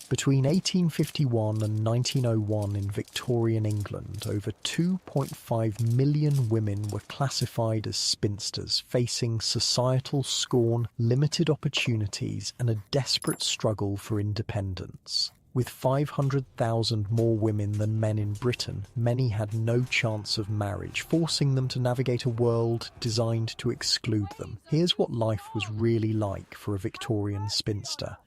Between 1851 and 1901 in Victorian England, over 2.5 million women were classified as spinsters, facing societal scorn, limited opportunities, and a desperate struggle for independence. With 500,000 more women than men in Britain, many had no chance of marriage, forcing them to navigate a world designed to exclude them. Here's what life was really like for a Victorian spinster.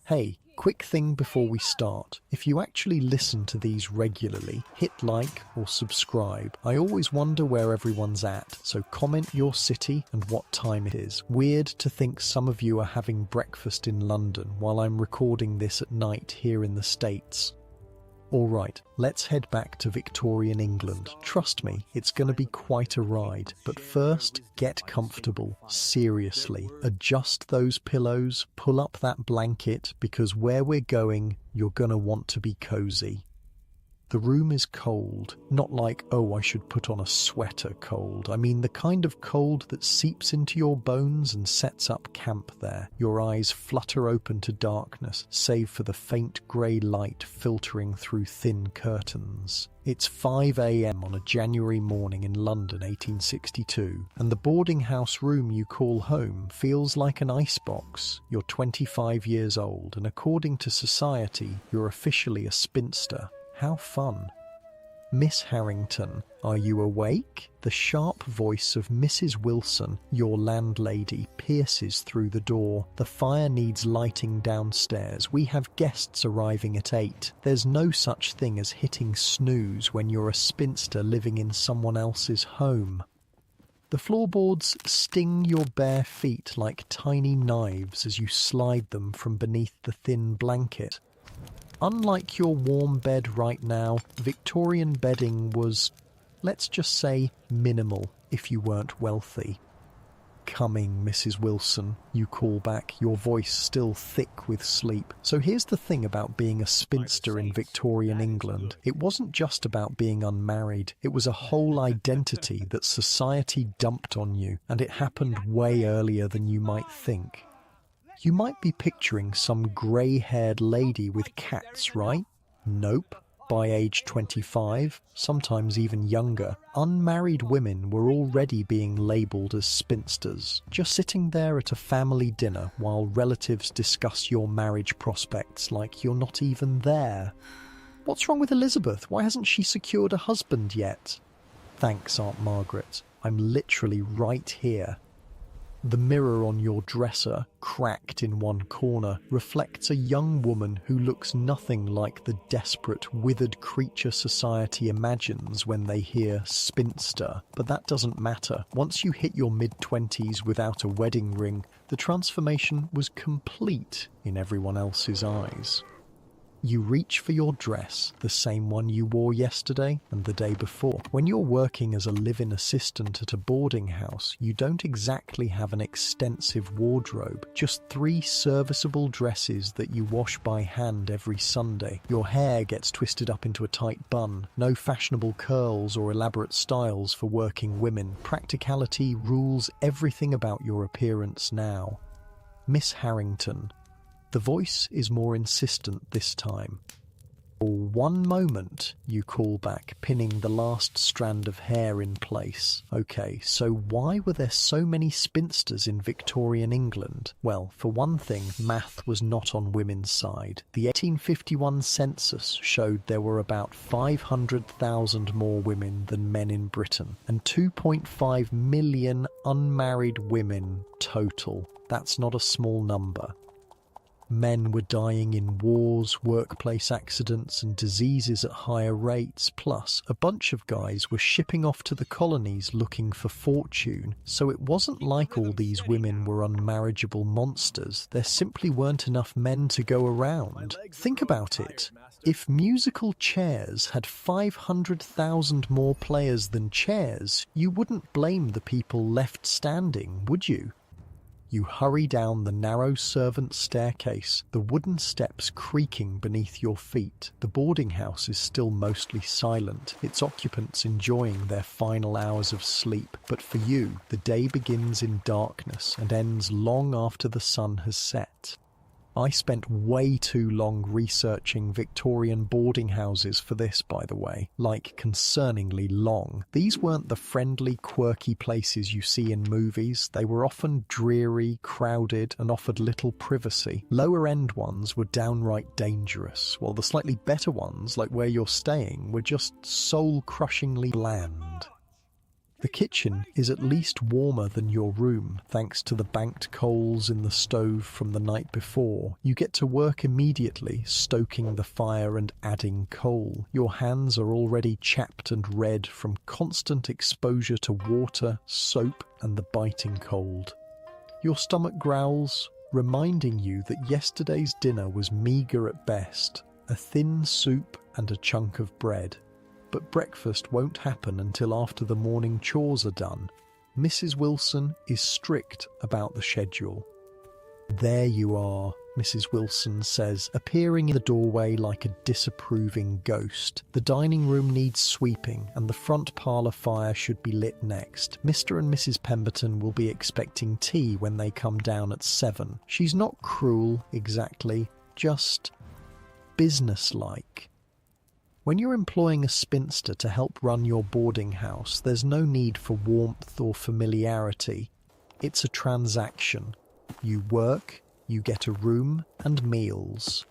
Hey, quick thing before we start. If you actually listen to these regularly, hit like or subscribe. I always wonder where everyone's at, so comment your city and what time it is. Weird to think some of you are having breakfast in London while I'm recording this at night here in the States. Alright, let's head back to Victorian England. Trust me, it's gonna be quite a ride. But first, get comfortable. Seriously. Adjust those pillows, pull up that blanket, because where we're going, you're gonna want to be cozy. The room is cold, not like, oh, I should put on a sweater cold. I mean the kind of cold that seeps into your bones and sets up camp there. Your eyes flutter open to darkness, save for the faint grey light filtering through thin curtains. It's 5 a.m. on a January morning in London, 1862, and the boarding house room you call home feels like an icebox. You're 25 years old, and according to society, you're officially a spinster. How fun. Miss Harrington, are you awake? The sharp voice of Mrs. Wilson, your landlady, pierces through the door. The fire needs lighting downstairs. We have guests arriving at 8. There's no such thing as hitting snooze when you're a spinster living in someone else's home. The floorboards sting your bare feet like tiny knives as you slide them from beneath the thin blanket. Unlike your warm bed right now, Victorian bedding was, let's just say, minimal if you weren't wealthy. Coming, Mrs. Wilson, you call back, your voice still thick with sleep. So here's the thing about being a spinster in Victorian England. It wasn't just about being unmarried. It was a whole identity that society dumped on you, and it happened way earlier than you might think. You might be picturing some grey-haired lady with cats, right? Nope. By age 25, sometimes even younger, unmarried women were already being labelled as spinsters, just sitting there at a family dinner while relatives discuss your marriage prospects like you're not even there. What's wrong with Elizabeth? Why hasn't she secured a husband yet? Thanks, Aunt Margaret. I'm literally right here. The mirror on your dresser, cracked in one corner, reflects a young woman who looks nothing like the desperate, withered creature society imagines when they hear spinster. But that doesn't matter. Once you hit your mid-20s without a wedding ring, the transformation was complete in everyone else's eyes. You reach for your dress, the same one you wore yesterday and the day before. When you're working as a live-in assistant at a boarding house, you don't exactly have an extensive wardrobe, just 3 serviceable dresses that you wash by hand every Sunday. Your hair gets twisted up into a tight bun, no fashionable curls or elaborate styles for working women. Practicality rules everything about your appearance now. Miss Harrington. The voice is more insistent this time. For one moment, you call back, pinning the last strand of hair in place. Okay, so why were there so many spinsters in Victorian England? Well, for one thing, math was not on women's side. The 1851 census showed there were about 500,000 more women than men in Britain, and 2.5 million unmarried women total. That's not a small number. Men were dying in wars, workplace accidents, and diseases at higher rates. Plus, a bunch of guys were shipping off to the colonies looking for fortune. So it wasn't like all these women were unmarriageable monsters. There simply weren't enough men to go around. Think about it. If musical chairs had 500,000 more players than chairs, you wouldn't blame the people left standing, would you? You hurry down the narrow servant staircase, the wooden steps creaking beneath your feet. The boarding house is still mostly silent, its occupants enjoying their final hours of sleep. But for you, the day begins in darkness and ends long after the sun has set. I spent way too long researching Victorian boarding houses for this, by the way, like concerningly long. These weren't the friendly, quirky places you see in movies. They were often dreary, crowded, and offered little privacy. Lower-end ones were downright dangerous, while the slightly better ones, like where you're staying, were just soul-crushingly bland. The kitchen is at least warmer than your room, thanks to the banked coals in the stove from the night before. You get to work immediately, stoking the fire and adding coal. Your hands are already chapped and red from constant exposure to water, soap, and the biting cold. Your stomach growls, reminding you that yesterday's dinner was meagre at best, a thin soup and a chunk of bread. But breakfast won't happen until after the morning chores are done. Mrs. Wilson is strict about the schedule. "There you are," Mrs. Wilson says, appearing in the doorway like a disapproving ghost. "The dining room needs sweeping, and the front parlour fire should be lit next. Mr. and Mrs. Pemberton will be expecting tea when they come down at 7. She's not cruel, exactly, just businesslike. When you're employing a spinster to help run your boarding house, there's no need for warmth or familiarity. It's a transaction. You work, you get a room and meals.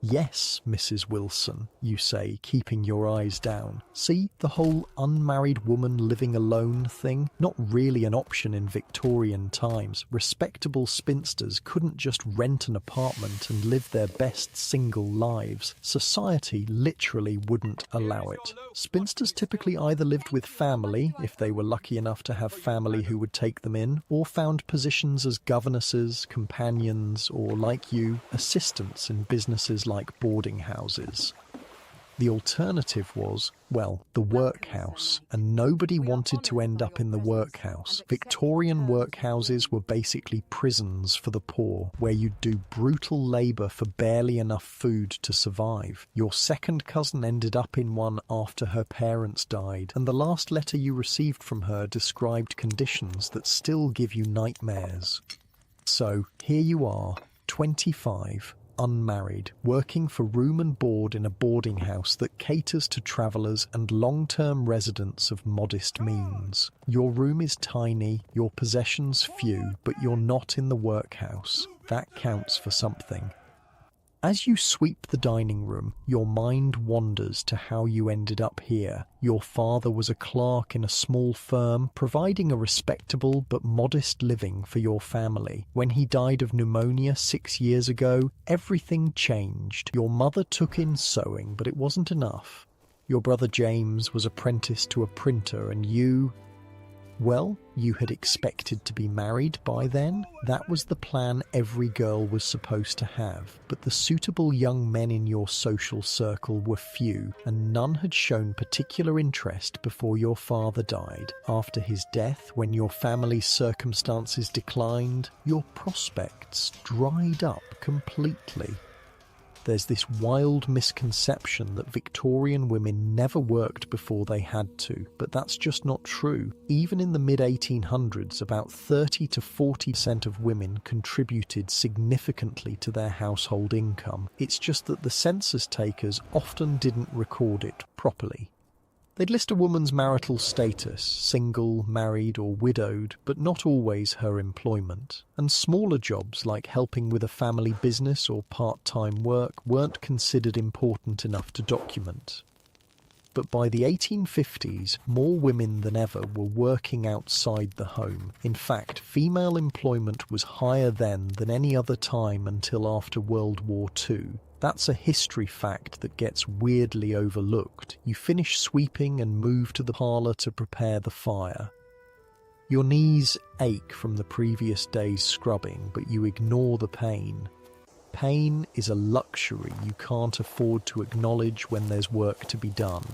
"Yes, Mrs. Wilson," you say, keeping your eyes down. "See, the whole unmarried woman living alone thing? Not really an option in Victorian times. Respectable spinsters couldn't just rent an apartment and live their best single lives. Society literally wouldn't allow it. Spinsters typically either lived with family, if they were lucky enough to have family who would take them in, or found positions as governesses, companions, or, like you, assistants in businesses like boarding houses. The alternative was, well, the workhouse, and nobody wanted to end up in the workhouse. Victorian workhouses were basically prisons for the poor, where you'd do brutal labour for barely enough food to survive. Your second cousin ended up in one after her parents died, and the last letter you received from her described conditions that still give you nightmares. So, here you are, 25, unmarried, working for room and board in a boarding house that caters to travellers and long-term residents of modest means. Your room is tiny, your possessions few, but you're not in the workhouse. That counts for something. As you sweep the dining room, your mind wanders to how you ended up here. Your father was a clerk in a small firm, providing a respectable but modest living for your family. When he died of pneumonia 6 years ago, everything changed. Your mother took in sewing, but it wasn't enough. Your brother James was apprenticed to a printer, and you... Well, you had expected to be married by then. That was the plan every girl was supposed to have. But the suitable young men in your social circle were few, and none had shown particular interest before your father died. After his death, when your family's circumstances declined, your prospects dried up completely. There's this wild misconception that Victorian women never worked before they had to, but that's just not true. Even in the mid-1800s, about 30 to 40% of women contributed significantly to their household income. It's just that the census takers often didn't record it properly. They'd list a woman's marital status, single, married or widowed, but not always her employment. And smaller jobs like helping with a family business or part-time work weren't considered important enough to document. But by the 1850s, more women than ever were working outside the home. In fact, female employment was higher then than any other time until after World War II. That's a history fact that gets weirdly overlooked. You finish sweeping and move to the parlour to prepare the fire. Your knees ache from the previous day's scrubbing, but you ignore the pain. Pain is a luxury you can't afford to acknowledge when there's work to be done.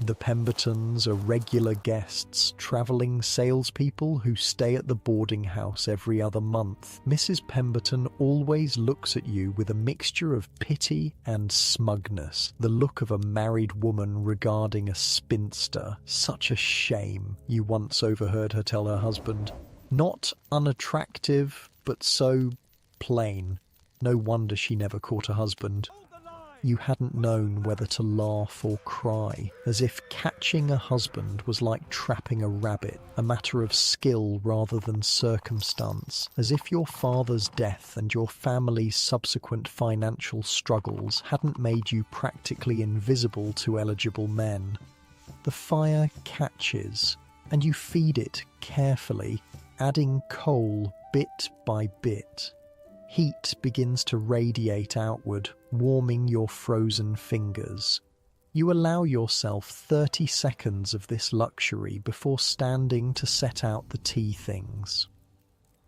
The Pembertons are regular guests, travelling salespeople who stay at the boarding house every other month. Mrs. Pemberton always looks at you with a mixture of pity and smugness, the look of a married woman regarding a spinster. Such a shame, you once overheard her tell her husband. Not unattractive, but so plain. No wonder she never caught a husband. You hadn't known whether to laugh or cry, as if catching a husband was like trapping a rabbit, a matter of skill rather than circumstance, as if your father's death and your family's subsequent financial struggles hadn't made you practically invisible to eligible men. The fire catches, and you feed it carefully, adding coal bit by bit. Heat begins to radiate outward, warming your frozen fingers. You allow yourself 30 seconds of this luxury before standing to set out the tea things.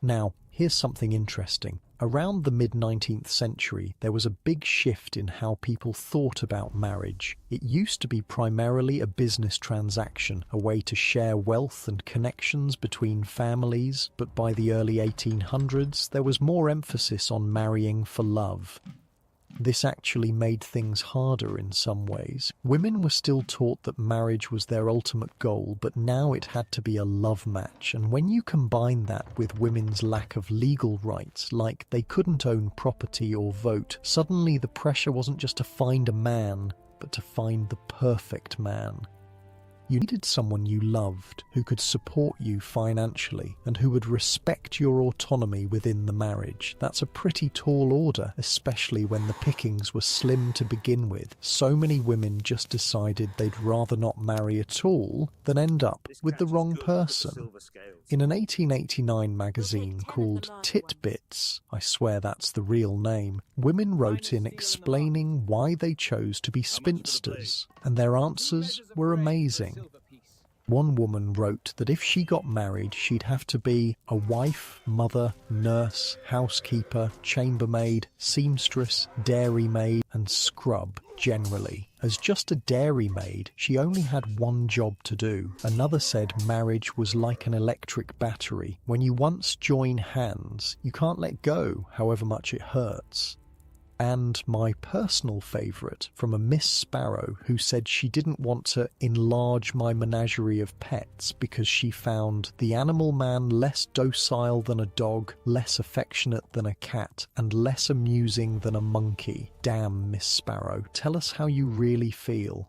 Now, here's something interesting. Around the mid-19th century, there was a big shift in how people thought about marriage. It used to be primarily a business transaction, a way to share wealth and connections between families, but by the early 1800s, there was more emphasis on marrying for love. This actually made things harder in some ways. Women were still taught that marriage was their ultimate goal, but now it had to be a love match. And when you combine that with women's lack of legal rights, like they couldn't own property or vote, suddenly the pressure wasn't just to find a man, but to find the perfect man. You needed someone you loved, who could support you financially, and who would respect your autonomy within the marriage. That's a pretty tall order, especially when the pickings were slim to begin with. So many women just decided they'd rather not marry at all than end up with the wrong person. In an 1889 magazine called Titbits, I swear that's the real name, women wrote in explaining why they chose to be spinsters, and their answers were amazing. One woman wrote that if she got married, she'd have to be a wife, mother, nurse, housekeeper, chambermaid, seamstress, dairymaid, and scrub generally. As just a dairymaid, she only had one job to do. Another said marriage was like an electric battery. When you once join hands, you can't let go, however much it hurts. And my personal favourite, from a Miss Sparrow, who said she didn't want to enlarge my menagerie of pets because she found the animal man less docile than a dog, less affectionate than a cat, and less amusing than a monkey. Damn, Miss Sparrow, tell us how you really feel.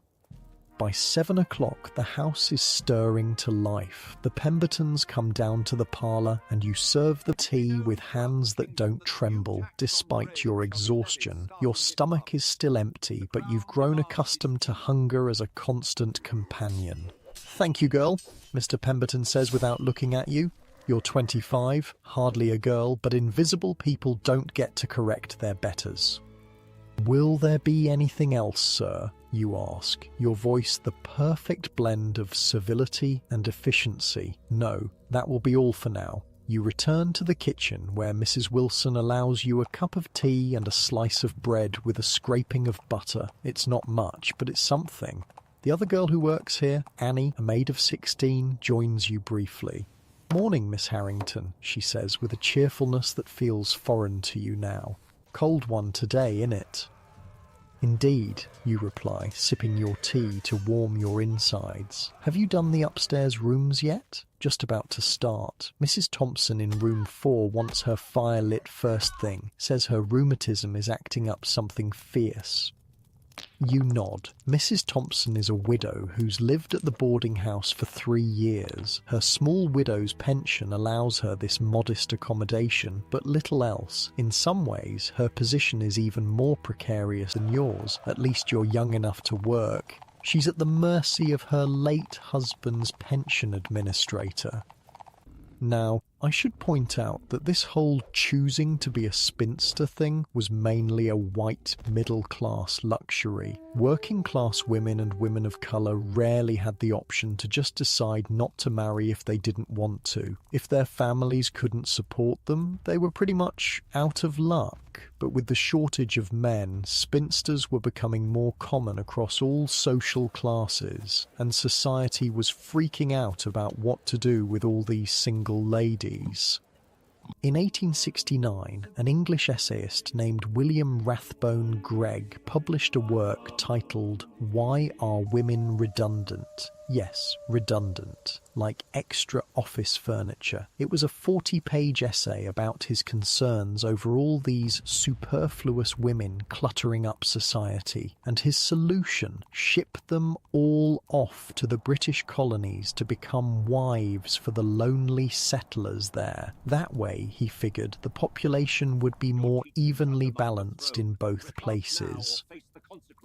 By 7 o'clock, the house is stirring to life. The Pembertons come down to the parlour and you serve the tea with hands that don't tremble, despite your exhaustion. Your stomach is still empty, but you've grown accustomed to hunger as a constant companion. "Thank you, girl," Mr. Pemberton says without looking at you. You're 25, hardly a girl, but invisible people don't get to correct their betters. "Will there be anything else, sir?" you ask, your voice the perfect blend of civility and efficiency. "No, that will be all for now." You return to the kitchen where Mrs. Wilson allows you a cup of tea and a slice of bread with a scraping of butter. It's not much, but it's something. The other girl who works here, Annie, a maid of 16, joins you briefly. "Morning, Miss Harrington," she says with a cheerfulness that feels foreign to you now. "Cold one today, innit?" "Indeed," you reply, sipping your tea to warm your insides. "Have you done the upstairs rooms yet?" "Just about to start. Mrs. Thompson in room 4 wants her fire lit first thing, says her rheumatism is acting up something fierce." You nod. Mrs. Thompson is a widow who's lived at the boarding house for 3 years. Her small widow's pension allows her this modest accommodation, but little else. In some ways, her position is even more precarious than yours. At least you're young enough to work. She's at the mercy of her late husband's pension administrator. Now, I should point out that this whole choosing to be a spinster thing was mainly a white middle-class luxury. Working-class women and women of colour rarely had the option to just decide not to marry if they didn't want to. If their families couldn't support them, they were pretty much out of luck. But with the shortage of men, spinsters were becoming more common across all social classes, and society was freaking out about what to do with all these single ladies. In 1869, an English essayist named William Rathbone Gregg published a work titled "Why Are Women Redundant?" Yes, redundant, like extra office furniture. It was a 40-page essay about his concerns over all these superfluous women cluttering up society, and his solution: ship them all off to the British colonies to become wives for the lonely settlers there. That way, he figured, the population would be more evenly balanced in both places.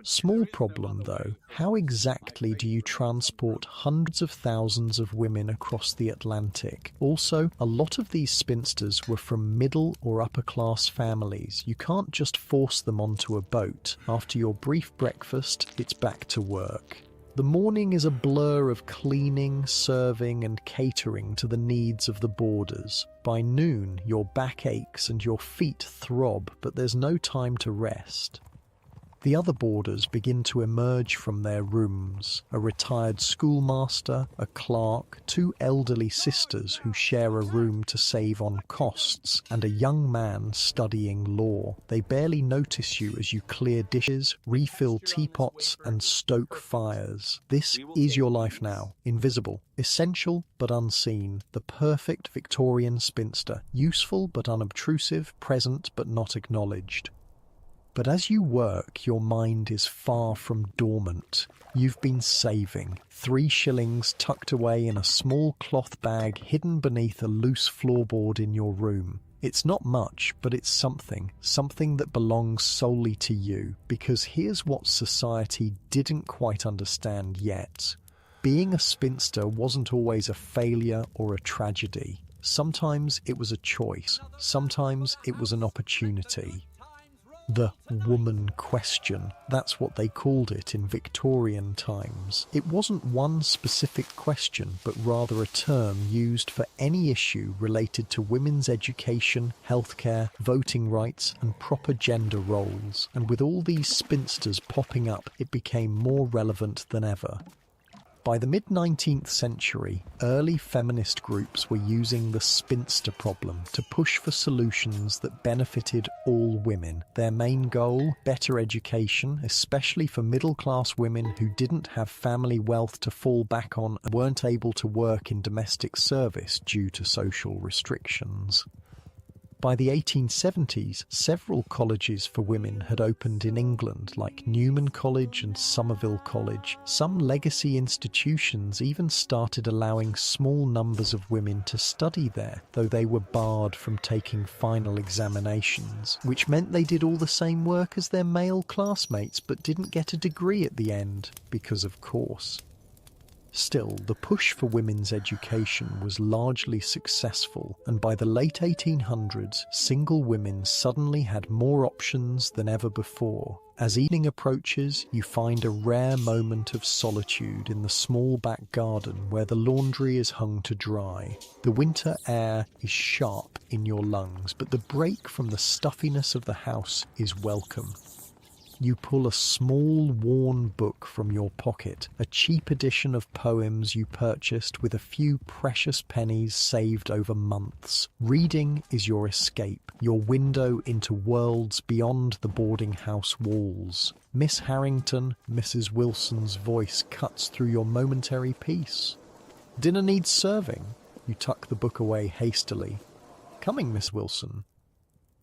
Small problem though, how exactly do you transport hundreds of thousands of women across the Atlantic? Also, a lot of these spinsters were from middle or upper class families. You can't just force them onto a boat. After your brief breakfast, it's back to work. The morning is a blur of cleaning, serving and catering to the needs of the boarders. By noon, your back aches and your feet throb, but there's no time to rest. The other boarders begin to emerge from their rooms: a retired schoolmaster, a clerk, two elderly sisters who share a room to save on costs, and a young man studying law. They barely notice you as you clear dishes, refill teapots, and stoke fires. This is your life now. Invisible, essential but unseen, the perfect Victorian spinster, useful but unobtrusive, present but not acknowledged. But as you work, your mind is far from dormant. You've been saving. 3 shillings tucked away in a small cloth bag hidden beneath a loose floorboard in your room. It's not much, but it's something that belongs solely to you. Because here's what society didn't quite understand yet. Being a spinster wasn't always a failure or a tragedy. Sometimes it was a choice. Sometimes it was an opportunity. The woman question, that's what they called it in Victorian times. It wasn't one specific question, but rather a term used for any issue related to women's education, healthcare, voting rights, and proper gender roles. And with all these spinsters popping up, it became more relevant than ever. By the mid-19th century, early feminist groups were using the spinster problem to push for solutions that benefited all women. Their main goal: better education, especially for middle-class women who didn't have family wealth to fall back on and weren't able to work in domestic service due to social restrictions. By the 1870s, several colleges for women had opened in England, like Newman College and Somerville College. Some legacy institutions even started allowing small numbers of women to study there, though they were barred from taking final examinations, which meant they did all the same work as their male classmates but didn't get a degree at the end, because of course. Still, the push for women's education was largely successful, and by the late 1800s, single women suddenly had more options than ever before. As evening approaches, you find a rare moment of solitude in the small back garden where the laundry is hung to dry. The winter air is sharp in your lungs, but the break from the stuffiness of the house is welcome. You pull a small, worn book from your pocket, a cheap edition of poems you purchased with a few precious pennies saved over months. Reading is your escape, your window into worlds beyond the boarding house walls. Miss Harrington, Mrs. Wilson's voice cuts through your momentary peace. Dinner needs serving. You tuck the book away hastily. Coming, Miss Wilson.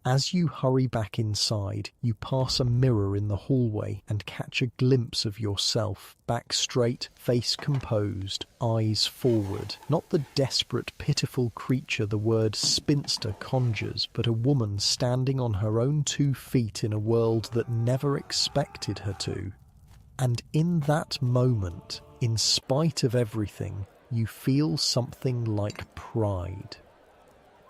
As you hurry back inside, you pass a mirror in the hallway and catch a glimpse of yourself, back straight, face composed, eyes forward. Not the desperate, pitiful creature the word spinster conjures, but a woman standing on her own 2 feet in a world that never expected her to. And in that moment, in spite of everything, you feel something like pride.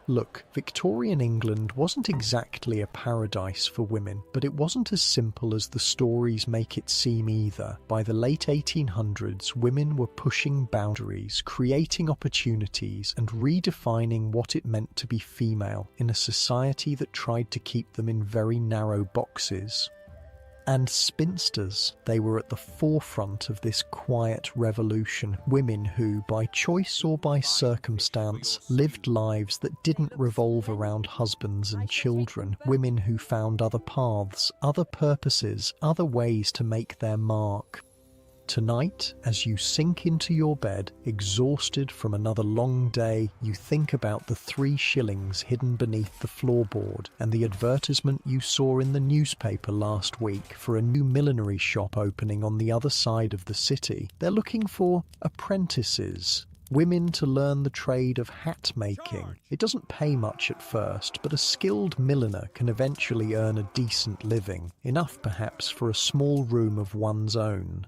Look, Victorian England wasn't exactly a paradise for women, but it wasn't as simple as the stories make it seem either. By the late 1800s, women were pushing boundaries, creating opportunities, and redefining what it meant to be female in a society that tried to keep them in very narrow boxes. And spinsters, they were at the forefront of this quiet revolution. Women who, by choice or by circumstance, lived lives that didn't revolve around husbands and children. Women who found other paths, other purposes, other ways to make their mark. Tonight, as you sink into your bed, exhausted from another long day, you think about the 3 shillings hidden beneath the floorboard and the advertisement you saw in the newspaper last week for a new millinery shop opening on the other side of the city. They're looking for apprentices. Women to learn the trade of hat making. It doesn't pay much at first, but a skilled milliner can eventually earn a decent living, enough perhaps for a small room of one's own.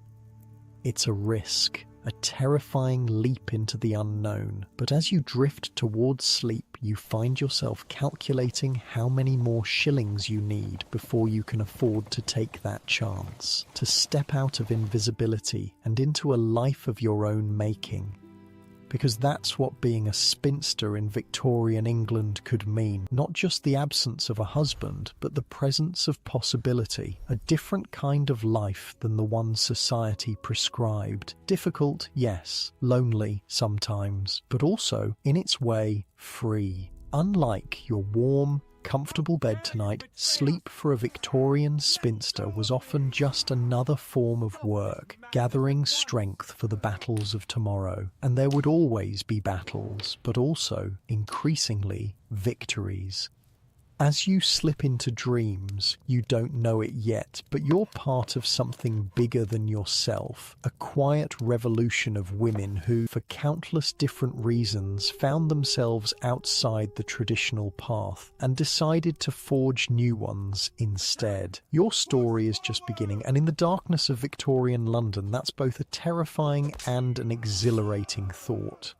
It's a risk, a terrifying leap into the unknown, but as you drift towards sleep, you find yourself calculating how many more shillings you need before you can afford to take that chance, to step out of invisibility and into a life of your own making. Because that's what being a spinster in Victorian England could mean. Not just the absence of a husband, but the presence of possibility. A different kind of life than the one society prescribed. Difficult, yes. Lonely, sometimes. But also, in its way, free. Unlike your warm, comfortable bed tonight, sleep for a Victorian spinster was often just another form of work, gathering strength for the battles of tomorrow. And there would always be battles, but also, increasingly, victories. As you slip into dreams, you don't know it yet, but you're part of something bigger than yourself, a quiet revolution of women who, for countless different reasons, found themselves outside the traditional path and decided to forge new ones instead. Your story is just beginning, and in the darkness of Victorian London, that's both a terrifying and an exhilarating thought.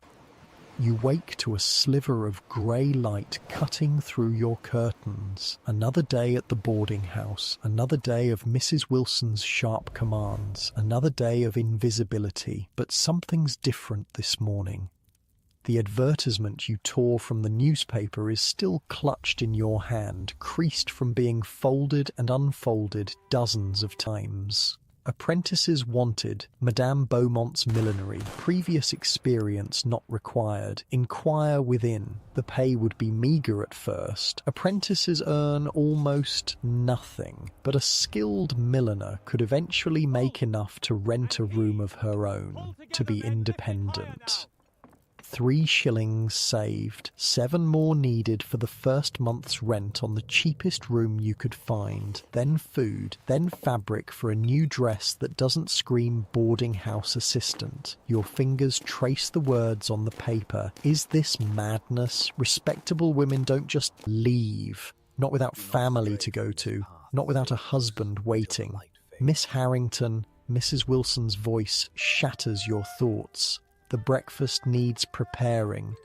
You wake to a sliver of grey light cutting through your curtains. Another day at the boarding house, another day of Mrs. Wilson's sharp commands, another day of invisibility. But something's different this morning. The advertisement you tore from the newspaper is still clutched in your hand, creased from being folded and unfolded dozens of times. Apprentices wanted, Madame Beaumont's millinery, previous experience not required, inquire within. The pay would be meagre at first. Apprentices earn almost nothing, but a skilled milliner could eventually make enough to rent a room of her own, to be independent. 3 shillings saved, 7 more needed for the first month's rent on the cheapest room you could find, then food, then fabric for a new dress that doesn't scream boarding house assistant. Your fingers trace the words on the paper. Is this madness? Respectable women don't just leave, not without family to go to, not without a husband waiting. Miss Harrington, Mrs. Wilson's voice shatters your thoughts. The breakfast needs preparing.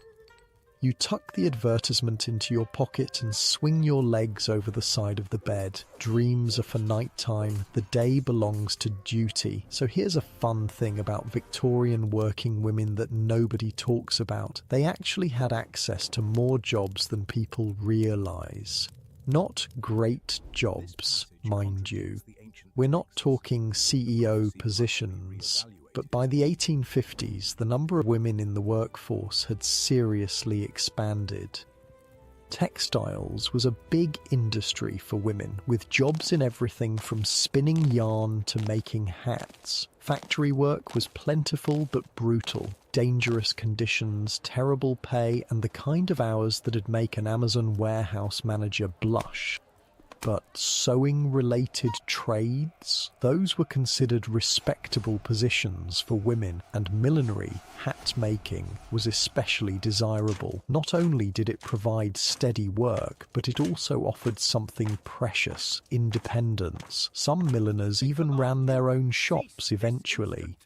You tuck the advertisement into your pocket and swing your legs over the side of the bed. Dreams are for nighttime. The day belongs to duty. So here's a fun thing about Victorian working women that nobody talks about. They actually had access to more jobs than people realise. Not great jobs, mind you. We're not talking CEO positions. But by the 1850s, the number of women in the workforce had seriously expanded. Textiles was a big industry for women, with jobs in everything from spinning yarn to making hats. Factory work was plentiful but brutal. Dangerous conditions, terrible pay, and the kind of hours that'd make an Amazon warehouse manager blush. But sewing-related trades? Those were considered respectable positions for women, and millinery, hat-making, was especially desirable. Not only did it provide steady work, but it also offered something precious, independence. Some milliners even ran their own shops eventually.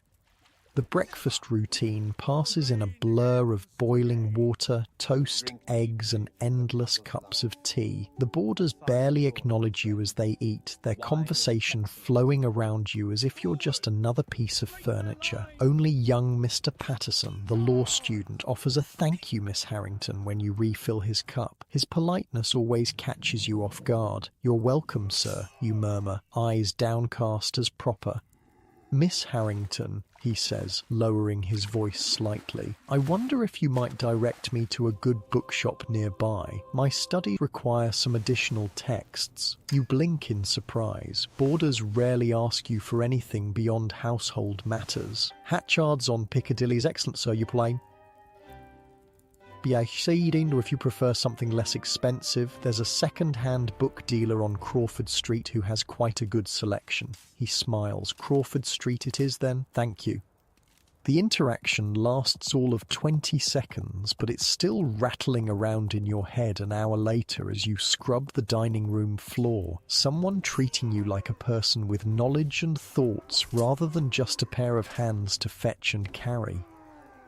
The breakfast routine passes in a blur of boiling water, toast, eggs, and endless cups of tea. The boarders barely acknowledge you as they eat, their conversation flowing around you as if you're just another piece of furniture. Only young Mr. Patterson, the law student, offers a "Thank you, Miss Harrington," when you refill his cup. His politeness always catches you off guard. "You're welcome, sir," you murmur, eyes downcast as proper. Miss Harrington, he says, lowering his voice slightly, I wonder if you might direct me to a good bookshop nearby. My studies require some additional texts. You blink in surprise. Boarders rarely ask you for anything beyond household matters. Hatchards on Piccadilly is excellent, sir. You play? Seeding, or if you prefer something less expensive, there's a second-hand book dealer on Crawford Street who has quite a good selection. He smiles. Crawford Street it is then? Thank you. The interaction lasts all of 20 seconds, but it's still rattling around in your head an hour later as you scrub the dining room floor, someone treating you like a person with knowledge and thoughts rather than just a pair of hands to fetch and carry.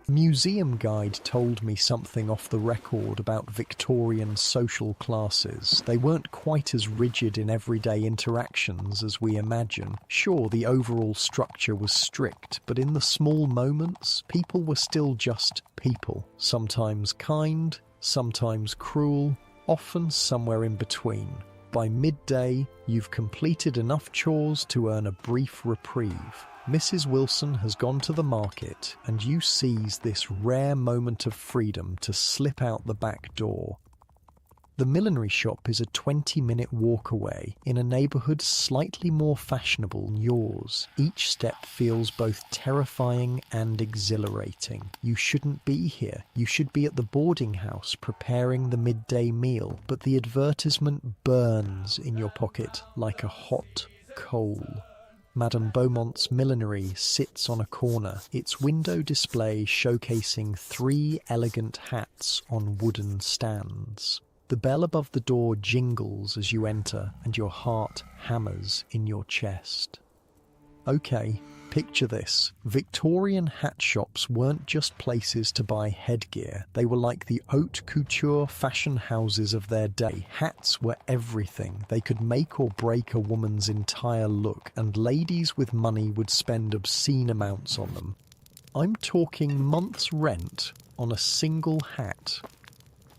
Museum guide told me something off the record about Victorian social classes. They weren't quite as rigid in everyday interactions as we imagine. Sure, the overall structure was strict, but in the small moments, people were still just people. Sometimes kind, sometimes cruel, often somewhere in between. By midday, you've completed enough chores to earn a brief reprieve. Mrs. Wilson has gone to the market, and you seize this rare moment of freedom to slip out the back door. The millinery shop is a 20-minute walk away, in a neighbourhood slightly more fashionable than yours. Each step feels both terrifying and exhilarating. You shouldn't be here. You should be at the boarding house preparing the midday meal, but the advertisement burns in your pocket like a hot coal. Madame Beaumont's millinery sits on a corner, its window display showcasing 3 elegant hats on wooden stands. The bell above the door jingles as you enter, and your heart hammers in your chest. Okay, picture this. Victorian hat shops weren't just places to buy headgear. They were like the haute couture fashion houses of their day. Hats were everything. They could make or break a woman's entire look, and ladies with money would spend obscene amounts on them. I'm talking months' rent on a single hat.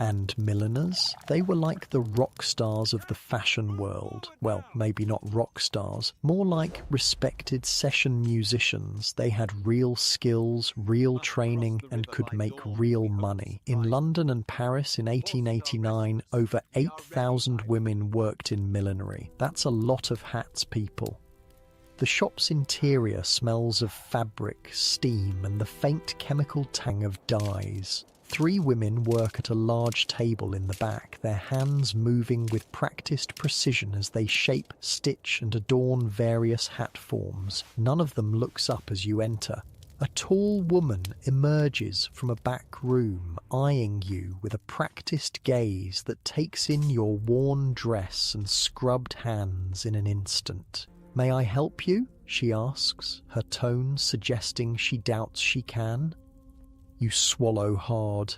And milliners? They were like the rock stars of the fashion world. Well, maybe not rock stars, more like respected session musicians. They had real skills, real training, and could make real money. In London and Paris in 1889, over 8,000 women worked in millinery. That's a lot of hats, people. The shop's interior smells of fabric, steam, and the faint chemical tang of dyes. 3 women work at a large table in the back, their hands moving with practiced precision as they shape, stitch, and adorn various hat forms. None of them looks up as you enter. A tall woman emerges from a back room, eyeing you with a practiced gaze that takes in your worn dress and scrubbed hands in an instant. "May I help you?" she asks, her tone suggesting she doubts she can. You swallow hard.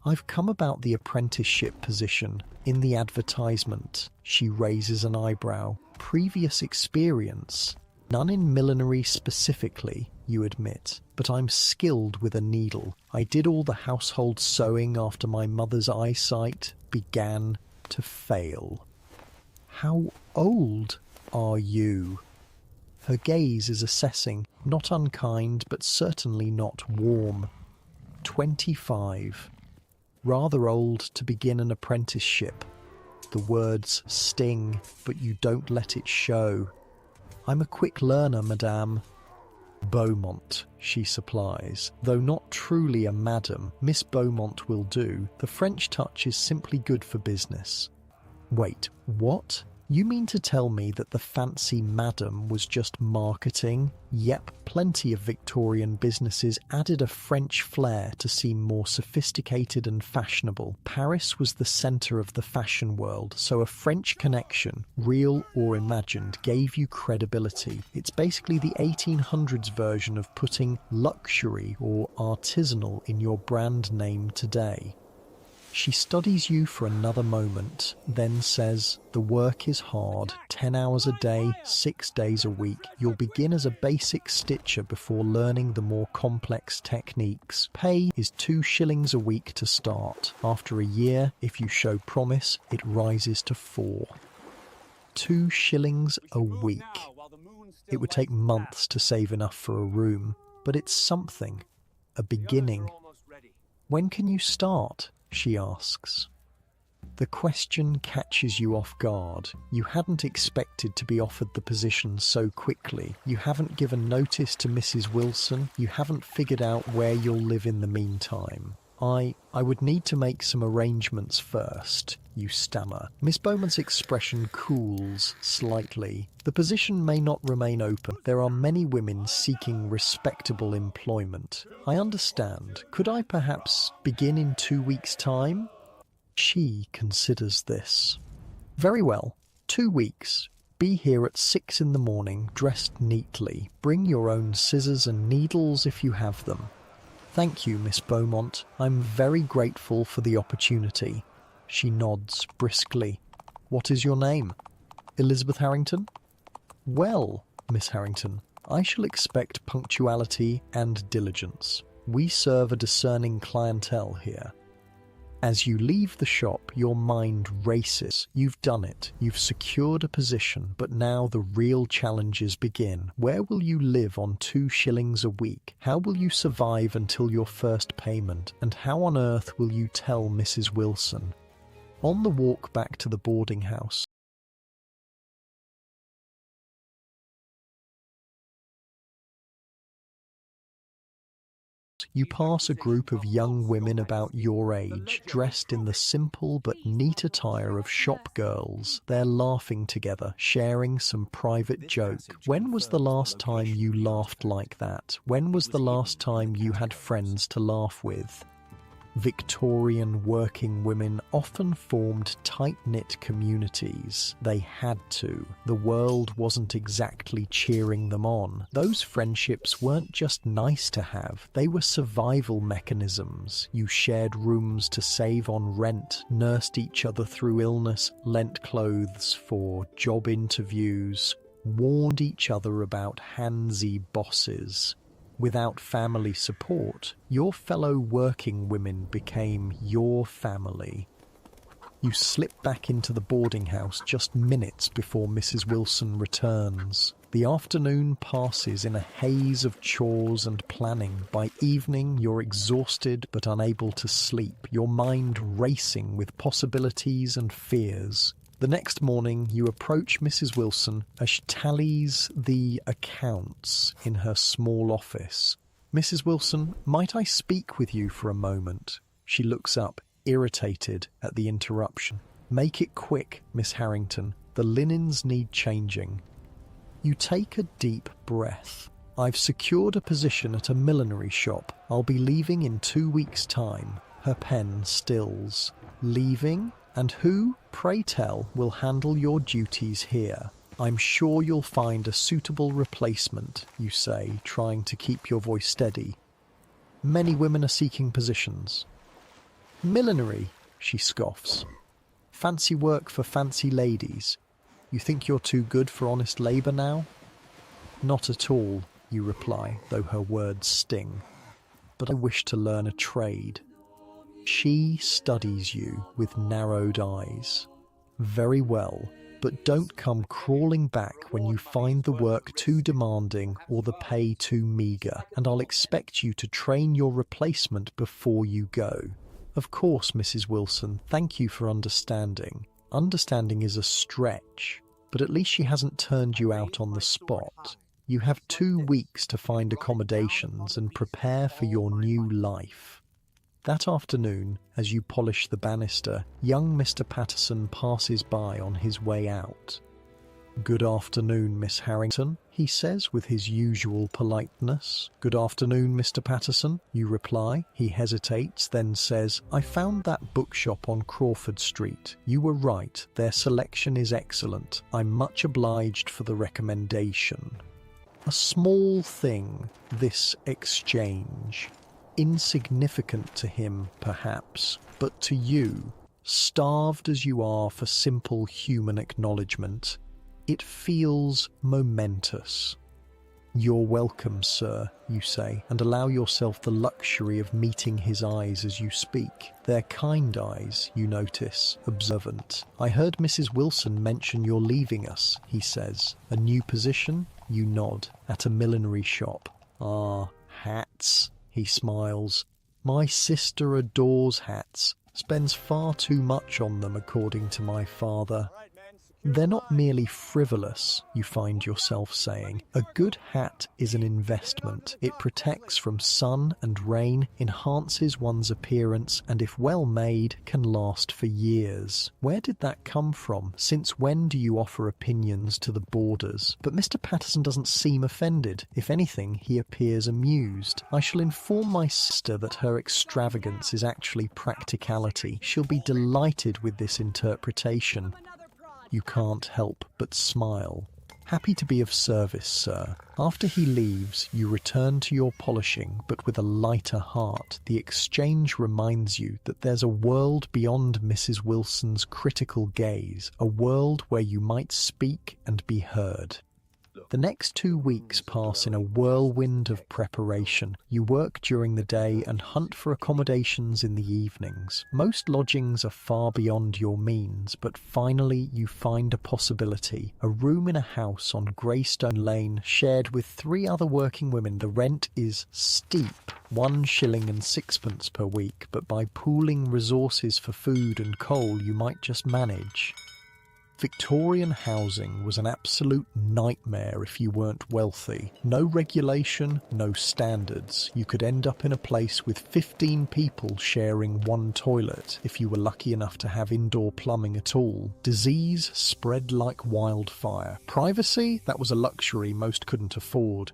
"I've come about the apprenticeship position. In the advertisement." She raises an eyebrow. "Previous experience?" "None in millinery specifically," you admit, "but I'm skilled with a needle. I did all the household sewing after my mother's eyesight began to fail." "How old are you?" Her gaze is assessing, not unkind, but certainly not warm. 25. Rather old to begin an apprenticeship. The words sting, but you don't let it show. "I'm a quick learner, madame." "Beaumont," she supplies. Though not truly a madam, Miss Beaumont will do. The French touch is simply good for business. "Wait, what? You mean to tell me that the fancy madam was just marketing?" Yep, plenty of Victorian businesses added a French flair to seem more sophisticated and fashionable. Paris was the centre of the fashion world, so a French connection, real or imagined, gave you credibility. It's basically the 1800s version of putting luxury or artisanal in your brand name today. She studies you for another moment, then says, "The work is hard, 10 hours a day, 6 days a week. You'll begin as a basic stitcher before learning the more complex techniques. Pay is 2 shillings a week to start. After a year, if you show promise, it rises to 4. 2 shillings a week. It would take months to save enough for a room, but it's something, a beginning. When can you start? She asks. The question catches you off guard. You hadn't expected to be offered the position so quickly. You haven't given notice to Mrs. Wilson. You haven't figured out where you'll live in the meantime. I would need to make some arrangements first, you stammer. Miss Bowman's expression cools slightly. The position may not remain open. There are many women seeking respectable employment. I understand. Could I perhaps begin in 2 weeks' time? She considers this. Very well. 2 weeks. Be here at 6 in the morning, dressed neatly. Bring your own scissors and needles if you have them. Thank you, Miss Beaumont. I'm very grateful for the opportunity. She nods briskly. What is your name? Elizabeth Harrington? Well, Miss Harrington, I shall expect punctuality and diligence. We serve a discerning clientele here. As you leave the shop, your mind races. You've done it. You've secured a position, but now the real challenges begin. Where will you live on 2 shillings a week? How will you survive until your first payment? And how on earth will you tell Mrs. Wilson? On the walk back to the boarding house, you pass a group of young women about your age, dressed in the simple but neat attire of shop girls. They're laughing together, sharing some private joke. When was the last time you laughed like that? When was the last time you had friends to laugh with? Victorian working women often formed tight-knit communities. They had to. The world wasn't exactly cheering them on. Those friendships weren't just nice to have, they were survival mechanisms. You shared rooms to save on rent, nursed each other through illness, lent clothes for job interviews, warned each other about handsy bosses. Without family support, your fellow working women became your family. You slip back into the boarding house just minutes before Mrs. Wilson returns. The afternoon passes in a haze of chores and planning. By evening, you're exhausted but unable to sleep, your mind racing with possibilities and fears. The next morning, you approach Mrs. Wilson as she tallies the accounts in her small office. Mrs. Wilson, might I speak with you for a moment? She looks up, irritated at the interruption. Make it quick, Miss Harrington. The linens need changing. You take a deep breath. I've secured a position at a millinery shop. I'll be leaving in 2 weeks' time. Her pen stills. Leaving? And who, pray tell, will handle your duties here? I'm sure you'll find a suitable replacement, you say, trying to keep your voice steady. Many women are seeking positions. Millinery, she scoffs. Fancy work for fancy ladies. You think you're too good for honest labour now? Not at all, you reply, though her words sting. But I wish to learn a trade. She studies you with narrowed eyes. Very well, but don't come crawling back when you find the work too demanding or the pay too meagre, and I'll expect you to train your replacement before you go. Of course, Mrs. Wilson, thank you for understanding. Understanding is a stretch, but at least she hasn't turned you out on the spot. You have 2 weeks to find accommodations and prepare for your new life. That afternoon, as you polish the banister, young Mr. Patterson passes by on his way out. Good afternoon, Miss Harrington, he says with his usual politeness. Good afternoon, Mr. Patterson, you reply. He hesitates, then says, I found that bookshop on Crawford Street. You were right, their selection is excellent. I'm much obliged for the recommendation. A small thing, this exchange. Insignificant to him, perhaps, but to you, starved as you are for simple human acknowledgement, it feels momentous. "You're welcome, sir," you say, and allow yourself the luxury of meeting his eyes as you speak. They're kind eyes, you notice, observant. "I heard Mrs. Wilson mention you're leaving us," he says. "A new position?" You nod. "At a millinery shop." "Ah, hats," he smiles. "My sister adores hats. Spends far too much on them, according to my father." "They're not merely frivolous," you find yourself saying. "A good hat is an investment. It protects from sun and rain, enhances one's appearance, and if well made, can last for years." Where did that come from? Since when do you offer opinions to the boarders? But Mr. Patterson doesn't seem offended. If anything, he appears amused. "I shall inform my sister that her extravagance is actually practicality. She'll be delighted with this interpretation." You can't help but smile. "Happy to be of service, sir." After he leaves, you return to your polishing, but with a lighter heart. The exchange reminds you that there's a world beyond Mrs. Wilson's critical gaze, a world where you might speak and be heard. The next 2 weeks pass in a whirlwind of preparation. You work during the day and hunt for accommodations in the evenings. Most lodgings are far beyond your means, but finally you find a possibility. A room in a house on Greystone Lane, shared with 3 other working women. The rent is steep, 1 shilling and 6pence per week, but by pooling resources for food and coal you might just manage. Victorian housing was an absolute nightmare if you weren't wealthy. No regulation, no standards. You could end up in a place with 15 people sharing 1 toilet if you were lucky enough to have indoor plumbing at all. Disease spread like wildfire. Privacy, that was a luxury most couldn't afford.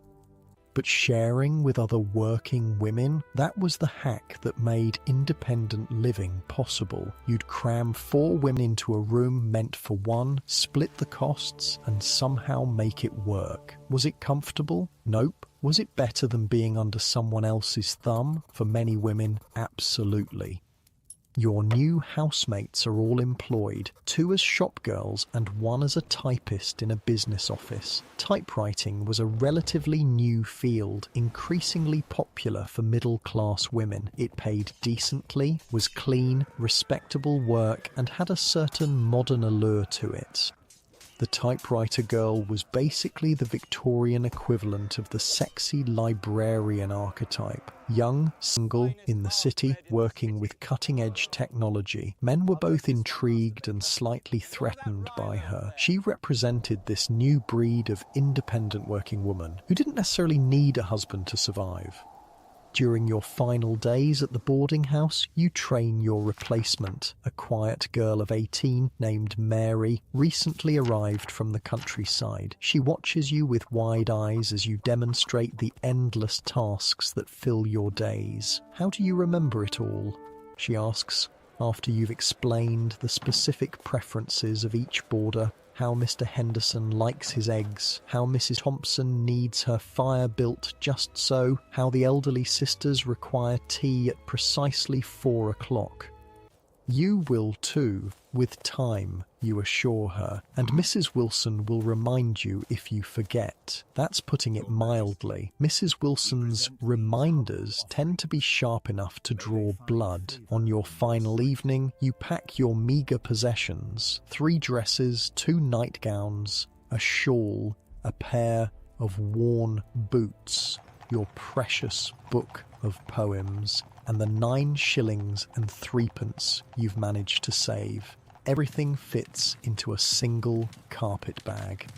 But sharing with other working women, that was the hack that made independent living possible. You'd cram 4 women into a room meant for 1, split the costs, and somehow make it work. Was it comfortable? Nope. Was it better than being under someone else's thumb? For many women, absolutely. Your new housemates are all employed, 2 as shop girls and 1 as a typist in a business office. Typewriting was a relatively new field, increasingly popular for middle-class women. It paid decently, was clean, respectable work, and had a certain modern allure to it. The typewriter girl was basically the Victorian equivalent of the sexy librarian archetype. Young, single, in the city, working with cutting-edge technology. Men were both intrigued and slightly threatened by her. She represented this new breed of independent working woman who didn't necessarily need a husband to survive. During your final days at the boarding house, you train your replacement, a quiet girl of 18 named Mary, recently arrived from the countryside. She watches you with wide eyes as you demonstrate the endless tasks that fill your days. "How do you remember it all?" she asks, after you've explained the specific preferences of each boarder. How Mr. Henderson likes his eggs, how Mrs. Thompson needs her fire built just so, how the elderly sisters require tea at precisely 4 o'clock. You will too, with time, you assure her, and Mrs. Wilson will remind you if you forget. That's putting it mildly. Mrs. Wilson's reminders tend to be sharp enough to draw blood. On your final evening, you pack your meagre possessions: 3 dresses, 2 nightgowns, a shawl, a pair of worn boots, your precious book of poems, and the 9 shillings and 3pence you've managed to save. Everything fits into a single carpet bag.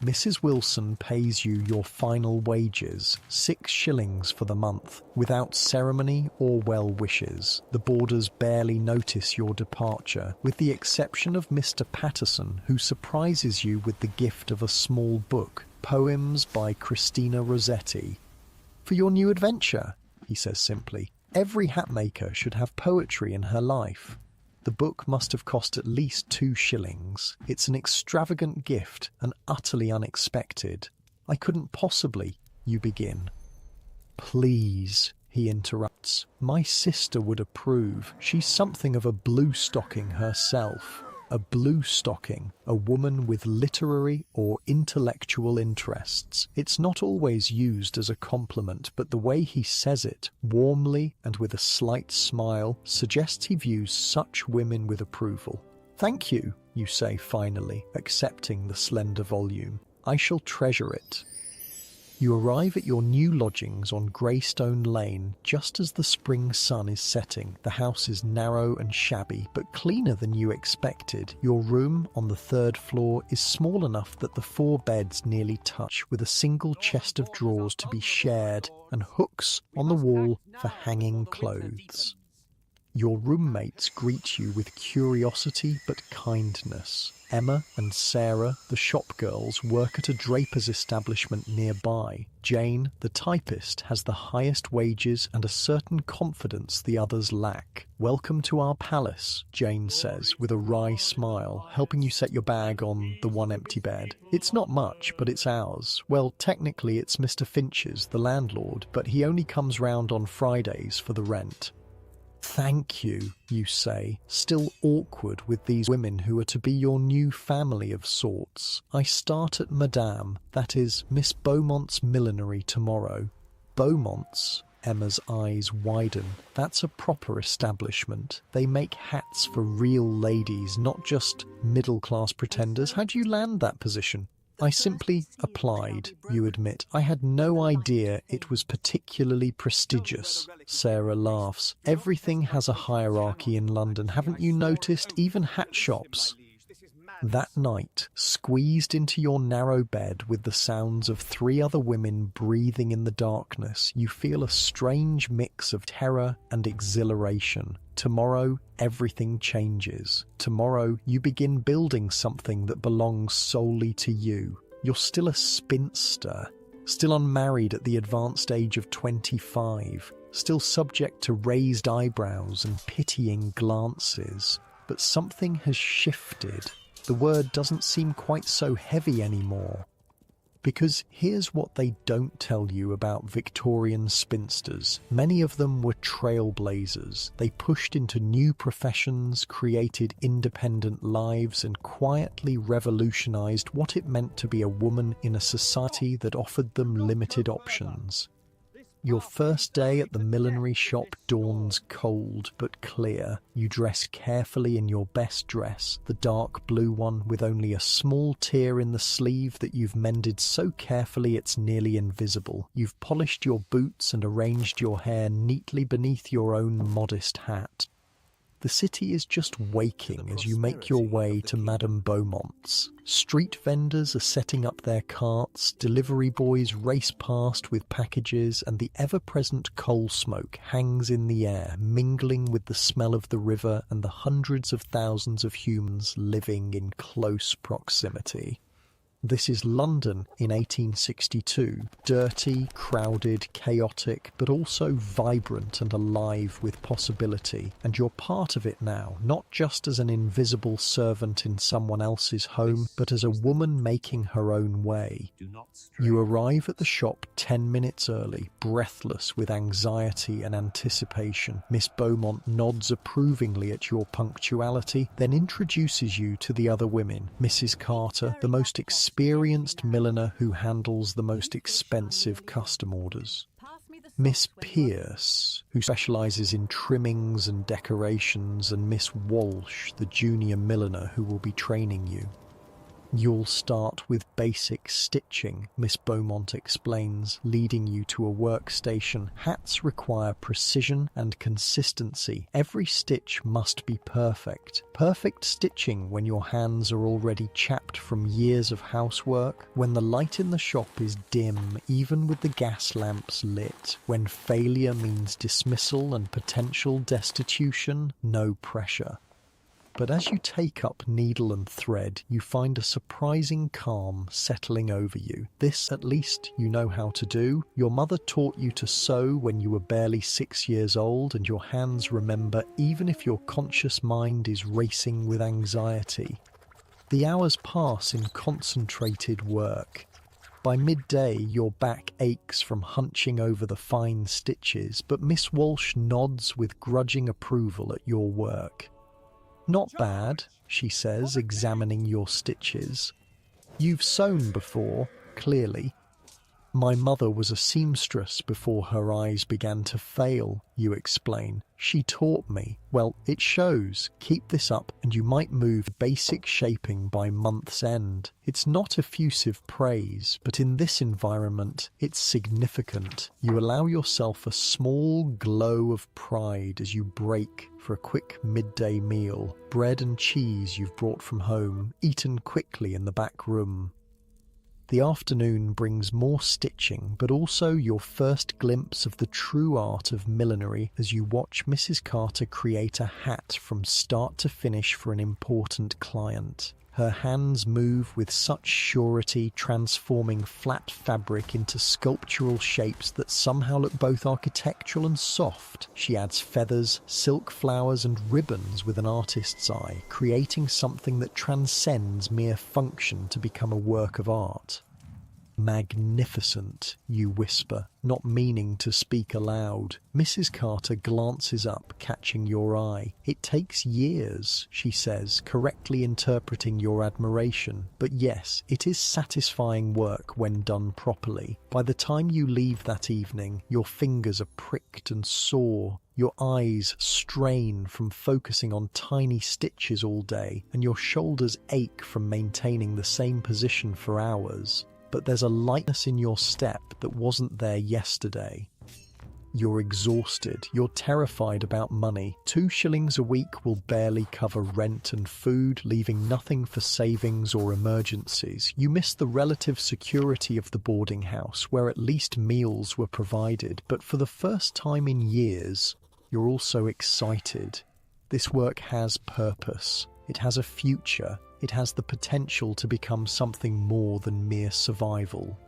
Mrs. Wilson pays you your final wages, 6 shillings for the month, without ceremony or well wishes. The boarders barely notice your departure, with the exception of Mr. Patterson, who surprises you with the gift of a small book, Poems by Christina Rossetti. "For your new adventure," he says simply. "Every hatmaker should have poetry in her life." The book must have cost at least 2 shillings. It's an extravagant gift and utterly unexpected. "I couldn't possibly," you begin. "Please," he interrupts. "My sister would approve. She's something of a blue stocking herself." a blue stocking, a woman with literary or intellectual interests. It's not always used as a compliment, but the way he says it, warmly and with a slight smile, suggests he views such women with approval. "Thank you," you say finally, accepting the slender volume. "I shall treasure it." You arrive at your new lodgings on Greystone Lane just as the spring sun is setting. The house is narrow and shabby, but cleaner than you expected. Your room on the 3rd floor is small enough that the 4 beds nearly touch, with a single chest of drawers to be shared and hooks on the wall for hanging clothes. Your roommates greet you with curiosity but kindness. Emma and Sarah, the shop girls, work at a draper's establishment nearby. Jane, the typist, has the highest wages and a certain confidence the others lack. "Welcome to our palace," Jane says with a wry smile, helping you set your bag on the one empty bed. "It's not much, but it's ours. Well, technically it's Mr. Finch's, the landlord, but he only comes round on Fridays for the rent." "Thank you," you say, still awkward with these women who are to be your new family of sorts. "I start at Madame, that is, Miss Beaumont's millinery tomorrow." "Beaumont's?" Emma's eyes widen. "That's a proper establishment. They make hats for real ladies, not just middle-class pretenders. How do you land that position?" "I simply applied," you admit. "I had no idea it was particularly prestigious." Sarah laughs. "Everything has a hierarchy in London, haven't you noticed? Even hat shops." That night, squeezed into your narrow bed with the sounds of 3 other women breathing in the darkness, you feel a strange mix of terror and exhilaration. Tomorrow, everything changes. Tomorrow, you begin building something that belongs solely to you. You're still a spinster, still unmarried at the advanced age of 25, still subject to raised eyebrows and pitying glances. But something has shifted. The word doesn't seem quite so heavy anymore. Because here's what they don't tell you about Victorian spinsters. Many of them were trailblazers. They pushed into new professions, created independent lives, and quietly revolutionized what it meant to be a woman in a society that offered them limited options. Your first day at the millinery shop dawns cold but clear. You dress carefully in your best dress, the dark blue one with only a small tear in the sleeve that you've mended so carefully it's nearly invisible. You've polished your boots and arranged your hair neatly beneath your own modest hat. The city is just waking as you make your way to Madame Beaumont's. Street vendors are setting up their carts, delivery boys race past with packages, and the ever-present coal smoke hangs in the air, mingling with the smell of the river and the hundreds of thousands of humans living in close proximity. This is London in 1862, dirty, crowded, chaotic, but also vibrant and alive with possibility. And you're part of it now, not just as an invisible servant in someone else's home, but as a woman making her own way. You arrive at the shop 10 minutes early, breathless with anxiety and anticipation. Miss Beaumont nods approvingly at your punctuality, then introduces you to the other women. Mrs. Carter, the most experienced milliner who handles the most expensive custom orders. Miss Pierce, who specialises in trimmings and decorations, and Miss Walsh, the junior milliner who will be training you. "You'll start with basic stitching," Miss Beaumont explains, leading you to a workstation. "Hats require precision and consistency. Every stitch must be perfect. Perfect stitching when your hands are already chapped from years of housework, when the light in the shop is dim, even with the gas lamps lit, when failure means dismissal and potential destitution, no pressure." But as you take up needle and thread, you find a surprising calm settling over you. This, at least, you know how to do. Your mother taught you to sew when you were barely 6 years old, and your hands remember even if your conscious mind is racing with anxiety. The hours pass in concentrated work. By midday, your back aches from hunching over the fine stitches, but Miss Walsh nods with grudging approval at your work. "Not bad," she says, examining your stitches. "You've sewn before, clearly." "My mother was a seamstress before her eyes began to fail," you explain. "She taught me. Well, it shows. Keep this up and you might move basic shaping by month's end." It's not effusive praise, but in this environment, it's significant. You allow yourself a small glow of pride as you break for a quick midday meal. Bread and cheese you've brought from home, eaten quickly in the back room. The afternoon brings more stitching, but also your first glimpse of the true art of millinery as you watch Mrs. Carter create a hat from start to finish for an important client. Her hands move with such surety, transforming flat fabric into sculptural shapes that somehow look both architectural and soft. She adds feathers, silk flowers, and ribbons with an artist's eye, creating something that transcends mere function to become a work of art. "Magnificent," you whisper, not meaning to speak aloud. Mrs. Carter glances up, catching your eye. "It takes years," she says, correctly interpreting your admiration. "But yes, it is satisfying work when done properly. By the time you leave that evening, your fingers are pricked and sore. Your eyes strain from focusing on tiny stitches all day, and your shoulders ache from maintaining the same position for hours. But there's a lightness in your step that wasn't there yesterday. You're exhausted. You're terrified about money. 2 shillings a week will barely cover rent and food, leaving nothing for savings or emergencies. You miss the relative security of the boarding house, where at least meals were provided. But for the first time in years, you're also excited. This work has purpose. It has a future. It has the potential to become something more than mere survival.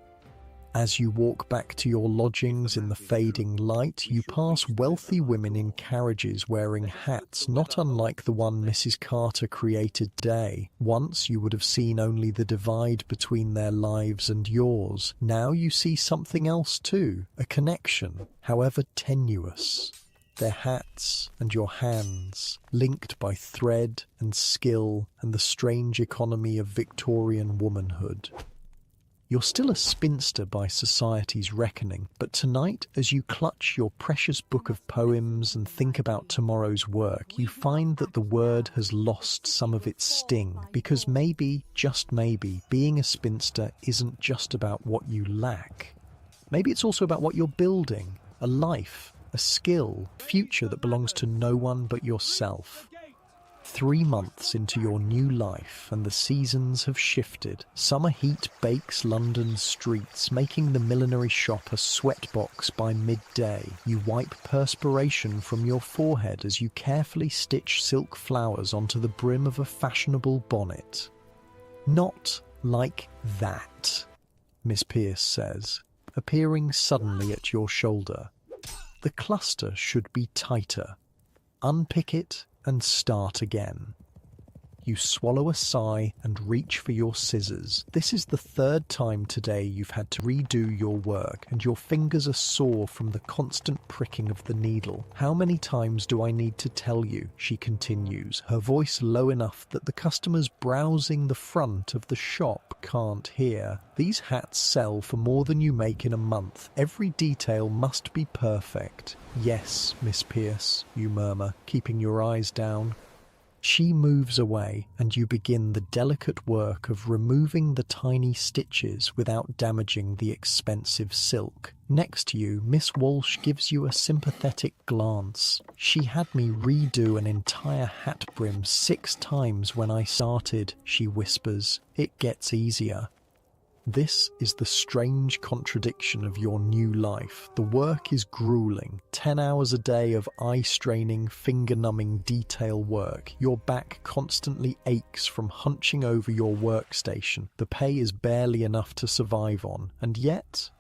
As you walk back to your lodgings in the fading light, you pass wealthy women in carriages wearing hats not unlike the one Mrs. Carter created today. Once you would have seen only the divide between their lives and yours. Now you see something else too, a connection, however tenuous. Their hats and your hands, linked by thread and skill and the strange economy of Victorian womanhood. You're still a spinster by society's reckoning, but tonight, as you clutch your precious book of poems and think about tomorrow's work, you find that the word has lost some of its sting, because maybe, just maybe, being a spinster isn't just about what you lack. Maybe it's also about what you're building, a life, a skill, a future that belongs to no one but yourself. 3 months into your new life and the seasons have shifted. Summer heat bakes London's streets, making the millinery shop a sweatbox by midday. You wipe perspiration from your forehead as you carefully stitch silk flowers onto the brim of a fashionable bonnet. "Not like that," Miss Pierce says, appearing suddenly at your shoulder. "The cluster should be tighter. Unpick it and start again." You swallow a sigh and reach for your scissors. This is the 3rd time today you've had to redo your work, and your fingers are sore from the constant pricking of the needle. "How many times do I need to tell you?" she continues, her voice low enough that the customers browsing the front of the shop can't hear. "These hats sell for more than you make in a month. Every detail must be perfect." "Yes, Miss Pierce," you murmur, keeping your eyes down. She moves away, and you begin the delicate work of removing the tiny stitches without damaging the expensive silk. Next to you, Miss Walsh gives you a sympathetic glance. "She had me redo an entire hat brim 6 times when I started," she whispers. "It gets easier." This is the strange contradiction of your new life. The work is grueling. 10 hours a day of eye-straining, finger-numbing detail work. Your back constantly aches from hunching over your workstation. The pay is barely enough to survive on. And yet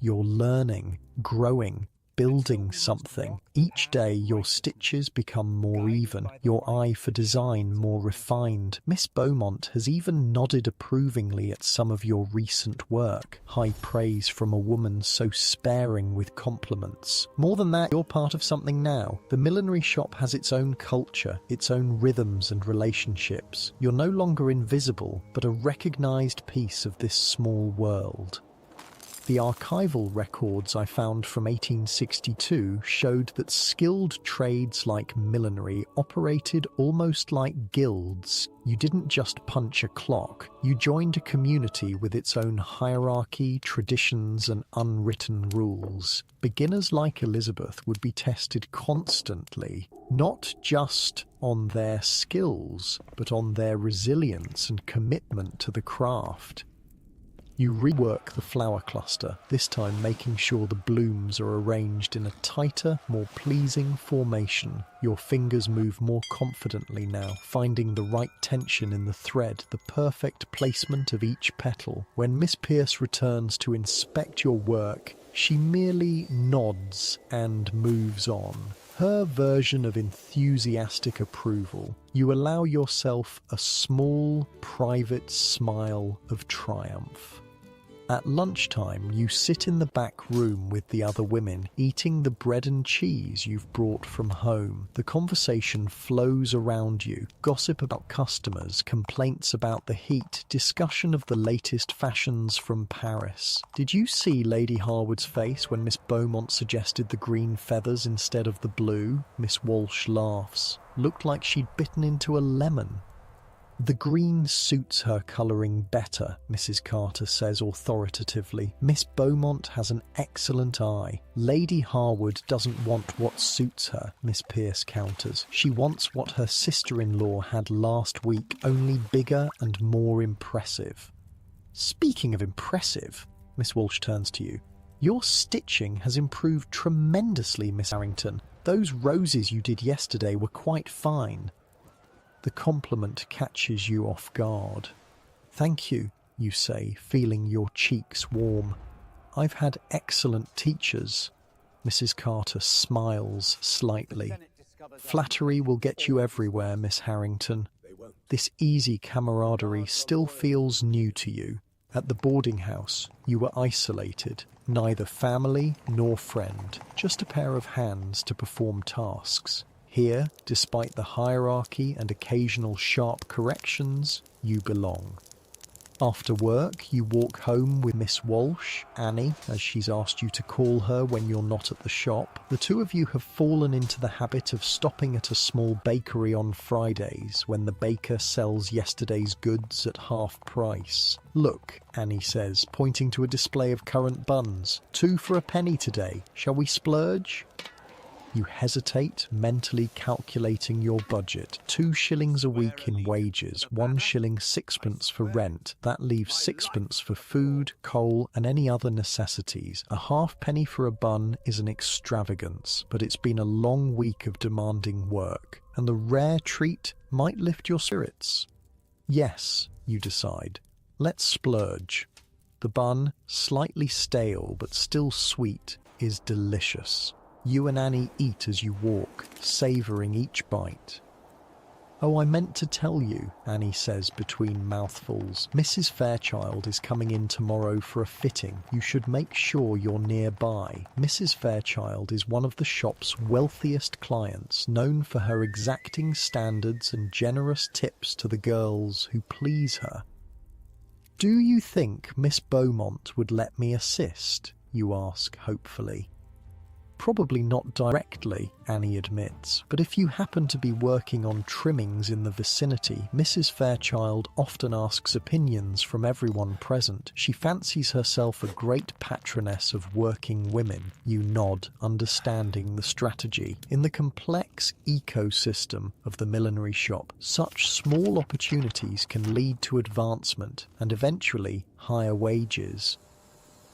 you're learning, growing, building something. Each day your stitches become more even, your eye for design more refined. Miss Beaumont has even nodded approvingly at some of your recent work. High praise from a woman so sparing with compliments. More than that, you're part of something now. The millinery shop has its own culture, its own rhythms and relationships. You're no longer invisible, but a recognized piece of this small world. The archival records I found from 1862 showed that skilled trades like millinery operated almost like guilds. You didn't just punch a clock, you joined a community with its own hierarchy, traditions, and unwritten rules. Beginners like Elizabeth would be tested constantly, not just on their skills, but on their resilience and commitment to the craft. You rework the flower cluster, this time making sure the blooms are arranged in a tighter, more pleasing formation. Your fingers move more confidently now, finding the right tension in the thread, the perfect placement of each petal. When Miss Pierce returns to inspect your work, she merely nods and moves on. Her version of enthusiastic approval. You allow yourself a small, private smile of triumph. At lunchtime, you sit in the back room with the other women, eating the bread and cheese you've brought from home. The conversation flows around you. Gossip about customers, complaints about the heat, discussion of the latest fashions from Paris. Did you see Lady Harwood's face when Miss Beaumont suggested the green feathers instead of the blue? Miss Walsh laughs. Looked like she'd bitten into a lemon. The green suits her colouring better, Mrs. Carter says authoritatively. Miss Beaumont has an excellent eye. Lady Harwood doesn't want what suits her, Miss Pierce counters. She wants what her sister-in-law had last week, only bigger and more impressive. Speaking of impressive, Miss Walsh turns to you. Your stitching has improved tremendously, Miss Harrington. Those roses you did yesterday were quite fine. The compliment catches you off guard. Thank you, you say, feeling your cheeks warm. I've had excellent teachers. Mrs. Carter smiles slightly. Flattery will get you everywhere, Miss Harrington. This easy camaraderie still feels new to you. At the boarding house, you were isolated, neither family nor friend, just a pair of hands to perform tasks. Here, despite the hierarchy and occasional sharp corrections, you belong. After work, you walk home with Miss Walsh, Annie, as she's asked you to call her when you're not at the shop. The two of you have fallen into the habit of stopping at a small bakery on Fridays when the baker sells yesterday's goods at half price. Look, Annie says, pointing to a display of currant buns. 2 for a penny today. Shall we splurge? You hesitate, mentally calculating your budget. 2 shillings a week in wages, 1 shilling 6pence for rent. That leaves 6pence for food, coal, and any other necessities. A halfpenny for a bun is an extravagance, but it's been a long week of demanding work, and the rare treat might lift your spirits. Yes, you decide. Let's splurge. The bun, slightly stale but still sweet, is delicious. You and Annie eat as you walk, savouring each bite. Oh, I meant to tell you, Annie says between mouthfuls. Mrs. Fairchild is coming in tomorrow for a fitting. You should make sure you're nearby. Mrs. Fairchild is one of the shop's wealthiest clients, known for her exacting standards and generous tips to the girls who please her. Do you think Miss Beaumont would let me assist? You ask hopefully. Probably not directly, Annie admits, but if you happen to be working on trimmings in the vicinity, Mrs. Fairchild often asks opinions from everyone present. She fancies herself a great patroness of working women. You nod, understanding the strategy. In the complex ecosystem of the millinery shop, such small opportunities can lead to advancement and eventually higher wages.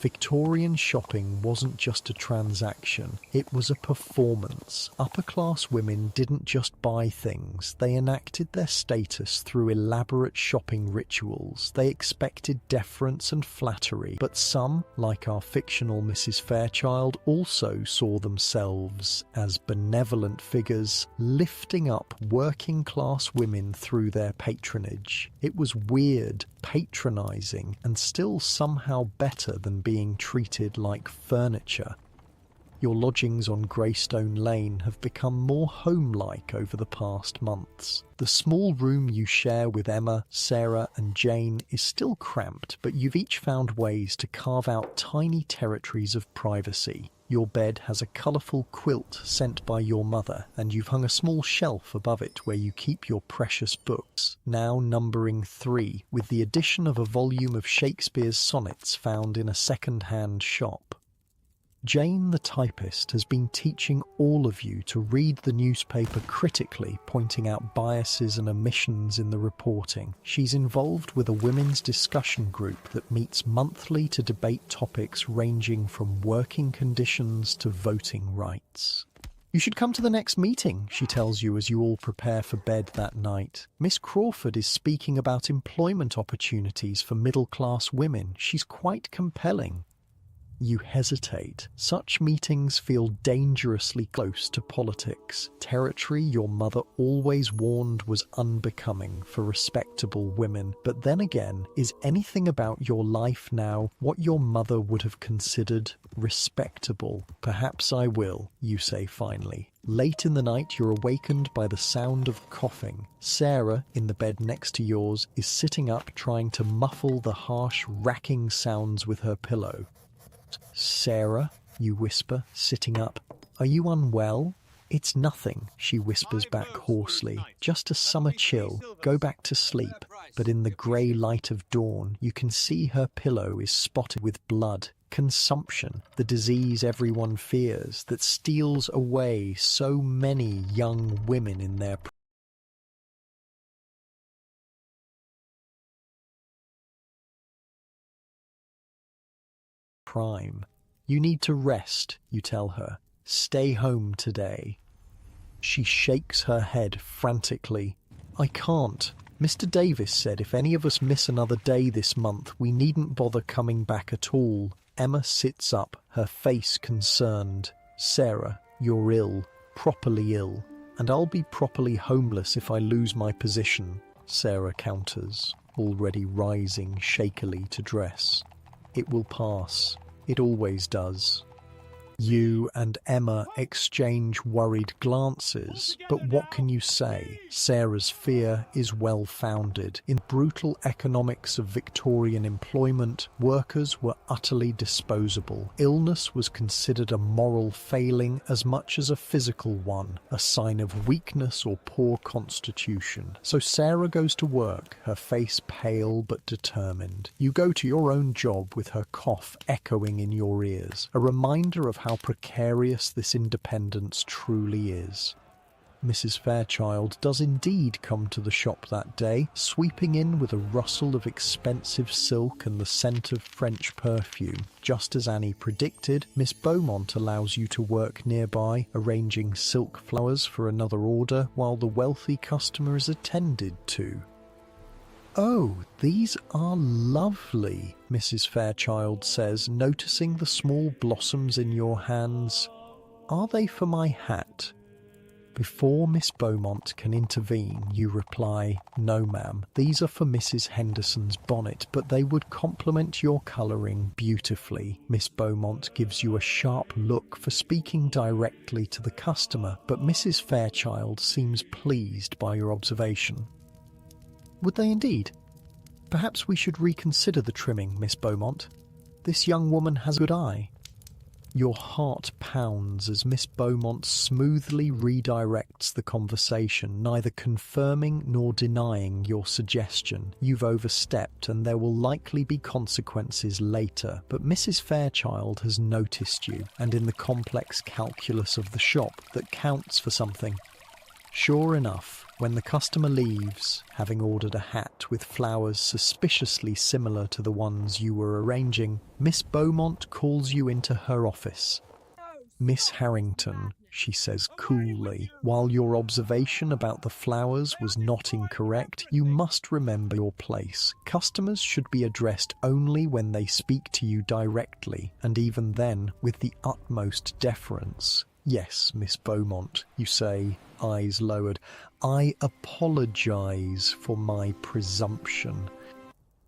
Victorian shopping wasn't just a transaction, it was a performance. Upper-class women didn't just buy things, they enacted their status through elaborate shopping rituals. They expected deference and flattery, but some, like our fictional Mrs. Fairchild, also saw themselves as benevolent figures, lifting up working-class women through their patronage. It was weird, patronising, and still somehow better than being treated like furniture. Your lodgings on Greystone Lane have become more home-like over the past months. The small room you share with Emma, Sarah and Jane is still cramped, but you've each found ways to carve out tiny territories of privacy. Your bed has a colourful quilt sent by your mother, and you've hung a small shelf above it where you keep your precious books, now numbering 3, with the addition of a volume of Shakespeare's sonnets found in a second-hand shop. Jane, the typist, has been teaching all of you to read the newspaper critically, pointing out biases and omissions in the reporting. She's involved with a women's discussion group that meets monthly to debate topics ranging from working conditions to voting rights. You should come to the next meeting, she tells you as you all prepare for bed that night. Miss Crawford is speaking about employment opportunities for middle-class women. She's quite compelling. You hesitate. Such meetings feel dangerously close to politics, territory your mother always warned was unbecoming for respectable women. But then again, is anything about your life now what your mother would have considered respectable? Perhaps I will, you say finally. Late in the night, you're awakened by the sound of coughing. Sarah, in the bed next to yours, is sitting up trying to muffle the harsh, racking sounds with her pillow. Sarah, you whisper, sitting up. Are you unwell? It's nothing, she whispers back hoarsely. Just a summer chill. Go back to sleep. But in the grey light of dawn, you can see her pillow is spotted with blood. Consumption, the disease everyone fears, that steals away so many young women in their prime. You need to rest, you tell her. Stay home today. She shakes her head frantically. I can't. Mr. Davis said if any of us miss another day this month, we needn't bother coming back at all. Emma sits up, her face concerned. Sarah, you're ill, properly ill, and I'll be properly homeless if I lose my position, Sarah counters, already rising shakily to dress. It will pass. It always does. You and Emma exchange worried glances, but what can you say? Sarah's fear is well-founded. In brutal economics of Victorian employment, workers were utterly disposable. Illness was considered a moral failing as much as a physical one, a sign of weakness or poor constitution. So Sarah goes to work, her face pale but determined. You go to your own job with her cough echoing in your ears, a reminder of how precarious this independence truly is. Mrs. Fairchild does indeed come to the shop that day, sweeping in with a rustle of expensive silk and the scent of French perfume. Just as Annie predicted, Miss Beaumont allows you to work nearby, arranging silk flowers for another order while the wealthy customer is attended to. Oh, these are lovely, Mrs. Fairchild says, noticing the small blossoms in your hands. Are they for my hat? Before Miss Beaumont can intervene, you reply, no ma'am, these are for Mrs. Henderson's bonnet, but they would complement your colouring beautifully. Miss Beaumont gives you a sharp look for speaking directly to the customer, but Mrs. Fairchild seems pleased by your observation. Would they indeed? Perhaps we should reconsider the trimming, Miss Beaumont. This young woman has a good eye. Your heart pounds as Miss Beaumont smoothly redirects the conversation, neither confirming nor denying your suggestion. You've overstepped and there will likely be consequences later, but Mrs. Fairchild has noticed you, and in the complex calculus of the shop that counts for something. Sure enough, when the customer leaves, having ordered a hat with flowers suspiciously similar to the ones you were arranging, Miss Beaumont calls you into her office. "Miss Harrington," she says coolly, "while your observation about the flowers was not incorrect, you must remember your place. Customers should be addressed only when they speak to you directly, and even then with the utmost deference." "Yes, Miss Beaumont," you say, eyes lowered. "I apologize for my presumption."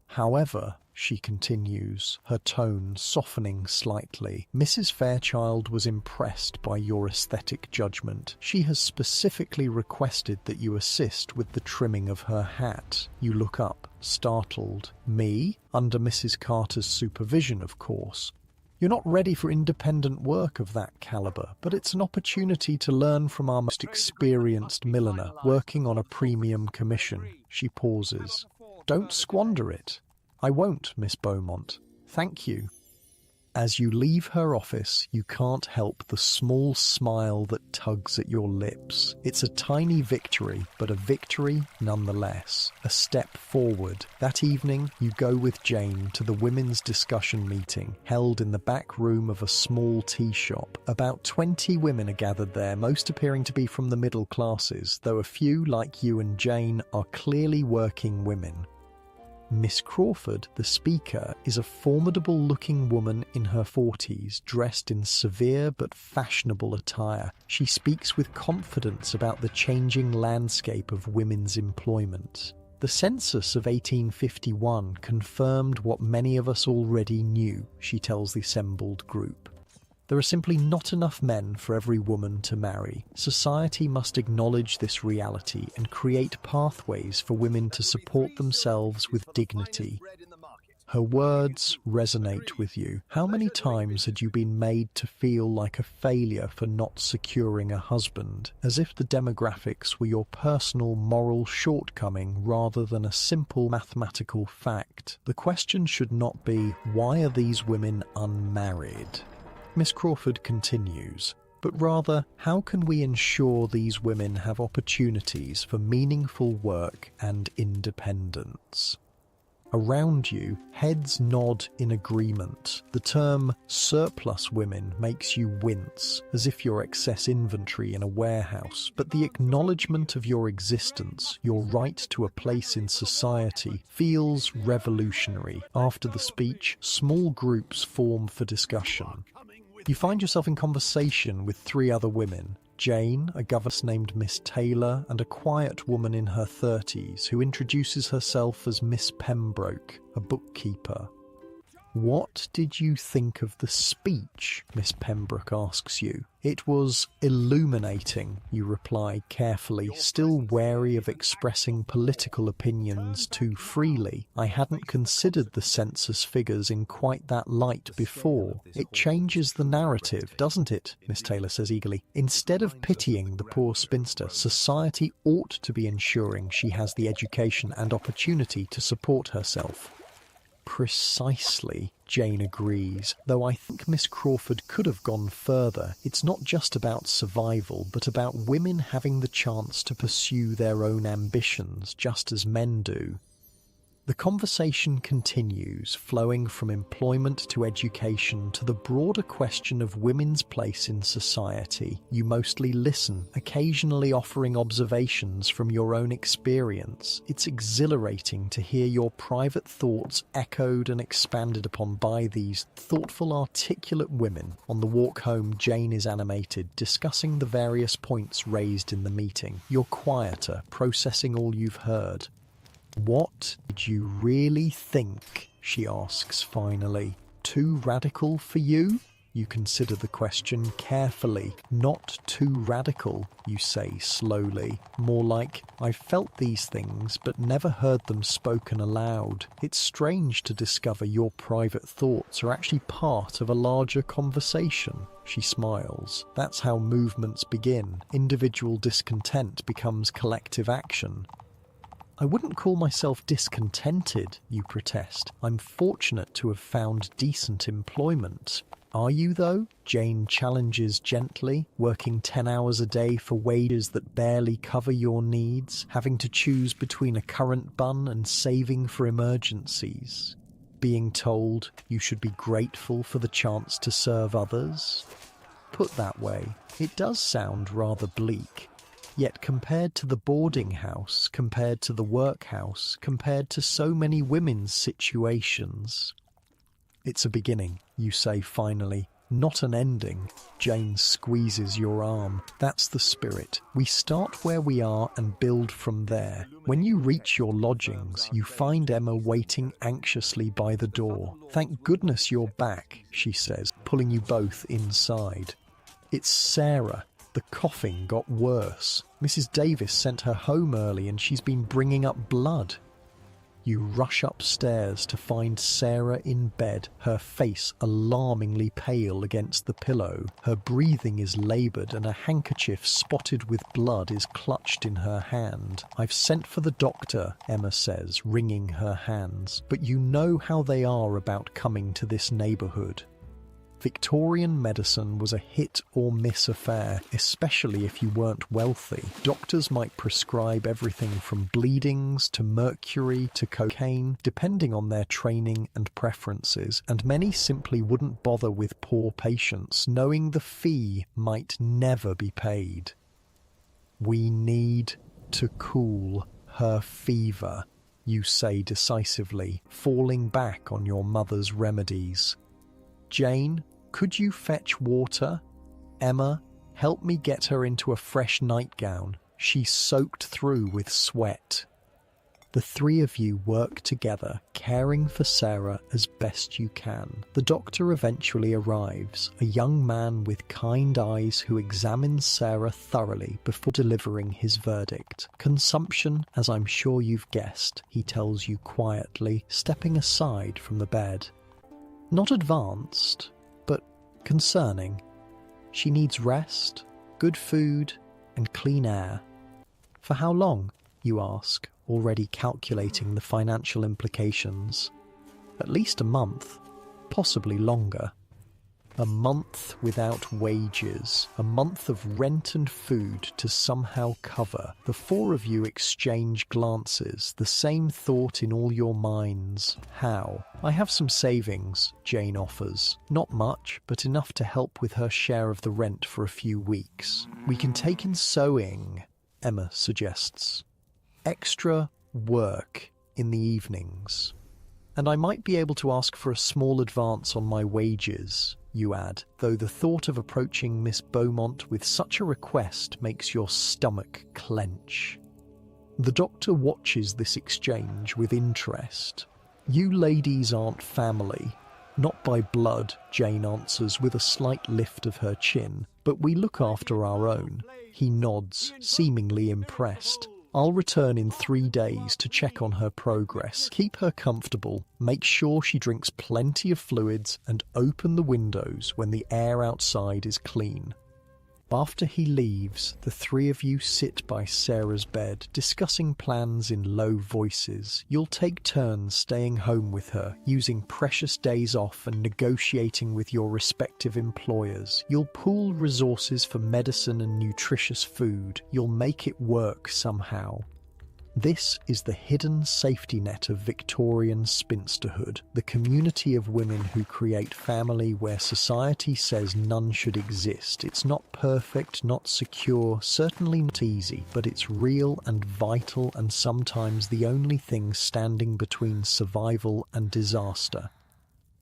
"However," she continues, her tone softening slightly, "Mrs. Fairchild was impressed by your aesthetic judgment. She has specifically requested that you assist with the trimming of her hat." You look up, startled. "Me? Under Mrs. Carter's supervision, of course." "You're not ready for independent work of that caliber, but it's an opportunity to learn from our most experienced milliner, working on a premium commission." She pauses. "Don't squander it." "I won't, Miss Beaumont. Thank you." As you leave her office, you can't help the small smile that tugs at your lips. It's a tiny victory, but a victory nonetheless. A step forward. That evening, you go with Jane to the women's discussion meeting, held in the back room of a small tea shop. About 20 women are gathered there, most appearing to be from the middle classes, though a few, like you and Jane, are clearly working women. Miss Crawford, the speaker, is a formidable-looking woman in her 40s, dressed in severe but fashionable attire. She speaks with confidence about the changing landscape of women's employment. The census of 1851 confirmed what many of us already knew, she tells the assembled group. There are simply not enough men for every woman to marry. Society must acknowledge this reality and create pathways for women to support themselves with dignity. Her words resonate with you. How many times had you been made to feel like a failure for not securing a husband, as if the demographics were your personal moral shortcoming rather than a simple mathematical fact? The question should not be, why are these women unmarried? Miss Crawford continues, but rather, how can we ensure these women have opportunities for meaningful work and independence? Around you, heads nod in agreement. The term surplus women makes you wince, as if you're excess inventory in a warehouse, but the acknowledgement of your existence, your right to a place in society, feels revolutionary. After the speech, small groups form for discussion. You find yourself in conversation with 3 other women. Jane, a governess named Miss Taylor, and a quiet woman in her 30s who introduces herself as Miss Pembroke, a bookkeeper. "What did you think of the speech?" Miss Pembroke asks you. "It was illuminating," you reply carefully, still wary of expressing political opinions too freely. "I hadn't considered the census figures in quite that light before. It changes the narrative, doesn't it?" Miss Taylor says eagerly. "Instead of pitying the poor spinster, society ought to be ensuring she has the education and opportunity to support herself." "Precisely," Jane agrees, though I think Miss Crawford could have gone further. It's not just about survival, but about women having the chance to pursue their own ambitions, just as men do. The conversation continues, flowing from employment to education to the broader question of women's place in society. You mostly listen, occasionally offering observations from your own experience. It's exhilarating to hear your private thoughts echoed and expanded upon by these thoughtful, articulate women. On the walk home, Jane is animated, discussing the various points raised in the meeting. You're quieter, processing all you've heard. "What did you really think?" she asks finally. "Too radical for you?" You consider the question carefully. "Not too radical," you say slowly. More like, "I've felt these things, but never heard them spoken aloud. It's strange to discover your private thoughts are actually part of a larger conversation." She smiles. That's how movements begin. Individual discontent becomes collective action. "I wouldn't call myself discontented," you protest. "I'm fortunate to have found decent employment." Are you, though? Jane challenges gently, working 10 hours a day for wages that barely cover your needs, having to choose between a currant bun and saving for emergencies. Being told you should be grateful for the chance to serve others. Put that way, it does sound rather bleak. Yet compared to the boarding house, compared to the workhouse, compared to so many women's situations... It's a beginning, you say finally, not an ending. Jane squeezes your arm. That's the spirit. We start where we are and build from there. When you reach your lodgings, you find Emma waiting anxiously by the door. Thank goodness you're back, she says, pulling you both inside. It's Sarah. The coughing got worse. Mrs. Davis sent her home early and she's been bringing up blood. You rush upstairs to find Sarah in bed, her face alarmingly pale against the pillow. Her breathing is laboured and a handkerchief spotted with blood is clutched in her hand. I've sent for the doctor, Emma says, wringing her hands, but you know how they are about coming to this neighbourhood. Victorian medicine was a hit-or-miss affair, especially if you weren't wealthy. Doctors might prescribe everything from bleedings to mercury to cocaine, depending on their training and preferences, and many simply wouldn't bother with poor patients, knowing the fee might never be paid. We need to cool her fever, you say decisively, falling back on your mother's remedies. Jane, could you fetch water? Emma, help me get her into a fresh nightgown. She's soaked through with sweat. The three of you work together, caring for Sarah as best you can. The doctor eventually arrives, a young man with kind eyes who examines Sarah thoroughly before delivering his verdict. Consumption, as I'm sure you've guessed, he tells you quietly, stepping aside from the bed. Not advanced, but concerning. She needs rest, good food, and clean air. For how long, you ask, already calculating the financial implications. At least a month, possibly longer. A month without wages, a month of rent and food to somehow cover. The four of you exchange glances, the same thought in all your minds. How? I have some savings, Jane offers. Not much, but enough to help with her share of the rent for a few weeks. We can take in sewing, Emma suggests. Extra work in the evenings. And I might be able to ask for a small advance on my wages, you add, though the thought of approaching Miss Beaumont with such a request makes your stomach clench. The doctor watches this exchange with interest. You ladies aren't family. Not by blood, Jane answers with a slight lift of her chin, but we look after our own. He nods, seemingly impressed. I'll return in 3 days to check on her progress, keep her comfortable, make sure she drinks plenty of fluids, and open the windows when the air outside is clean. After he leaves, the three of you sit by Sarah's bed, discussing plans in low voices. You'll take turns staying home with her, using precious days off and negotiating with your respective employers. You'll pool resources for medicine and nutritious food. You'll make it work somehow. This is the hidden safety net of Victorian spinsterhood, the community of women who create family where society says none should exist. It's not perfect, not secure, certainly not easy, but it's real and vital and sometimes the only thing standing between survival and disaster.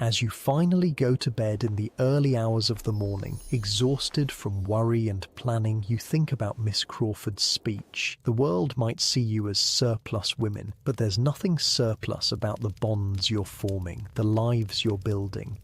As you finally go to bed in the early hours of the morning, exhausted from worry and planning, you think about Miss Crawford's speech. The world might see you as surplus women, but there's nothing surplus about the bonds you're forming, the lives you're building.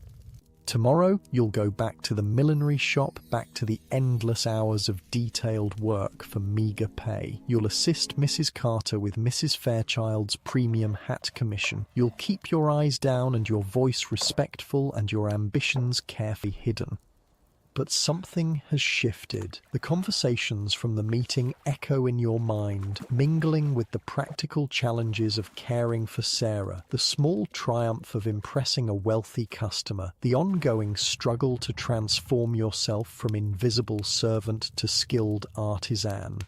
Tomorrow, you'll go back to the millinery shop, back to the endless hours of detailed work for meagre pay. You'll assist Mrs. Carter with Mrs. Fairchild's premium hat commission. You'll keep your eyes down and your voice respectful and your ambitions carefully hidden. But something has shifted. The conversations from the meeting echo in your mind, mingling with the practical challenges of caring for Sarah, the small triumph of impressing a wealthy customer, the ongoing struggle to transform yourself from invisible servant to skilled artisan.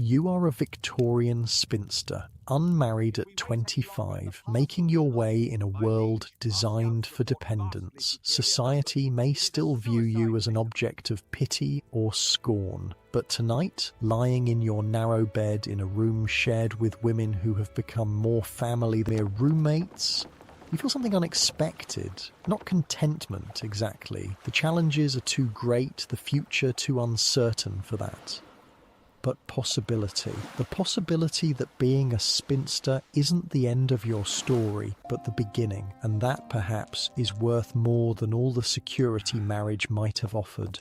You are a Victorian spinster, unmarried at 25, making your way in a world designed for dependence. Society may still view you as an object of pity or scorn, but tonight, lying in your narrow bed in a room shared with women who have become more family than mere roommates, you feel something unexpected, not contentment exactly. The challenges are too great, the future too uncertain for that. But possibility. The possibility that being a spinster isn't the end of your story, but the beginning, and that perhaps is worth more than all the security marriage might have offered.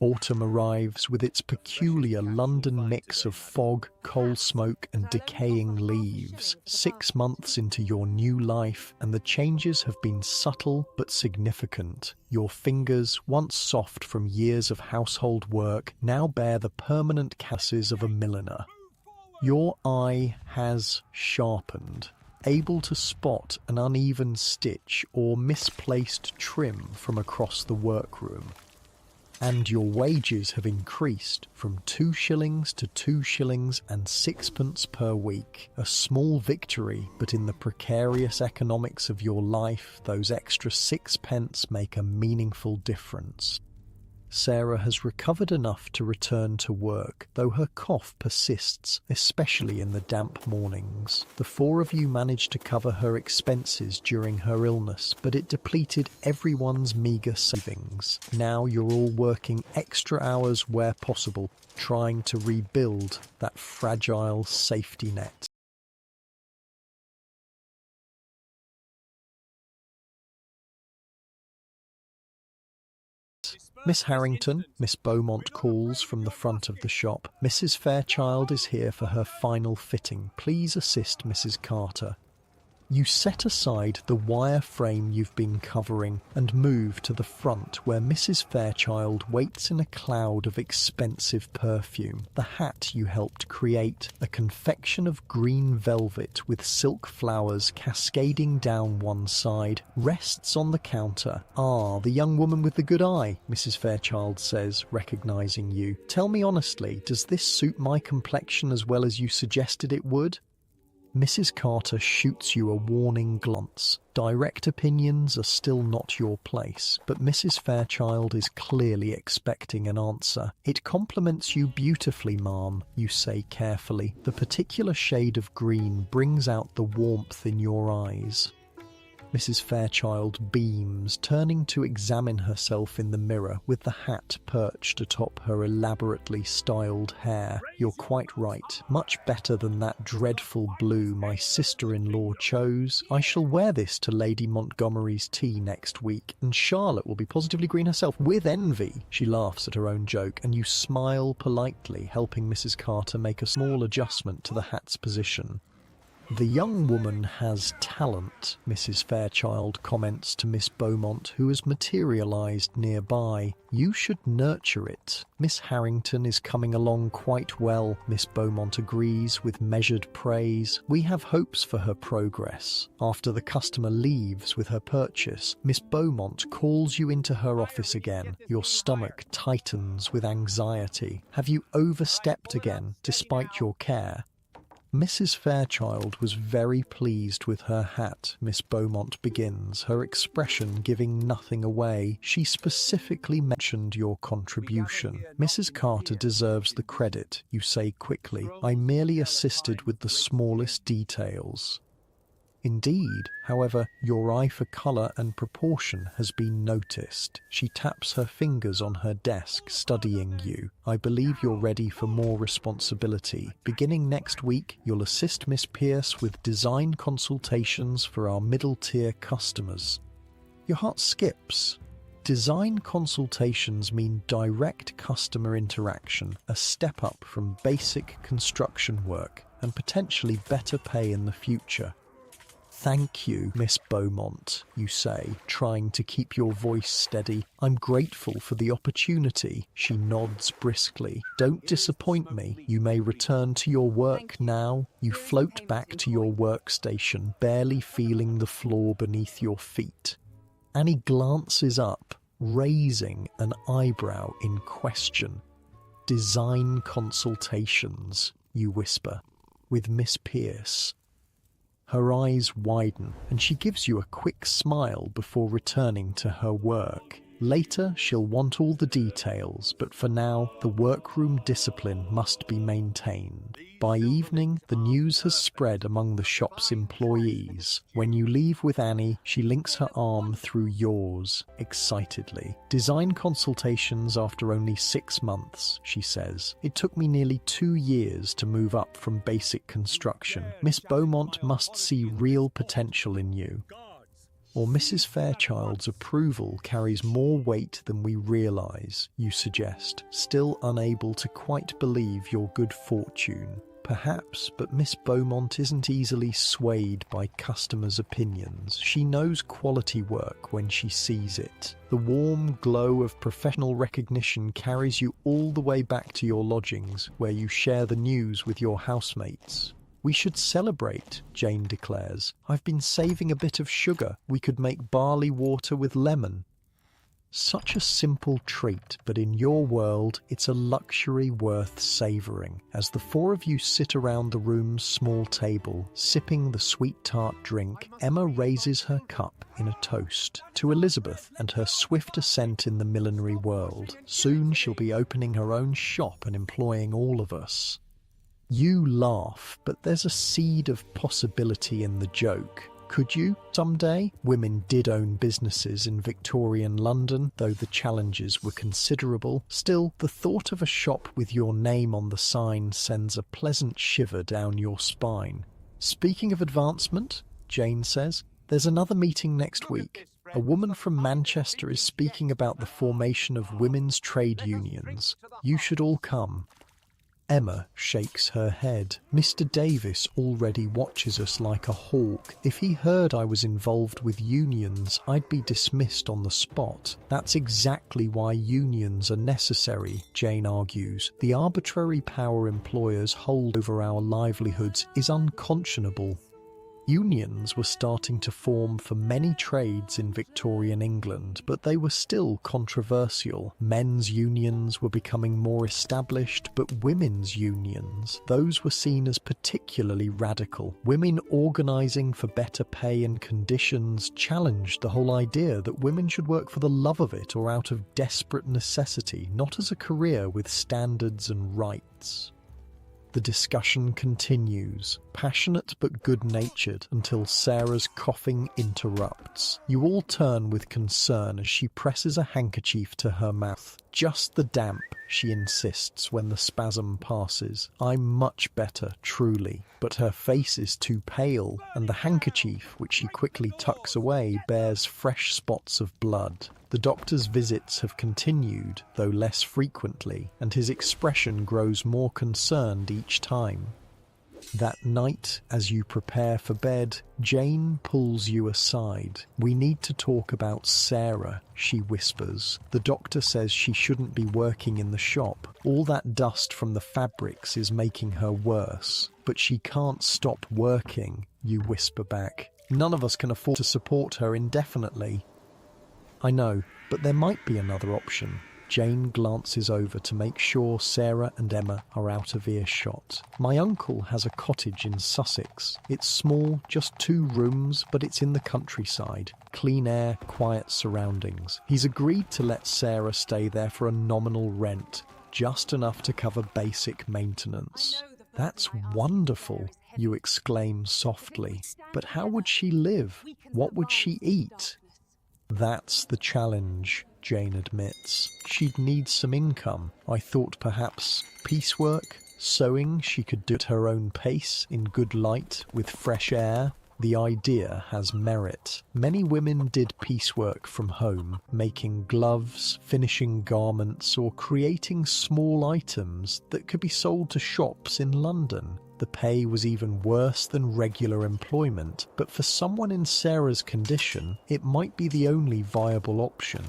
Autumn arrives with its peculiar London mix of fog, coal smoke and decaying leaves. 6 months into your new life, and the changes have been subtle but significant. Your fingers, once soft from years of household work, now bear the permanent calluses of a milliner. Your eye has sharpened, able to spot an uneven stitch or misplaced trim from across the workroom. And your wages have increased from 2 shillings to 2 shillings and 6pence per week. A small victory, but in the precarious economics of your life, those extra 6pence make a meaningful difference. Sarah has recovered enough to return to work, though her cough persists, especially in the damp mornings. The 4 of you managed to cover her expenses during her illness, but it depleted everyone's meagre savings. Now you're all working extra hours where possible, trying to rebuild that fragile safety net. Miss Harrington, Miss Beaumont calls from the front of the shop. Mrs. Fairchild is here for her final fitting. Please assist Mrs. Carter. You set aside the wire frame you've been covering and move to the front where Mrs. Fairchild waits in a cloud of expensive perfume. The hat you helped create, a confection of green velvet with silk flowers cascading down one side, rests on the counter. Ah, the young woman with the good eye, Mrs. Fairchild says, recognizing you. Tell me honestly, does this suit my complexion as well as you suggested it would? Mrs. Carter shoots you a warning glance. Direct opinions are still not your place, but Mrs. Fairchild is clearly expecting an answer. It complements you beautifully, ma'am, you say carefully. The particular shade of green brings out the warmth in your eyes. Mrs. Fairchild beams, turning to examine herself in the mirror with the hat perched atop her elaborately styled hair. You're quite right. Much better than that dreadful blue my sister-in-law chose. I shall wear this to Lady Montgomery's tea next week, and Charlotte will be positively green herself, with envy. She laughs at her own joke, and you smile politely, helping Mrs. Carter make a small adjustment to the hat's position. The young woman has talent, Mrs. Fairchild comments to Miss Beaumont, who has materialised nearby. You should nurture it. Miss Harrington is coming along quite well, Miss Beaumont agrees with measured praise. We have hopes for her progress. After the customer leaves with her purchase, Miss Beaumont calls you into her office again. Your stomach tightens with anxiety. Have you overstepped again, despite your care? Mrs. Fairchild was very pleased with her hat, Miss Beaumont begins, her expression giving nothing away. She specifically mentioned your contribution. Mrs. Carter deserves the credit, you say quickly. I merely assisted with the smallest details. Indeed, however, your eye for colour and proportion has been noticed. She taps her fingers on her desk, studying you. I believe you're ready for more responsibility. Beginning next week, you'll assist Miss Pierce with design consultations for our middle-tier customers. Your heart skips. Design consultations mean direct customer interaction, a step up from basic construction work, and potentially better pay in the future. "Thank you, Miss Beaumont," you say, trying to keep your voice steady. "I'm grateful for the opportunity." She nods briskly. "Don't disappoint me. You may return to your work now." You float back to your workstation, barely feeling the floor beneath your feet. Annie glances up, raising an eyebrow in question. "Design consultations," you whisper, "with Miss Pierce." Her eyes widen, and she gives you a quick smile before returning to her work. Later, she'll want all the details, but for now, the workroom discipline must be maintained. By evening, the news has spread among the shop's employees. When you leave with Annie, she links her arm through yours, excitedly. "Design consultations after only 6 months," she says. "It took me nearly 2 years to move up from basic construction. Miss Beaumont must see real potential in you." Or Mrs. Fairchild's approval carries more weight than we realise, you suggest, still unable to quite believe your good fortune. Perhaps, but Miss Beaumont isn't easily swayed by customers' opinions. She knows quality work when she sees it. The warm glow of professional recognition carries you all the way back to your lodgings, where you share the news with your housemates. "We should celebrate," Jane declares. "I've been saving a bit of sugar. We could make barley water with lemon." Such a simple treat, but in your world, it's a luxury worth savouring. As the 4 of you sit around the room's small table, sipping the sweet tart drink, Emma raises her cup in a toast to Elizabeth and her swift ascent in the millinery world. Soon she'll be opening her own shop and employing all of us. You laugh, but there's a seed of possibility in the joke. Could you, someday? Women did own businesses in Victorian London, though the challenges were considerable. Still, the thought of a shop with your name on the sign sends a pleasant shiver down your spine. "Speaking of advancement," Jane says, "there's another meeting next week. A woman from Manchester is speaking about the formation of women's trade unions. You should all come." Emma shakes her head. "Mr. Davis already watches us like a hawk. If he heard I was involved with unions, I'd be dismissed on the spot." "That's exactly why unions are necessary," Jane argues. "The arbitrary power employers hold over our livelihoods is unconscionable." Unions were starting to form for many trades in Victorian England, but they were still controversial. Men's unions were becoming more established, but women's unions, those were seen as particularly radical. Women organising for better pay and conditions challenged the whole idea that women should work for the love of it or out of desperate necessity, not as a career with standards and rights. The discussion continues, passionate but good-natured, until Sarah's coughing interrupts. You all turn with concern as she presses a handkerchief to her mouth. "Just the damp," she insists when the spasm passes. "I'm much better, truly." But her face is too pale, and the handkerchief, which she quickly tucks away, bears fresh spots of blood. The doctor's visits have continued, though less frequently, and his expression grows more concerned each time. That night, as you prepare for bed, Jane pulls you aside. "We need to talk about Sarah," she whispers. "The doctor says she shouldn't be working in the shop. All that dust from the fabrics is making her worse. But she can't stop working," you whisper back. "None of us can afford to support her indefinitely." "I know, but there might be another option." Jane glances over to make sure Sarah and Emma are out of earshot. "My uncle has a cottage in Sussex. It's small, just 2 rooms, but it's in the countryside. Clean air, quiet surroundings. He's agreed to let Sarah stay there for a nominal rent, just enough to cover basic maintenance." "That's wonderful," you exclaim softly. "But how would she live? What would she eat?" "That's the challenge," Jane admits. "She'd need some income. I thought perhaps piecework, sewing she could do at her own pace, in good light, with fresh air." The idea has merit. Many women did piecework from home, making gloves, finishing garments, or creating small items that could be sold to shops in London. The pay was even worse than regular employment, but for someone in Sarah's condition, it might be the only viable option.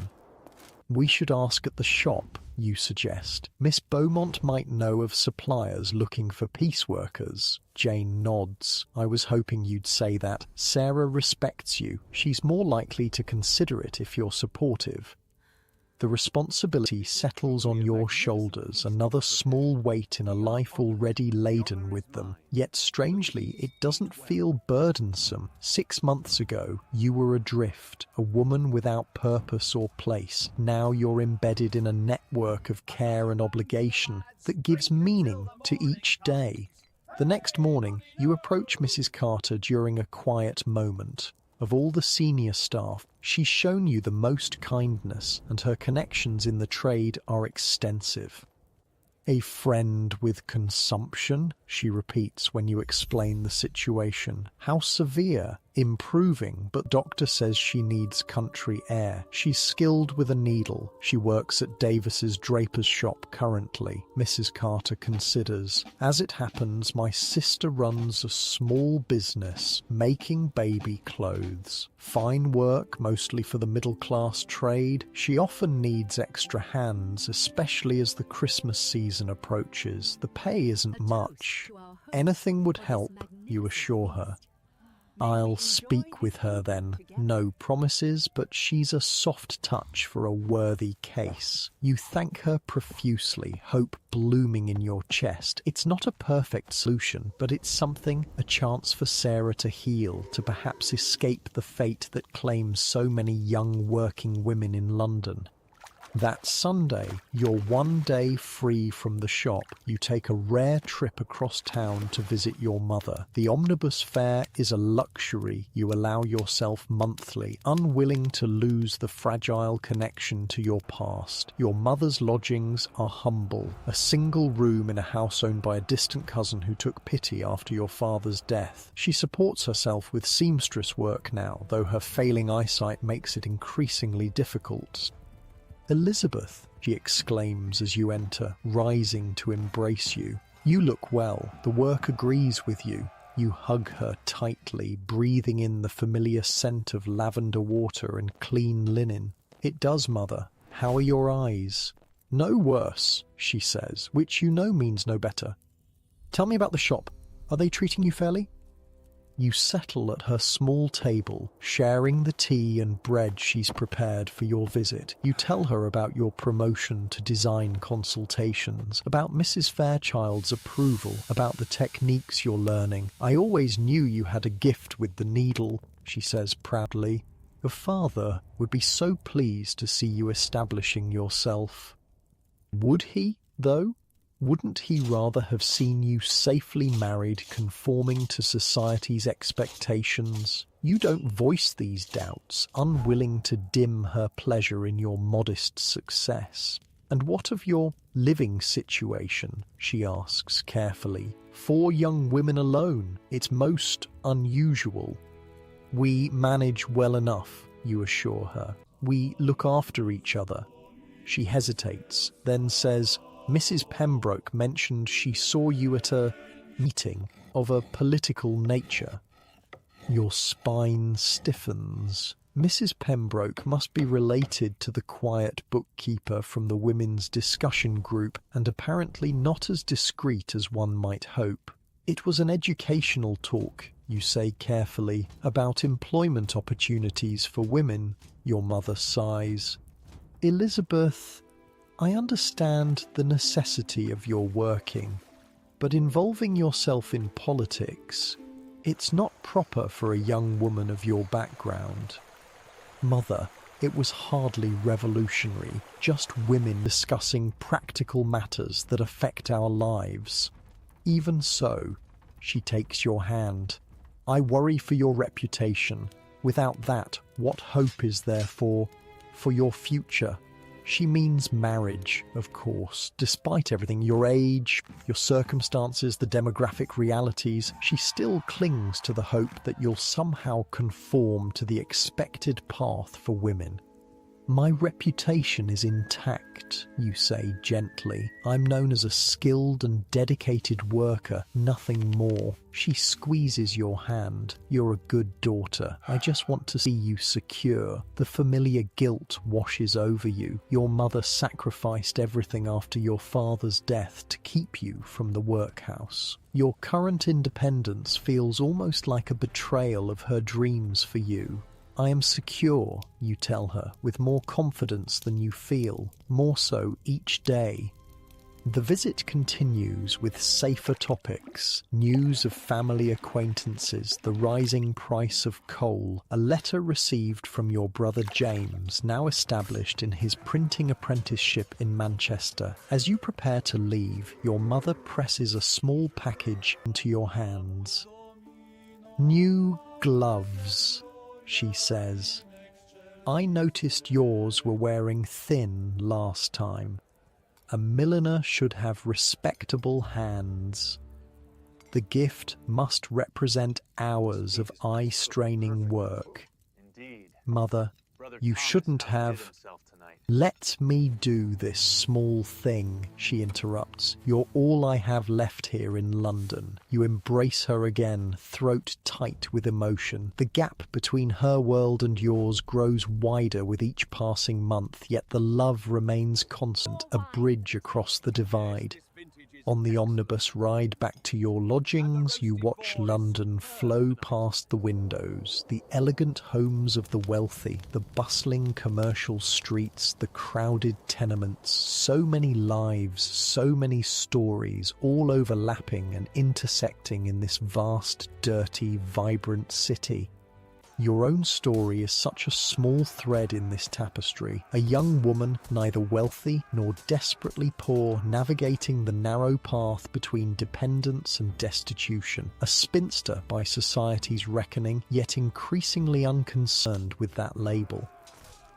We should ask at the shop, you suggest. Miss Beaumont might know of suppliers looking for pieceworkers. Jane nods. I was hoping you'd say that. Sarah respects you. She's more likely to consider it if you're supportive. The responsibility settles on your shoulders, another small weight in a life already laden with them. Yet strangely, it doesn't feel burdensome. 6 months ago, you were adrift, a woman without purpose or place. Now you're embedded in a network of care and obligation that gives meaning to each day. The next morning, you approach Mrs. Carter during a quiet moment. Of all the senior staff, she's shown you the most kindness, and her connections in the trade are extensive. A friend with consumption, she repeats when you explain the situation. How severe? Improving, but doctor says she needs country air. She's skilled with a needle. She works at Davis's draper's shop currently. Mrs. Carter considers. As it happens, my sister runs a small business, making baby clothes. Fine work, mostly for the middle-class trade. She often needs extra hands, especially as the Christmas season approaches. The pay isn't much. Anything would help, you assure her. I'll speak with her then. No promises, but she's a soft touch for a worthy case. You thank her profusely, hope blooming in your chest. It's not a perfect solution, but it's something, a chance for Sarah to heal, to perhaps escape the fate that claims so many young working women in London. That Sunday, you're one day free from the shop. You take a rare trip across town to visit your mother. The omnibus fare is a luxury you allow yourself monthly, unwilling to lose the fragile connection to your past. Your mother's lodgings are humble, a single room in a house owned by a distant cousin who took pity after your father's death. She supports herself with seamstress work now, though her failing eyesight makes it increasingly difficult. Elizabeth, she exclaims as you enter, rising to embrace you. You look well. The work agrees with you. You hug her tightly, breathing in the familiar scent of lavender water and clean linen. It does, Mother. How are your eyes? No worse, she says, which you know means no better. Tell me about the shop. Are they treating you fairly? You settle at her small table, sharing the tea and bread she's prepared for your visit. You tell her about your promotion to design consultations, about Mrs. Fairchild's approval, about the techniques you're learning. I always knew you had a gift with the needle, she says proudly. Your father would be so pleased to see you establishing yourself. Would he, though? Wouldn't he rather have seen you safely married, conforming to society's expectations? You don't voice these doubts, unwilling to dim her pleasure in your modest success. And what of your living situation? She asks carefully. 4 young women alone. It's most unusual. We manage well enough, you assure her. We look after each other. She hesitates, then says, Mrs. Pembroke mentioned she saw you at a meeting of a political nature. Your spine stiffens. Mrs. Pembroke must be related to the quiet bookkeeper from the women's discussion group, and apparently not as discreet as one might hope. It was an educational talk, you say carefully, about employment opportunities for women. Your mother sighs. Elizabeth, I understand the necessity of your working, but involving yourself in politics, it's not proper for a young woman of your background. Mother, it was hardly revolutionary, just women discussing practical matters that affect our lives. Even so, she takes your hand. I worry for your reputation. Without that, what hope is there for your future? She means marriage, of course. Despite everything, your age, your circumstances, the demographic realities, she still clings to the hope that you'll somehow conform to the expected path for women. My reputation is intact, you say gently. I'm known as a skilled and dedicated worker, nothing more. She squeezes your hand. You're a good daughter. I just want to see you secure. The familiar guilt washes over you. Your mother sacrificed everything after your father's death to keep you from the workhouse. Your current independence feels almost like a betrayal of her dreams for you. I am secure, you tell her, with more confidence than you feel, more so each day. The visit continues with safer topics, news of family acquaintances, the rising price of coal, a letter received from your brother James, now established in his printing apprenticeship in Manchester. As you prepare to leave, your mother presses a small package into your hands. New gloves, she says. I noticed yours were wearing thin last time. A milliner should have respectable hands. The gift must represent hours of eye-straining work. Mother, you shouldn't have... Let me do this small thing, she interrupts. You're all I have left here in London. You embrace her again, throat tight with emotion. The gap between her world and yours grows wider with each passing month, yet the love remains constant, a bridge across the divide. On the omnibus ride back to your lodgings, you watch London flow past the windows, the elegant homes of the wealthy, the bustling commercial streets, the crowded tenements, so many lives, so many stories, all overlapping and intersecting in this vast, dirty, vibrant city. Your own story is such a small thread in this tapestry, a young woman, neither wealthy nor desperately poor, navigating the narrow path between dependence and destitution, a spinster by society's reckoning, yet increasingly unconcerned with that label.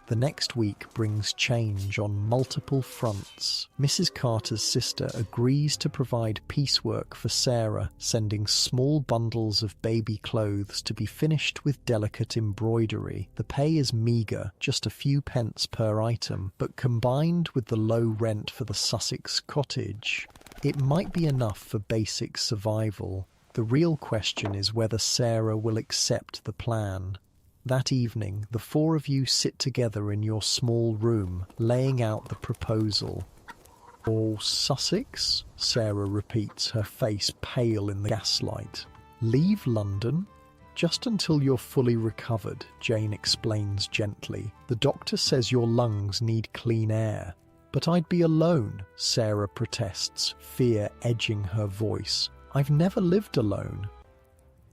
The next week brings change on multiple fronts. Mrs. Carter's sister agrees to provide piecework for Sarah, sending small bundles of baby clothes to be finished with delicate embroidery. The pay is meagre, just a few pence per item, but combined with the low rent for the Sussex cottage, it might be enough for basic survival. The real question is whether Sarah will accept the plan. That evening, the four of you sit together in your small room, laying out the proposal. All Sussex? Sarah repeats, her face pale in the gaslight. Leave London? Just until you're fully recovered, Jane explains gently. The doctor says your lungs need clean air. But I'd be alone, Sarah protests, fear edging her voice. I've never lived alone.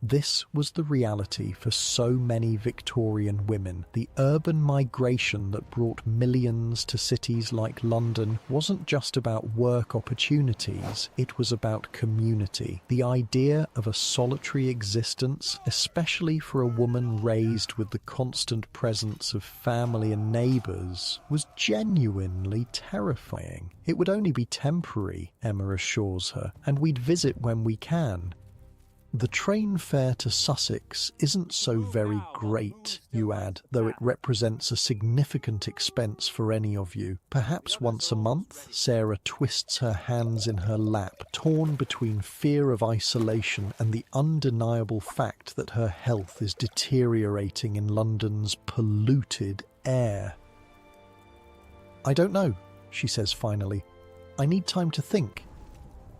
This was the reality for so many Victorian women. The urban migration that brought millions to cities like London wasn't just about work opportunities, it was about community. The idea of a solitary existence, especially for a woman raised with the constant presence of family and neighbours, was genuinely terrifying. It would only be temporary, Emma assures her, and we'd visit when we can. The train fare to Sussex isn't so very great, you add, though it represents a significant expense for any of you. Perhaps once a month? Sarah twists her hands in her lap, torn between fear of isolation and the undeniable fact that her health is deteriorating in London's polluted air. I don't know, she says finally. I need time to think.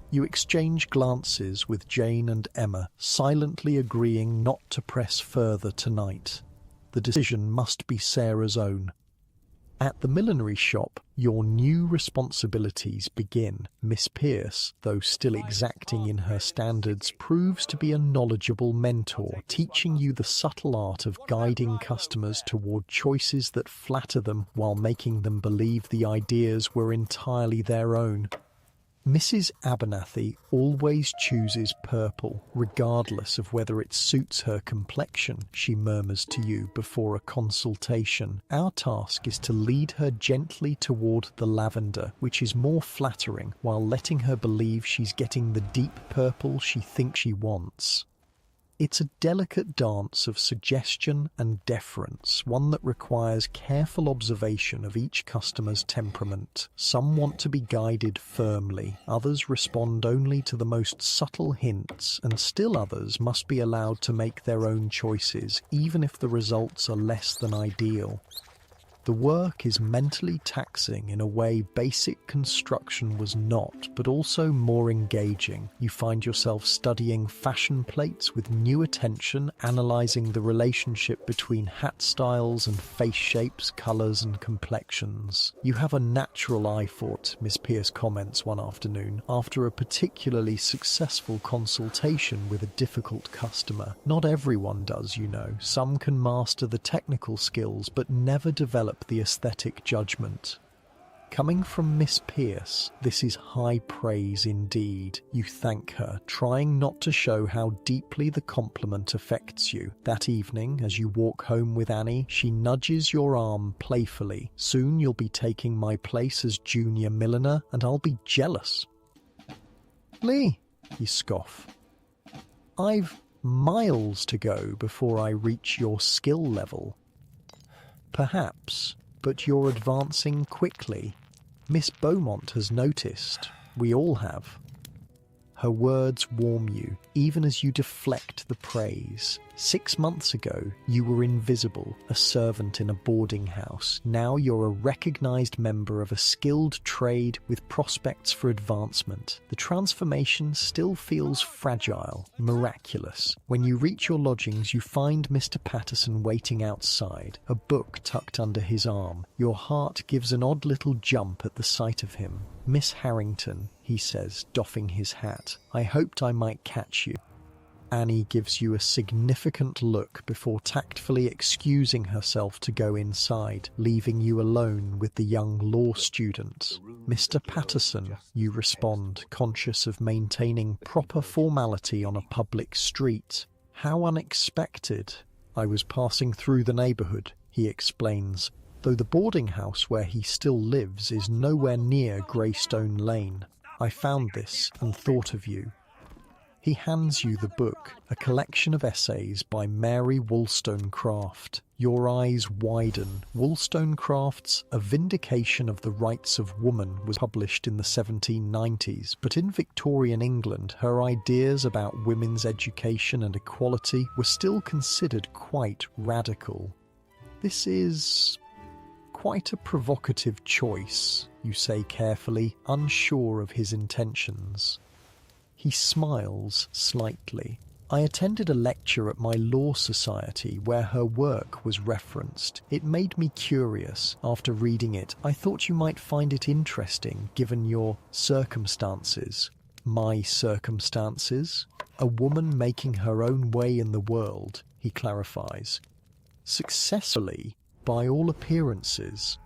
You exchange glances with Jane and Emma, silently agreeing not to press further tonight. The decision must be Sarah's own. At the millinery shop, your new responsibilities begin. Miss Pearce, though still exacting in her standards, proves to be a knowledgeable mentor, teaching you the subtle art of guiding customers toward choices that flatter them while making them believe the ideas were entirely their own. Mrs. Abernathy always chooses purple, regardless of whether it suits her complexion, she murmurs to you before a consultation. Our task is to lead her gently toward the lavender, which is more flattering, while letting her believe she's getting the deep purple she thinks she wants. It's a delicate dance of suggestion and deference, one that requires careful observation of each customer's temperament. Some want to be guided firmly, others respond only to the most subtle hints, and still others must be allowed to make their own choices, even if the results are less than ideal. The work is mentally taxing in a way basic construction was not, but also more engaging. You find yourself studying fashion plates with new attention, analysing the relationship between hat styles and face shapes, colours and complexions. You have a natural eye for it, Miss Pierce comments one afternoon, after a particularly successful consultation with a difficult customer. Not everyone does, you know. Some can master the technical skills, but never develop the aesthetic judgment. Coming from Miss Pierce, this is high praise indeed. You thank her, trying not to show how deeply the compliment affects you. That evening, as you walk home with Annie, she nudges your arm playfully. Soon you'll be taking my place as junior milliner, and I'll be jealous. Lee, you scoff. I've miles to go before I reach your skill level. Perhaps, but you're advancing quickly. Miss Beaumont has noticed. We all have. Her words warm you, even as you deflect the praise. 6 months ago, you were invisible, a servant in a boarding house. Now you're a recognized member of a skilled trade with prospects for advancement. The transformation still feels fragile, miraculous. When you reach your lodgings, you find Mr. Patterson waiting outside, a book tucked under his arm. Your heart gives an odd little jump at the sight of him. Miss Harrington, he says, doffing his hat. I hoped I might catch you. Annie gives you a significant look before tactfully excusing herself to go inside, leaving you alone with the young law student. Mr. Patterson, you respond, conscious of maintaining proper formality on a public street. How unexpected. I was passing through the neighbourhood, he explains, though the boarding house where he still lives is nowhere near Greystone Lane. I found this and thought of you. He hands you the book, a collection of essays by Mary Wollstonecraft. Your eyes widen. Wollstonecraft's A Vindication of the Rights of Woman was published in the 1790s, but in Victorian England, her ideas about women's education and equality were still considered quite radical. This is quite a provocative choice, you say carefully, unsure of his intentions. He smiles slightly. I attended a lecture at my law society where her work was referenced. It made me curious. After reading it, I thought you might find it interesting given your circumstances. My circumstances? A woman making her own way in the world, he clarifies. Successfully, by all appearances.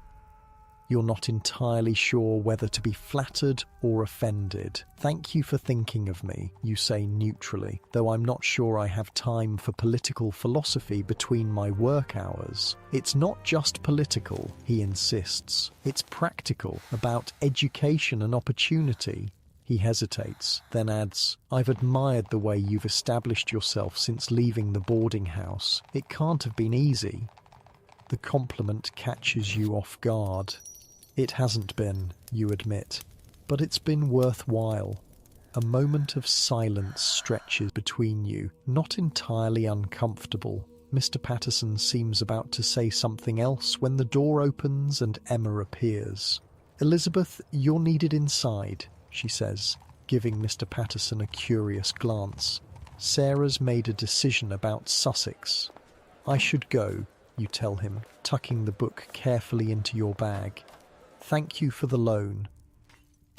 You're not entirely sure whether to be flattered or offended. Thank you for thinking of me, you say neutrally, though I'm not sure I have time for political philosophy between my work hours. It's not just political, he insists. It's practical, about education and opportunity. He hesitates, then adds, I've admired the way you've established yourself since leaving the boarding house. It can't have been easy. The compliment catches you off guard. It hasn't been, you admit, but it's been worthwhile. A moment of silence stretches between you, not entirely uncomfortable. Mr. Patterson seems about to say something else when the door opens and Emma appears. Elizabeth, you're needed inside, she says, giving Mr. Patterson a curious glance. Sarah's made a decision about Sussex. I should go, you tell him, tucking the book carefully into your bag. Thank you for the loan.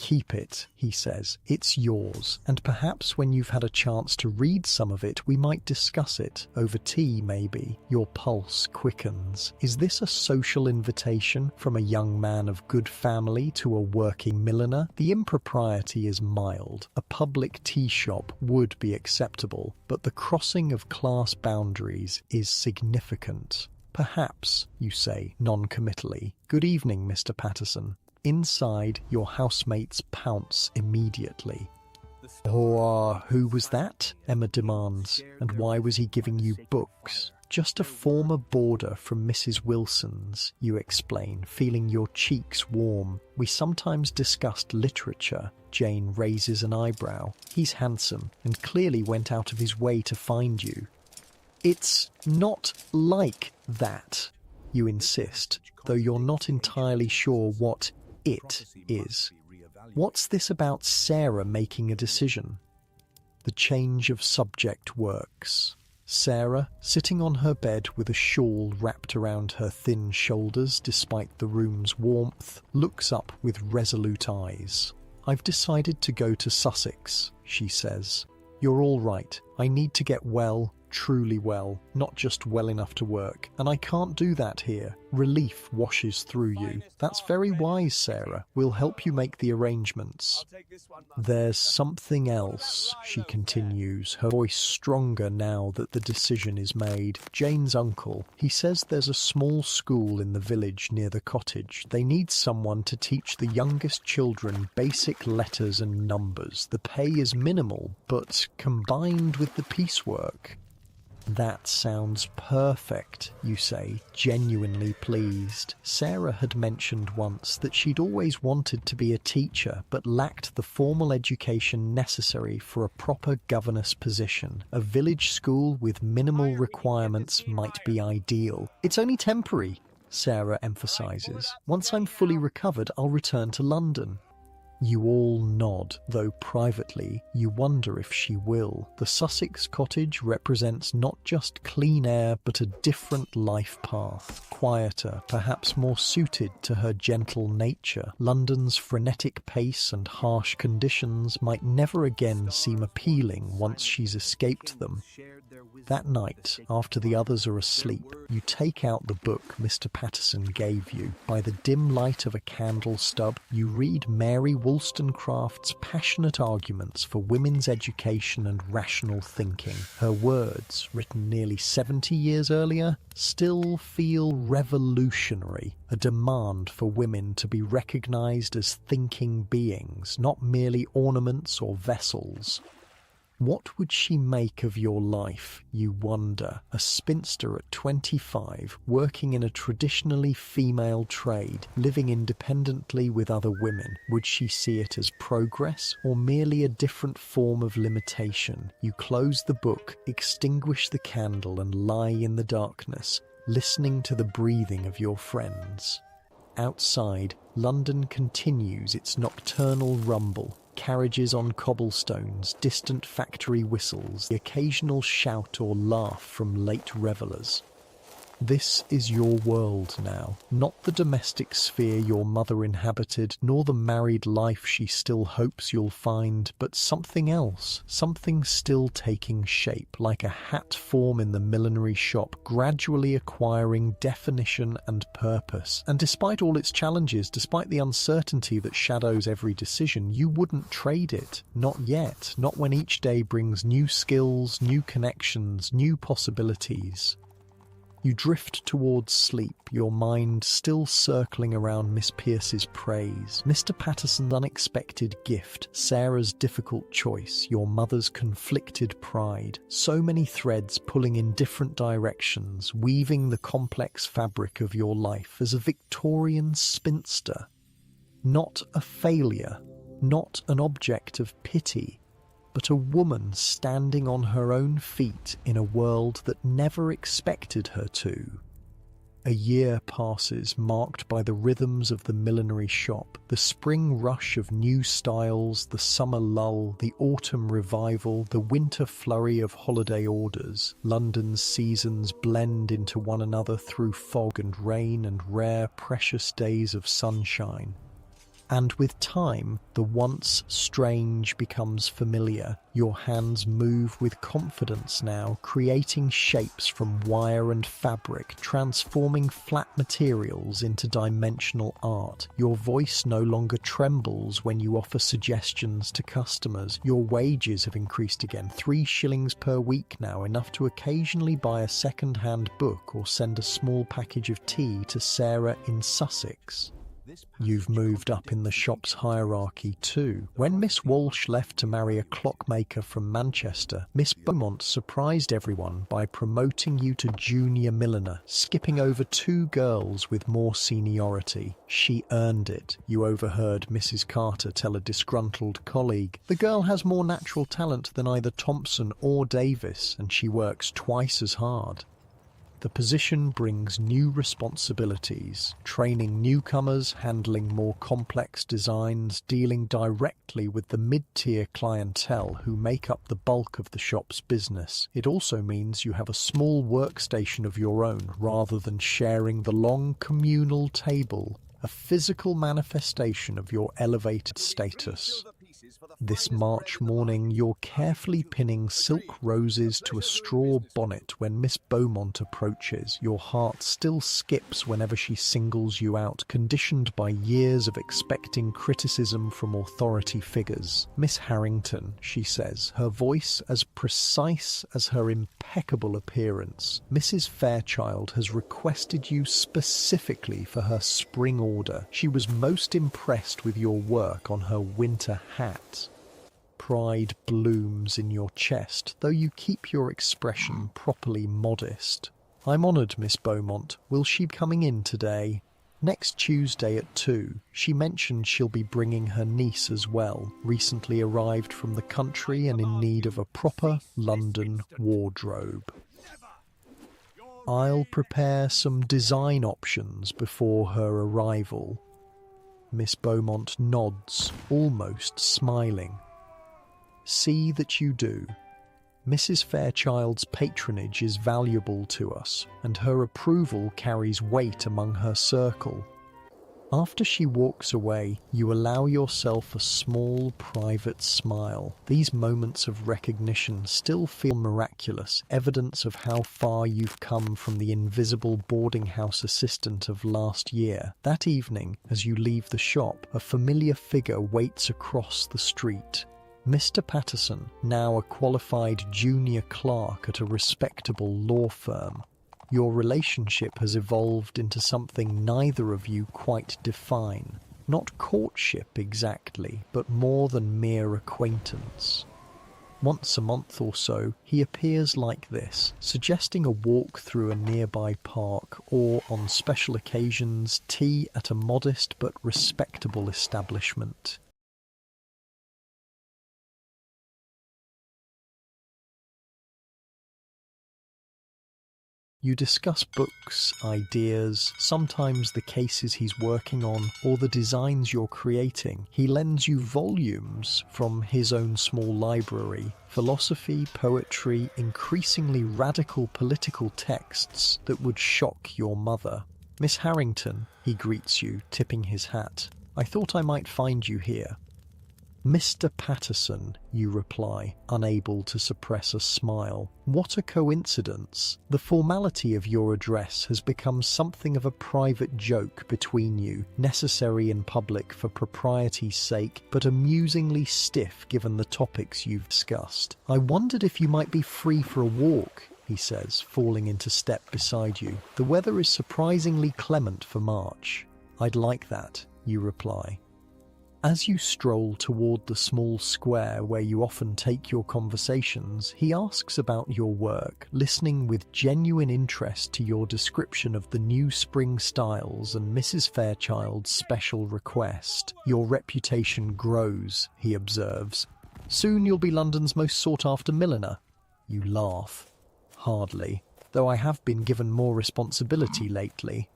Keep it, he says. It's yours. And perhaps when you've had a chance to read some of it, we might discuss it. Over tea, maybe. Your pulse quickens. Is this a social invitation from a young man of good family to a working milliner? The impropriety is mild. A public tea shop would be acceptable, but the crossing of class boundaries is significant. Perhaps, you say non-committally. Good evening, Mr. Patterson. Inside, your housemates pounce immediately. Who was that? Emma demands. And why was he giving you books? Just a former boarder from Mrs. Wilson's, you explain, feeling your cheeks warm. We sometimes discussed literature. Jane raises an eyebrow. He's handsome and clearly went out of his way to find you. It's not like that, you insist, though you're not entirely sure what it is. What's this about Sarah making a decision? The change of subject works. Sarah, sitting on her bed with a shawl wrapped around her thin shoulders despite the room's warmth, looks up with resolute eyes. I've decided to go to Sussex, she says. You're all right. I need to get well, truly well, not just well enough to work, and I can't do that here. Relief washes through you. That's very wise, Sarah. We'll help you make the arrangements. There's something else, she continues, her voice stronger now that the decision is made. Jane's uncle, he says there's a small school in the village near the cottage. They need someone to teach the youngest children basic letters and numbers. The pay is minimal, but combined with the piecework. That sounds perfect, you say, genuinely pleased. Sarah had mentioned once that she'd always wanted to be a teacher but lacked the formal education necessary for a proper governess position. A village school with minimal requirements might be ideal. It's only temporary, Sarah emphasises. Once I'm fully recovered, I'll return to London. You all nod, though privately you wonder if she will. The Sussex cottage represents not just clean air but a different life path. Quieter, perhaps more suited to her gentle nature. London's frenetic pace and harsh conditions might never again seem appealing once she's escaped them. That night, after the others are asleep, you take out the book Mr. Patterson gave you. By the dim light of a candle stub, you read Mary Wollstonecraft's passionate arguments for women's education and rational thinking. Her words, written nearly 70 years earlier, still feel revolutionary. A demand for women to be recognised as thinking beings, not merely ornaments or vessels. What would she make of your life, you wonder? A spinster at 25, working in a traditionally female trade, living independently with other women. Would she see it as progress or merely a different form of limitation? You close the book, extinguish the candle and lie in the darkness, listening to the breathing of your friends. Outside, London continues its nocturnal rumble. Carriages on cobblestones, distant factory whistles, the occasional shout or laugh from late revellers. This is your world now, not the domestic sphere your mother inhabited, nor the married life she still hopes you'll find, but something else, something still taking shape, like a hat form in the millinery shop, gradually acquiring definition and purpose. And despite all its challenges, despite the uncertainty that shadows every decision, you wouldn't trade it. Not yet, not when each day brings new skills, new connections, new possibilities. You drift towards sleep, your mind still circling around Miss Pierce's praise, Mr. Patterson's unexpected gift, Sarah's difficult choice, your mother's conflicted pride. So many threads pulling in different directions, weaving the complex fabric of your life as a Victorian spinster. Not a failure, not an object of pity, but a woman standing on her own feet in a world that never expected her to. A year passes, marked by the rhythms of the millinery shop, the spring rush of new styles, the summer lull, the autumn revival, the winter flurry of holiday orders. London's seasons blend into one another through fog and rain and rare, precious days of sunshine. And with time, the once strange becomes familiar. Your hands move with confidence now, creating shapes from wire and fabric, transforming flat materials into dimensional art. Your voice no longer trembles when you offer suggestions to customers. Your wages have increased again, 3 shillings per week now, enough to occasionally buy a second-hand book or send a small package of tea to Sarah in Sussex. You've moved up in the shop's hierarchy too. When Miss Walsh left to marry a clockmaker from Manchester, Miss Beaumont surprised everyone by promoting you to junior milliner, skipping over 2 girls with more seniority. She earned it, you overheard Mrs. Carter tell a disgruntled colleague. The girl has more natural talent than either Thompson or Davis, and she works twice as hard. The position brings new responsibilities, training newcomers, handling more complex designs, dealing directly with the mid-tier clientele who make up the bulk of the shop's business. It also means you have a small workstation of your own rather than sharing the long communal table, a physical manifestation of your elevated status. This March morning, you're carefully pinning silk roses to a straw bonnet when Miss Beaumont approaches. Your heart still skips whenever she singles you out, conditioned by years of expecting criticism from authority figures. "Miss Harrington," she says, her voice as precise as her impeccable appearance. "Mrs. Fairchild has requested you specifically for her spring order. She was most impressed with your work on her winter hat." Pride blooms in your chest, though you keep your expression properly modest. "I'm honoured, Miss Beaumont. Will she be coming in today?" "Next Tuesday at 2. She mentioned she'll be bringing her niece as well, recently arrived from the country and in need of a proper London wardrobe. I'll prepare some design options before her arrival." Miss Beaumont nods, almost smiling. "See that you do. Mrs. Fairchild's patronage is valuable to us, and her approval carries weight among her circle." After she walks away, you allow yourself a small, private smile. These moments of recognition still feel miraculous, evidence of how far you've come from the invisible boarding house assistant of last year. That evening, as you leave the shop, a familiar figure waits across the street. Mr. Patterson, now a qualified junior clerk at a respectable law firm. Your relationship has evolved into something neither of you quite define. Not courtship exactly, but more than mere acquaintance. Once a month or so, he appears like this, suggesting a walk through a nearby park or, on special occasions, tea at a modest but respectable establishment. You discuss books, ideas, sometimes the cases he's working on, or the designs you're creating. He lends you volumes from his own small library, philosophy, poetry, increasingly radical political texts that would shock your mother. "Miss Harrington," he greets you, tipping his hat. "I thought I might find you here." "Mr. Patterson," you reply, unable to suppress a smile. What a coincidence. The formality of your address has become something of a private joke between you, necessary in public for propriety's sake, but amusingly stiff given the topics you've discussed. "I wondered if you might be free for a walk," he says, falling into step beside you. "The weather is surprisingly clement for March." "I'd like that," you reply. As you stroll toward the small square where you often take your conversations, he asks about your work, listening with genuine interest to your description of the new spring styles and Mrs. Fairchild's special request. "Your reputation grows," he observes. "Soon you'll be London's most sought-after milliner." You laugh. "Hardly, though I have been given more responsibility lately."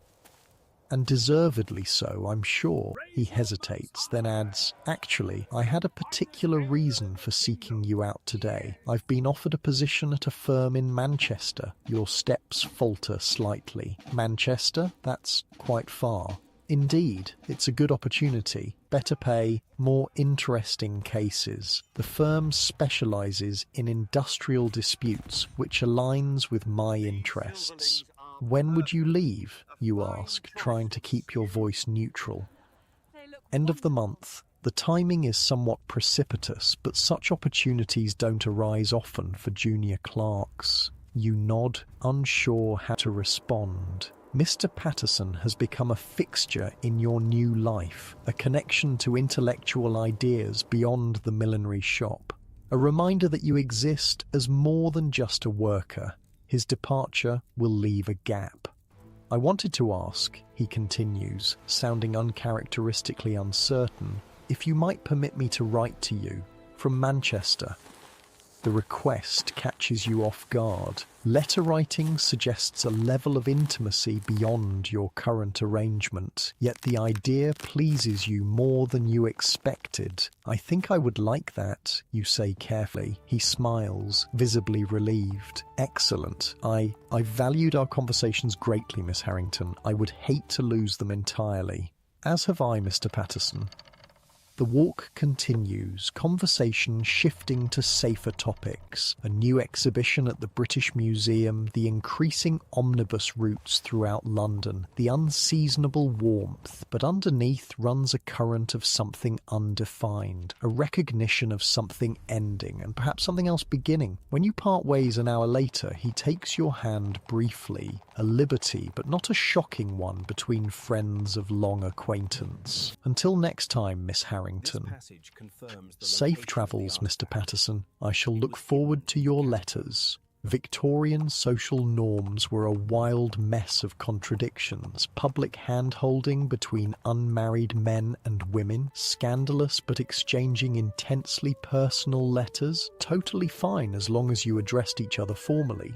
"And deservedly so, I'm sure." He hesitates, then adds, "Actually, I had a particular reason for seeking you out today. I've been offered a position at a firm in Manchester." Your steps falter slightly. "Manchester? That's quite far." Indeed, it's a good opportunity. Better pay, more interesting cases. The firm specializes in industrial disputes, which aligns with my interests. When would you leave? You ask, trying to keep your voice neutral. End of the month. The timing is somewhat precipitous, but such opportunities don't arise often for junior clerks. You nod, unsure how to respond. Mr. Patterson has become a fixture in your new life, a connection to intellectual ideas beyond the millinery shop, a reminder that you exist as more than just a worker. His departure will leave a gap. I wanted to ask, he continues, sounding uncharacteristically uncertain, if you might permit me to write to you from Manchester. The request catches you off guard. Letter writing suggests a level of intimacy beyond your current arrangement, yet the idea pleases you more than you expected. I think I would like that, you say carefully. He smiles, visibly relieved. Excellent. I valued our conversations greatly, Miss Harrington. I would hate to lose them entirely. As have I, Mr. Patterson. The walk continues, conversation shifting to safer topics, a new exhibition at the British Museum, the increasing omnibus routes throughout London, the unseasonable warmth, but underneath runs a current of something undefined, a recognition of something ending, and perhaps something else beginning. When you part ways an hour later, he takes your hand briefly, a liberty, but not a shocking one between friends of long acquaintance. Until next time, Miss Harrington. Safe travels, Mr. Patterson. I shall look forward to your letters. Victorian social norms were a wild mess of contradictions, public hand-holding between unmarried men and women, scandalous but exchanging intensely personal letters, totally fine as long as you addressed each other formally.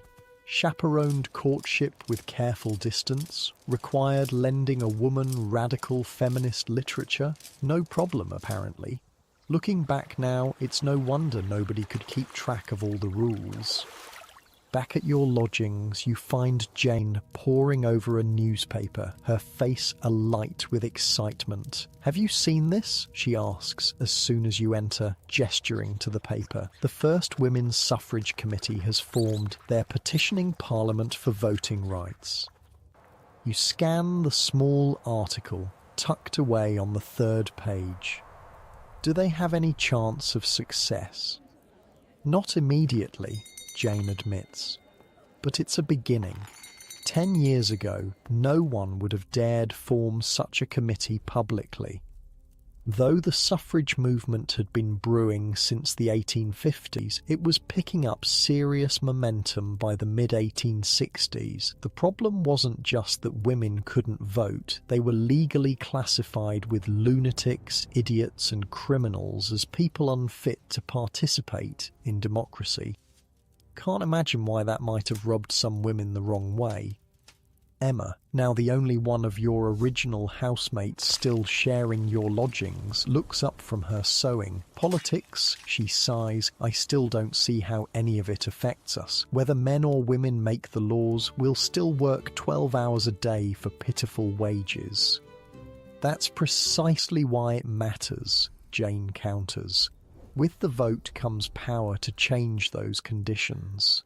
Chaperoned courtship with careful distance, required lending a woman radical feminist literature, no problem apparently. Looking back now, it's no wonder nobody could keep track of all the rules. Back at your lodgings, you find Jane poring over a newspaper, her face alight with excitement. Have you seen this? She asks as soon as you enter, gesturing to the paper. The first Women's Suffrage Committee has formed. They're petitioning Parliament for voting rights. You scan the small article, tucked away on the third page. Do they have any chance of success? Not immediately, Jane admits. But it's a beginning. 10 years ago, no one would have dared form such a committee publicly. Though the suffrage movement had been brewing since the 1850s, it was picking up serious momentum by the mid-1860s. The problem wasn't just that women couldn't vote. They were legally classified with lunatics, idiots and criminals as people unfit to participate in democracy. Can't imagine why that might have rubbed some women the wrong way. Emma, now the only one of your original housemates still sharing your lodgings, looks up from her sewing. Politics, she sighs, I still don't see how any of it affects us. Whether men or women make the laws, we'll still work 12 hours a day for pitiful wages. That's precisely why it matters, Jane counters. With the vote comes power to change those conditions.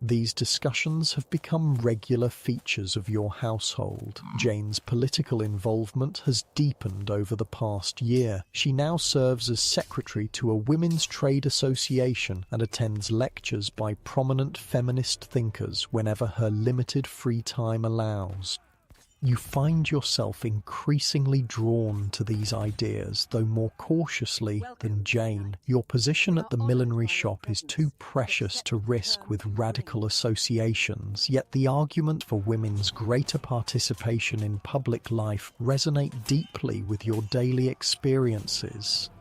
These discussions have become regular features of your household. Jane's political involvement has deepened over the past year. She now serves as secretary to a women's trade association and attends lectures by prominent feminist thinkers whenever her limited free time allows. You find yourself increasingly drawn to these ideas, though more cautiously than Jane. Your position at the millinery shop is too precious to risk with radical associations, yet the argument for women's greater participation in public life resonate deeply with your daily experiences.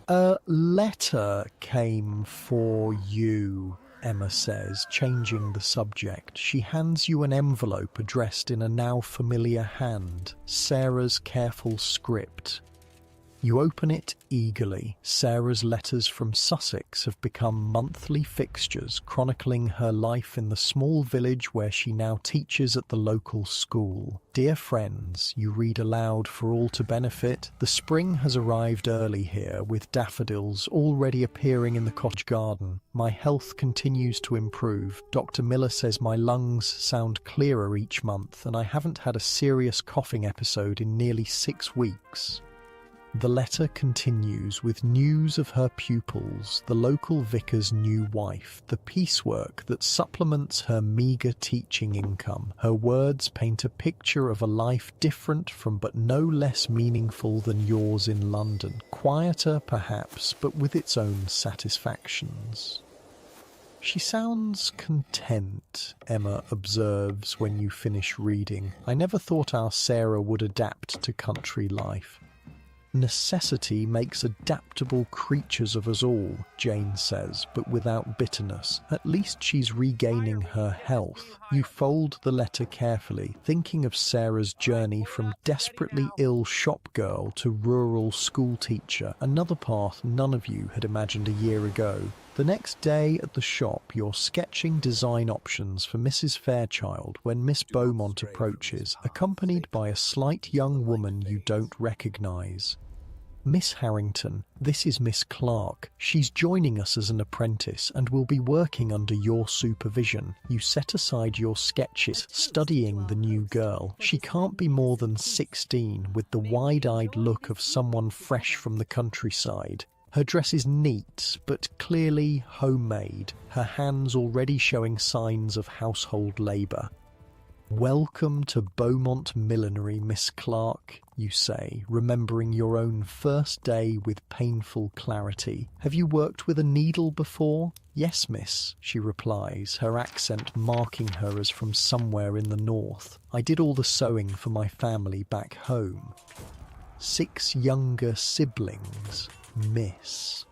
A letter came for you, Emma says, changing the subject. She hands you an envelope addressed in a now familiar hand, Sarah's careful script. You open it eagerly. Sarah's letters from Sussex have become monthly fixtures, chronicling her life in the small village where she now teaches at the local school. Dear friends, you read aloud for all to benefit. The spring has arrived early here, with daffodils already appearing in the cottage garden. My health continues to improve. Dr. Miller says my lungs sound clearer each month, and I haven't had a serious coughing episode in nearly 6 weeks. The letter continues with news of her pupils, the local vicar's new wife, the piecework that supplements her meagre teaching income. Her words paint a picture of a life different from but no less meaningful than yours in London. Quieter, perhaps, but with its own satisfactions. She sounds content, Emma observes when you finish reading. I never thought our Sarah would adapt to country life. Necessity makes adaptable creatures of us all, Jane says, but without bitterness. At least she's regaining her health. You fold the letter carefully, thinking of Sarah's journey from desperately ill shop girl to rural school teacher, another path none of you had imagined a year ago. The next day at the shop, you're sketching design options for Mrs. Fairchild when Miss Beaumont approaches, accompanied by a slight young woman you don't recognise. Miss Harrington, this is Miss Clark. She's joining us as an apprentice and will be working under your supervision. You set aside your sketches, studying the new girl. She can't be more than 16, with the wide-eyed look of someone fresh from the countryside. Her dress is neat, but clearly homemade, her hands already showing signs of household labour. Welcome to Beaumont Millinery, Miss Clark, you say, remembering your own first day with painful clarity. Have you worked with a needle before? Yes, miss, she replies, her accent marking her as from somewhere in the north. I did all the sewing for my family back home. 6 younger siblings, miss.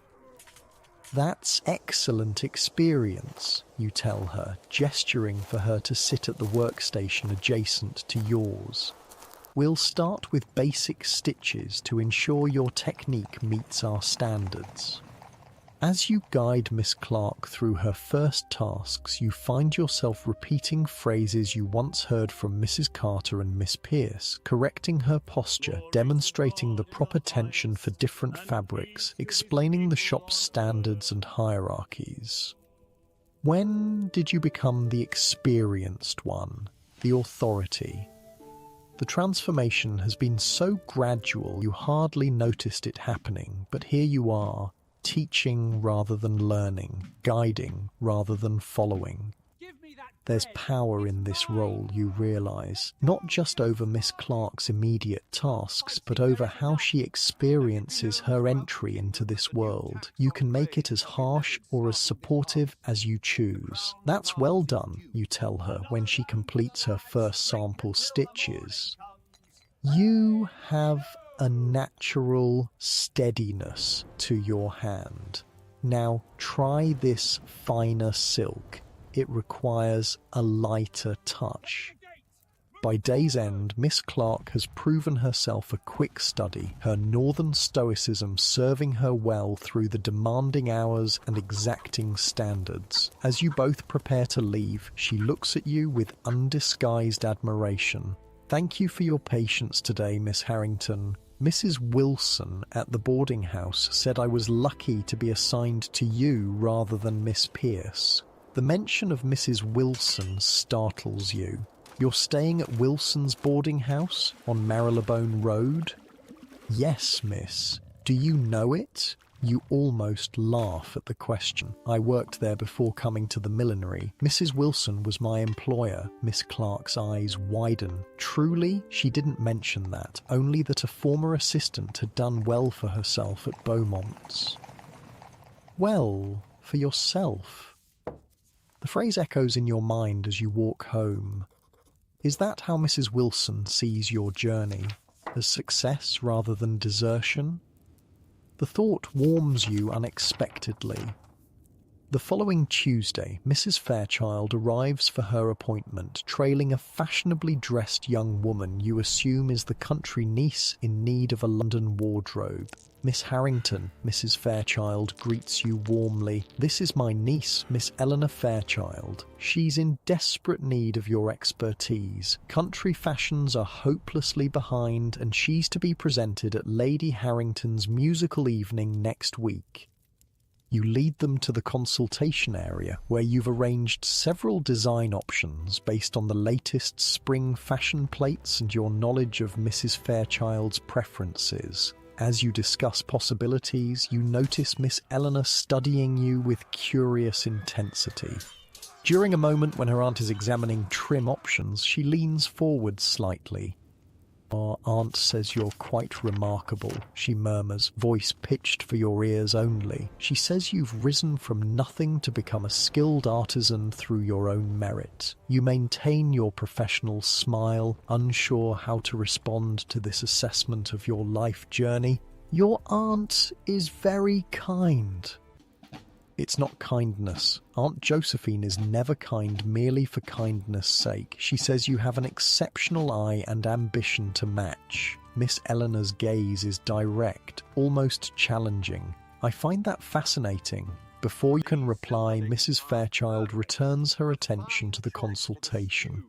That's excellent experience, you tell her, gesturing for her to sit at the workstation adjacent to yours. We'll start with basic stitches to ensure your technique meets our standards. As you guide Miss Clark through her first tasks, you find yourself repeating phrases you once heard from Mrs. Carter and Miss Pierce, correcting her posture, demonstrating the proper tension for different fabrics, explaining the shop's standards and hierarchies. When did you become the experienced one, the authority? The transformation has been so gradual you hardly noticed it happening, but here you are, teaching rather than learning, guiding rather than following. There's power in this role, you realise, not just over Miss Clark's immediate tasks, but over how she experiences her entry into this world. You can make it as harsh or as supportive as you choose. That's well done, you tell her when she completes her first sample stitches. You have a natural steadiness to your hand. Now try this finer silk. It requires a lighter touch. By day's end, Miss Clark has proven herself a quick study, her northern stoicism serving her well through the demanding hours and exacting standards. As you both prepare to leave, she looks at you with undisguised admiration. Thank you for your patience today, Miss Harrington. Mrs. Wilson at the boarding house said I was lucky to be assigned to you rather than Miss Pierce. The mention of Mrs. Wilson startles you. You're staying at Wilson's boarding house on Marylebone Road? Yes, miss. Do you know it? You almost laugh at the question. I worked there before coming to the millinery. Mrs. Wilson was my employer. Miss Clark's eyes widen. Truly, she didn't mention that, only that a former assistant had done well for herself at Beaumont's. Well, for yourself. The phrase echoes in your mind as you walk home. Is that how Mrs. Wilson sees your journey? As success rather than desertion? The thought warms you unexpectedly. The following Tuesday, Mrs. Fairchild arrives for her appointment, trailing a fashionably dressed young woman you assume is the country niece in need of a London wardrobe. Miss Harrington, Mrs. Fairchild greets you warmly. This is my niece, Miss Eleanor Fairchild. She's in desperate need of your expertise. Country fashions are hopelessly behind, and she's to be presented at Lady Harrington's musical evening next week. You lead them to the consultation area, where you've arranged several design options based on the latest spring fashion plates and your knowledge of Mrs. Fairchild's preferences. As you discuss possibilities, you notice Miss Eleanor studying you with curious intensity. During a moment when her aunt is examining trim options, she leans forward slightly. "Our aunt says you're quite remarkable," she murmurs, voice pitched for your ears only. She says you've risen from nothing to become a skilled artisan through your own merit. You maintain your professional smile, unsure how to respond to this assessment of your life journey. "Your aunt is very kind." It's not kindness. Aunt Josephine is never kind merely for kindness' sake. She says you have an exceptional eye and ambition to match. Miss Eleanor's gaze is direct, almost challenging. I find that fascinating. Before you can reply, Mrs. Fairchild returns her attention to the consultation.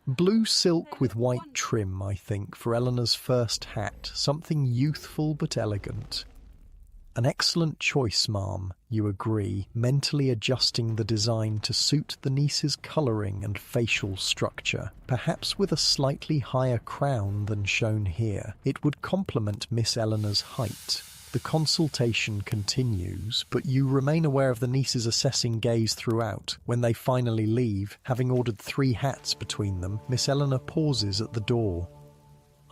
Blue silk with white trim, I think, for Eleanor's first hat, something youthful but elegant. "An excellent choice, ma'am," you agree, mentally adjusting the design to suit the niece's colouring and facial structure. Perhaps with a slightly higher crown than shown here, it would complement Miss Eleanor's height. The consultation continues, but you remain aware of the niece's assessing gaze throughout. When they finally leave, having ordered 3 hats between them, Miss Eleanor pauses at the door.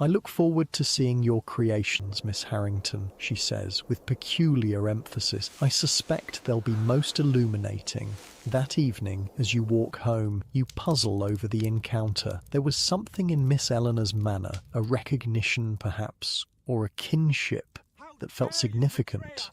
"I look forward to seeing your creations, Miss Harrington," she says, with peculiar emphasis. "I suspect they'll be most illuminating." That evening, as you walk home, you puzzle over the encounter. There was something in Miss Eleanor's manner, a recognition perhaps, or a kinship, that felt significant.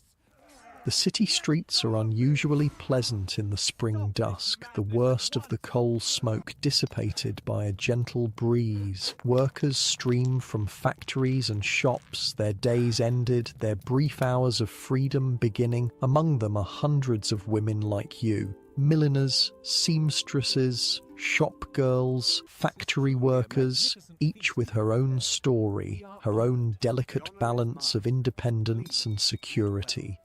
The city streets are unusually pleasant in the spring dusk, the worst of the coal smoke dissipated by a gentle breeze. Workers stream from factories and shops, their days ended, their brief hours of freedom beginning. Among them are hundreds of women like you. Milliners, seamstresses, shop girls, factory workers, each with her own story, her own delicate balance of independence and security.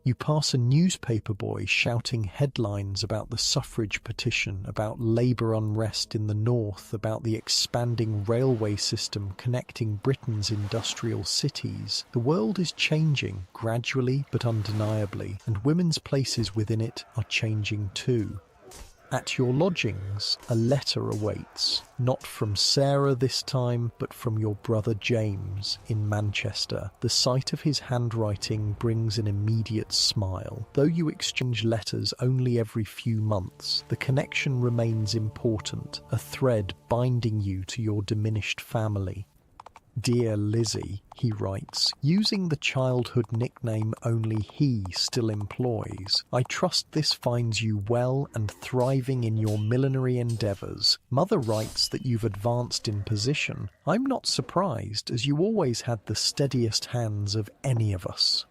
You pass a newspaper boy shouting headlines about the suffrage petition, about labour unrest in the north, about the expanding railway system connecting Britain's industrial cities. The world is changing, gradually but undeniably, and women's places within it are changing too. At your lodgings, a letter awaits, not from Sarah this time, but from your brother James in Manchester. The sight of his handwriting brings an immediate smile. Though you exchange letters only every few months, the connection remains important, a thread binding you to your diminished family. "Dear Lizzie," he writes, using the childhood nickname only he still employs, "I trust this finds you well and thriving in your millinery endeavours. Mother writes that you've advanced in position. I'm not surprised, as you always had the steadiest hands of any of us."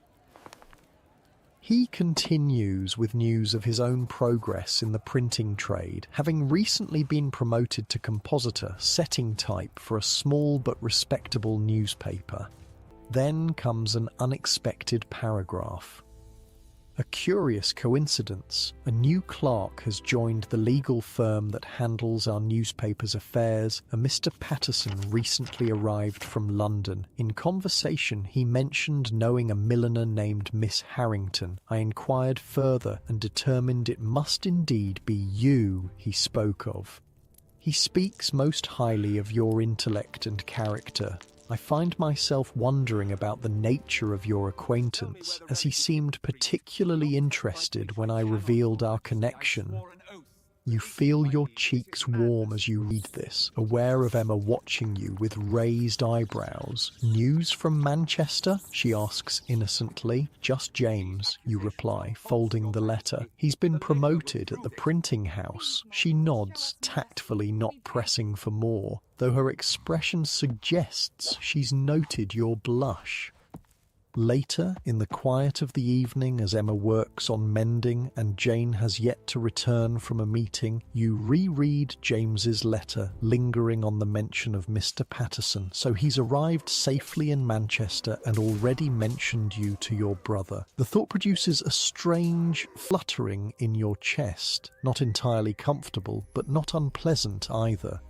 He continues with news of his own progress in the printing trade, having recently been promoted to compositor, setting type for a small but respectable newspaper. Then comes an unexpected paragraph. "A curious coincidence. A new clerk has joined the legal firm that handles our newspaper's affairs. A Mr. Patterson recently arrived from London. In conversation, he mentioned knowing a milliner named Miss Harrington. I inquired further and determined it must indeed be you he spoke of. He speaks most highly of your intellect and character. I find myself wondering about the nature of your acquaintance, as he seemed particularly interested when I revealed our connection." You feel your cheeks warm as you read this, aware of Emma watching you with raised eyebrows. "News from Manchester?" she asks innocently. "Just James," you reply, folding the letter. "He's been promoted at the printing house." She nods, tactfully not pressing for more, though her expression suggests she's noted your blush. Later, in the quiet of the evening, as Emma works on mending and Jane has yet to return from a meeting, you reread James's letter, lingering on the mention of Mr. Patterson. So he's arrived safely in Manchester and already mentioned you to your brother. The thought produces a strange fluttering in your chest, not entirely comfortable, but not unpleasant either.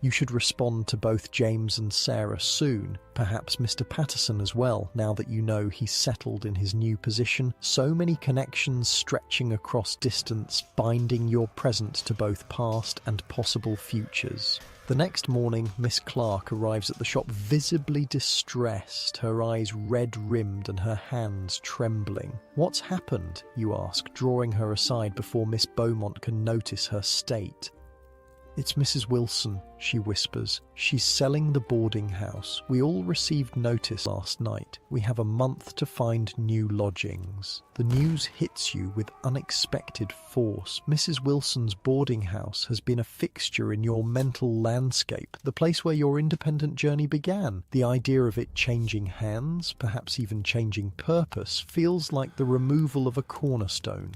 You should respond to both James and Sarah soon, perhaps Mr. Patterson as well, now that you know he's settled in his new position. So many connections stretching across distance, binding your present to both past and possible futures. The next morning, Miss Clark arrives at the shop visibly distressed, her eyes red-rimmed and her hands trembling. "What's happened?" you ask, drawing her aside before Miss Beaumont can notice her state. "It's Mrs. Wilson," she whispers. "She's selling the boarding house. We all received notice last night. We have a month to find new lodgings." The news hits you with unexpected force. Mrs. Wilson's boarding house has been a fixture in your mental landscape, the place where your independent journey began. The idea of it changing hands, perhaps even changing purpose, feels like the removal of a cornerstone.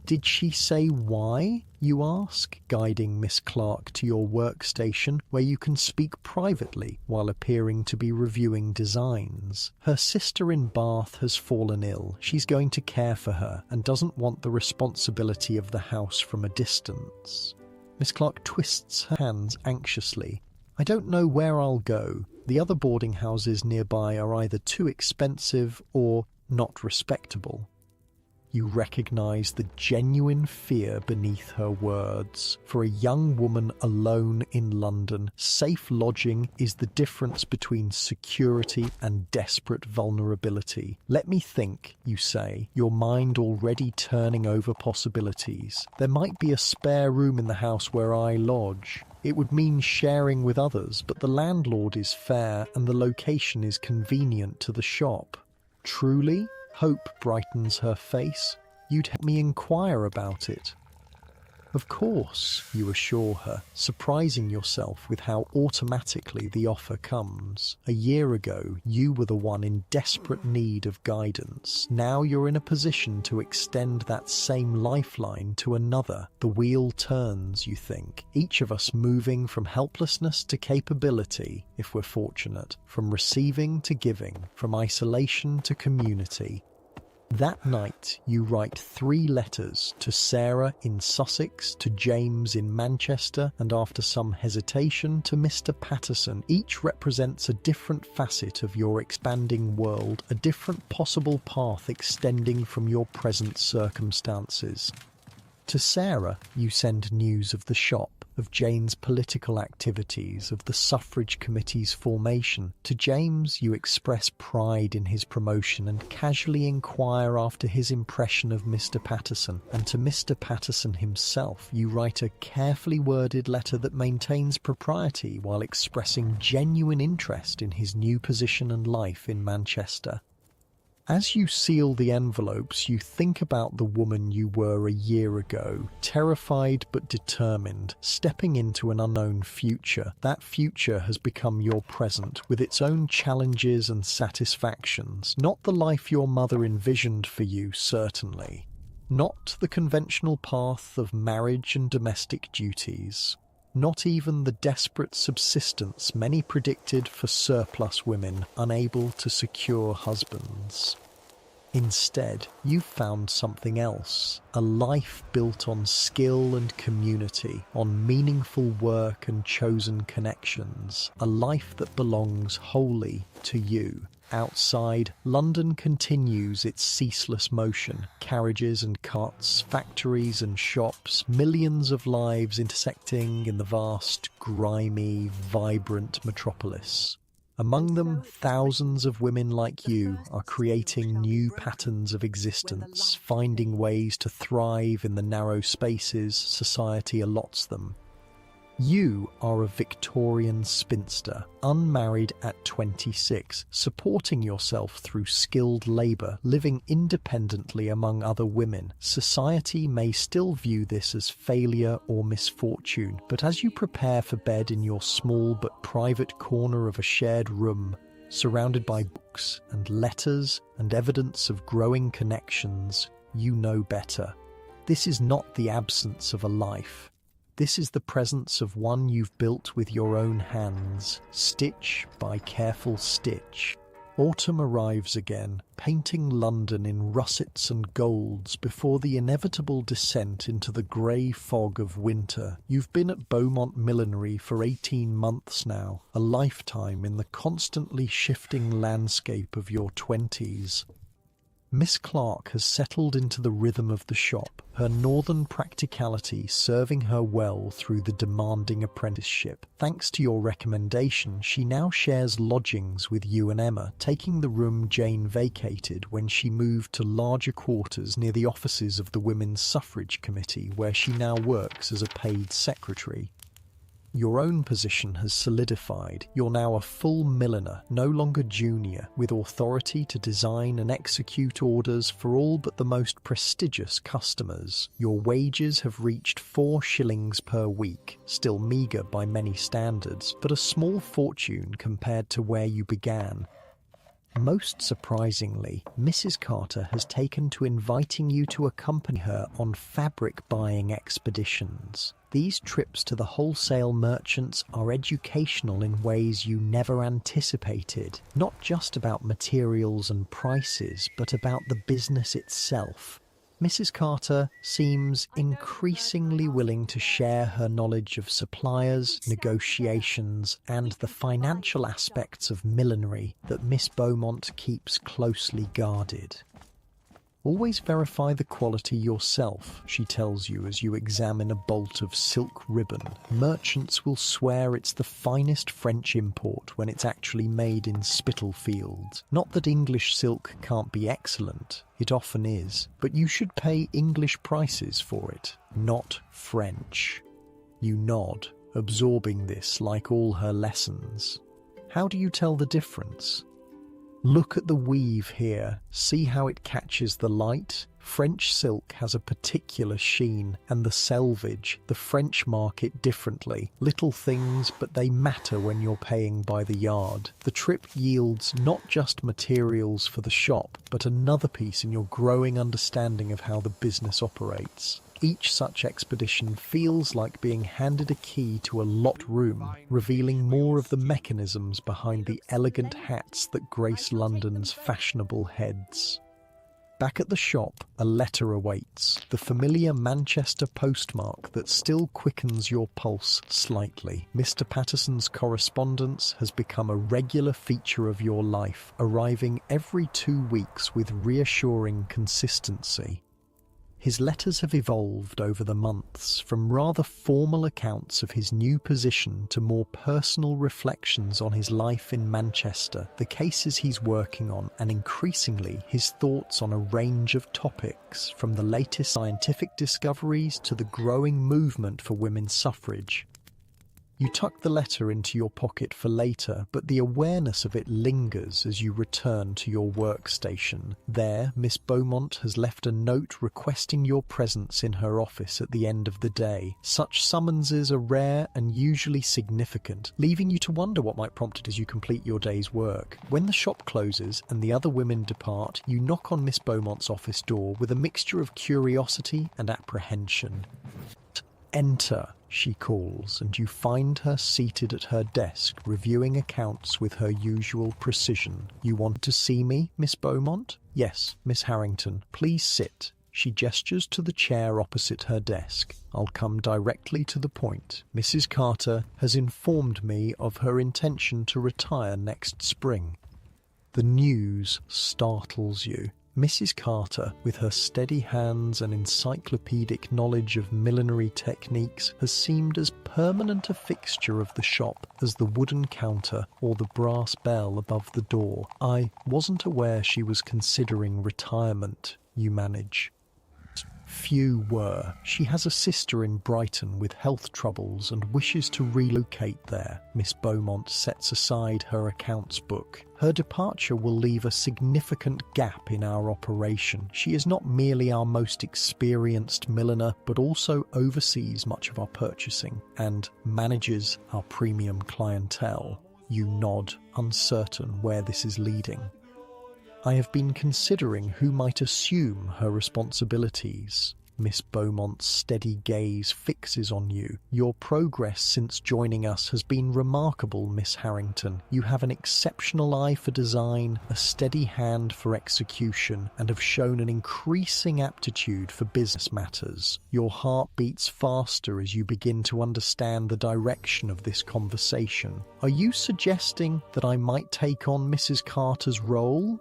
"Did she say why?" you ask, guiding Miss Clark to your workstation where you can speak privately while appearing to be reviewing designs. Her sister in Bath has fallen ill. She's going to care for her and doesn't want the responsibility of the house from a distance. Miss Clark twists her hands anxiously. "I don't know where I'll go. The other boarding houses nearby are either too expensive or not respectable." You recognize the genuine fear beneath her words. For a young woman alone in London, safe lodging is the difference between security and desperate vulnerability. "Let me think," you say, your mind already turning over possibilities. "There might be a spare room in the house where I lodge. It would mean sharing with others, but the landlord is fair and the location is convenient to the shop." "Truly?" Hope brightens her face. "You'd help me inquire about it." "Of course," you assure her, surprising yourself with how automatically the offer comes. A year ago, you were the one in desperate need of guidance. Now you're in a position to extend that same lifeline to another. The wheel turns, you think, each of us moving from helplessness to capability, if we're fortunate, from receiving to giving, from isolation to community. That night, you write 3 letters to Sarah in Sussex, to James in Manchester, and after some hesitation to Mr. Patterson. Each represents a different facet of your expanding world, a different possible path extending from your present circumstances. To Sarah, you send news of the shop, of Jane's political activities, of the suffrage committee's formation. To James, you express pride in his promotion and casually inquire after his impression of Mr. Patterson. And to Mr. Patterson himself, you write a carefully worded letter that maintains propriety while expressing genuine interest in his new position and life in Manchester. As you seal the envelopes, you think about the woman you were a year ago, terrified but determined, stepping into an unknown future. That future has become your present, with its own challenges and satisfactions. Not the life your mother envisioned for you, certainly. Not the conventional path of marriage and domestic duties. Not even the desperate subsistence many predicted for surplus women unable to secure husbands. Instead, you found something else, a life built on skill and community, on meaningful work and chosen connections, a life that belongs wholly to you. Outside, London continues its ceaseless motion. Carriages and carts, factories and shops, millions of lives intersecting in the vast, grimy, vibrant metropolis. Among them, thousands of women like you are creating new patterns of existence, finding ways to thrive in the narrow spaces society allots them. You are a Victorian spinster, unmarried at 26, supporting yourself through skilled labour, living independently among other women. Society may still view this as failure or misfortune, but as you prepare for bed in your small but private corner of a shared room, surrounded by books and letters and evidence of growing connections, you know better. This is not the absence of a life. This is the presence of one you've built with your own hands, stitch by careful stitch. Autumn arrives again, painting London in russets and golds before the inevitable descent into the grey fog of winter. You've been at Beaumont Millinery for 18 months now, a lifetime in the constantly shifting landscape of your 20s. Miss Clark has settled into the rhythm of the shop, her northern practicality serving her well through the demanding apprenticeship. Thanks to your recommendation, she now shares lodgings with you and Emma, taking the room Jane vacated when she moved to larger quarters near the offices of the Women's Suffrage Committee, where she now works as a paid secretary. Your own position has solidified. You're now a full milliner, no longer junior, with authority to design and execute orders for all but the most prestigious customers. Your wages have reached 4 shillings per week, still meagre by many standards, but a small fortune compared to where you began. Most surprisingly, Mrs. Carter has taken to inviting you to accompany her on fabric buying expeditions. These trips to the wholesale merchants are educational in ways you never anticipated, not just about materials and prices, but about the business itself. Mrs. Carter seems increasingly willing to share her knowledge of suppliers, negotiations, and the financial aspects of millinery that Miss Beaumont keeps closely guarded. Always verify the quality yourself, she tells you as you examine a bolt of silk ribbon. Merchants will swear it's the finest French import when it's actually made in Spitalfields. Not that English silk can't be excellent, it often is, but you should pay English prices for it, not French. You nod, absorbing this like all her lessons. How do you tell the difference? Look at the weave here, see how it catches the light? French silk has a particular sheen, and the selvage, the French market differently. Little things, but they matter when you're paying by the yard. The trip yields not just materials for the shop, but another piece in your growing understanding of how the business operates. Each such expedition feels like being handed a key to a locked room, revealing more of the mechanisms behind the elegant hats that grace London's fashionable heads. Back at the shop, a letter awaits, the familiar Manchester postmark that still quickens your pulse slightly. Mr. Patterson's correspondence has become a regular feature of your life, arriving every 2 weeks with reassuring consistency. His letters have evolved over the months, from rather formal accounts of his new position to more personal reflections on his life in Manchester, the cases he's working on, and increasingly his thoughts on a range of topics, from the latest scientific discoveries to the growing movement for women's suffrage. You tuck the letter into your pocket for later, but the awareness of it lingers as you return to your workstation. There, Miss Beaumont has left a note requesting your presence in her office at the end of the day. Such summonses are rare and usually significant, leaving you to wonder what might prompt it as you complete your day's work. When the shop closes and the other women depart, you knock on Miss Beaumont's office door with a mixture of curiosity and apprehension. "Enter," she calls, and you find her seated at her desk, reviewing accounts with her usual precision. "You want to see me, Miss Beaumont?" "Yes, Miss Harrington. Please sit." She gestures to the chair opposite her desk. "I'll come directly to the point. Mrs. Carter has informed me of her intention to retire next spring." The news startles you. Mrs. Carter, with her steady hands and encyclopedic knowledge of millinery techniques, has seemed as permanent a fixture of the shop as the wooden counter or the brass bell above the door. I wasn't aware she was considering retirement, you manage. Few were. She has a sister in Brighton with health troubles and wishes to relocate there. Miss Beaumont sets aside her accounts book. Her departure will leave a significant gap in our operation. She is not merely our most experienced milliner, but also oversees much of our purchasing and manages our premium clientele. You nod, uncertain where this is leading. I have been considering who might assume her responsibilities. Miss Beaumont's steady gaze fixes on you. Your progress since joining us has been remarkable, Miss Harrington. You have an exceptional eye for design, a steady hand for execution, and have shown an increasing aptitude for business matters. Your heart beats faster as you begin to understand the direction of this conversation. Are you suggesting that I might take on Mrs. Carter's role?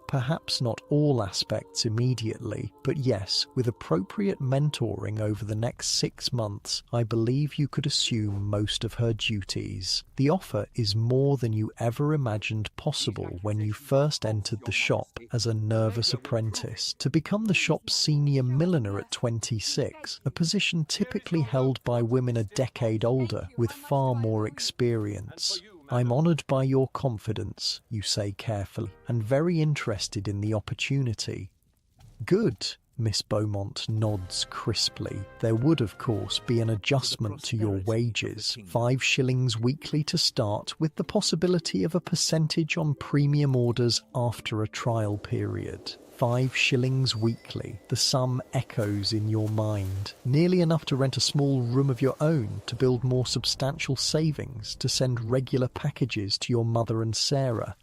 Perhaps not all aspects immediately, but yes, with appropriate mentoring over the next 6 months, I believe you could assume most of her duties. The offer is more than you ever imagined possible when you first entered the shop as a nervous apprentice. To become the shop's senior milliner at 26, a position typically held by women a decade older with far more experience. I'm honoured by your confidence, you say carefully, and very interested in the opportunity. Good, Miss Beaumont nods crisply. There would, of course, be an adjustment to your wages, 5 shillings weekly to start, with the possibility of a percentage on premium orders after a trial period. 5 shillings weekly. The sum echoes in your mind. Nearly enough to rent a small room of your own, to build more substantial savings, to send regular packages to your mother and Sarah.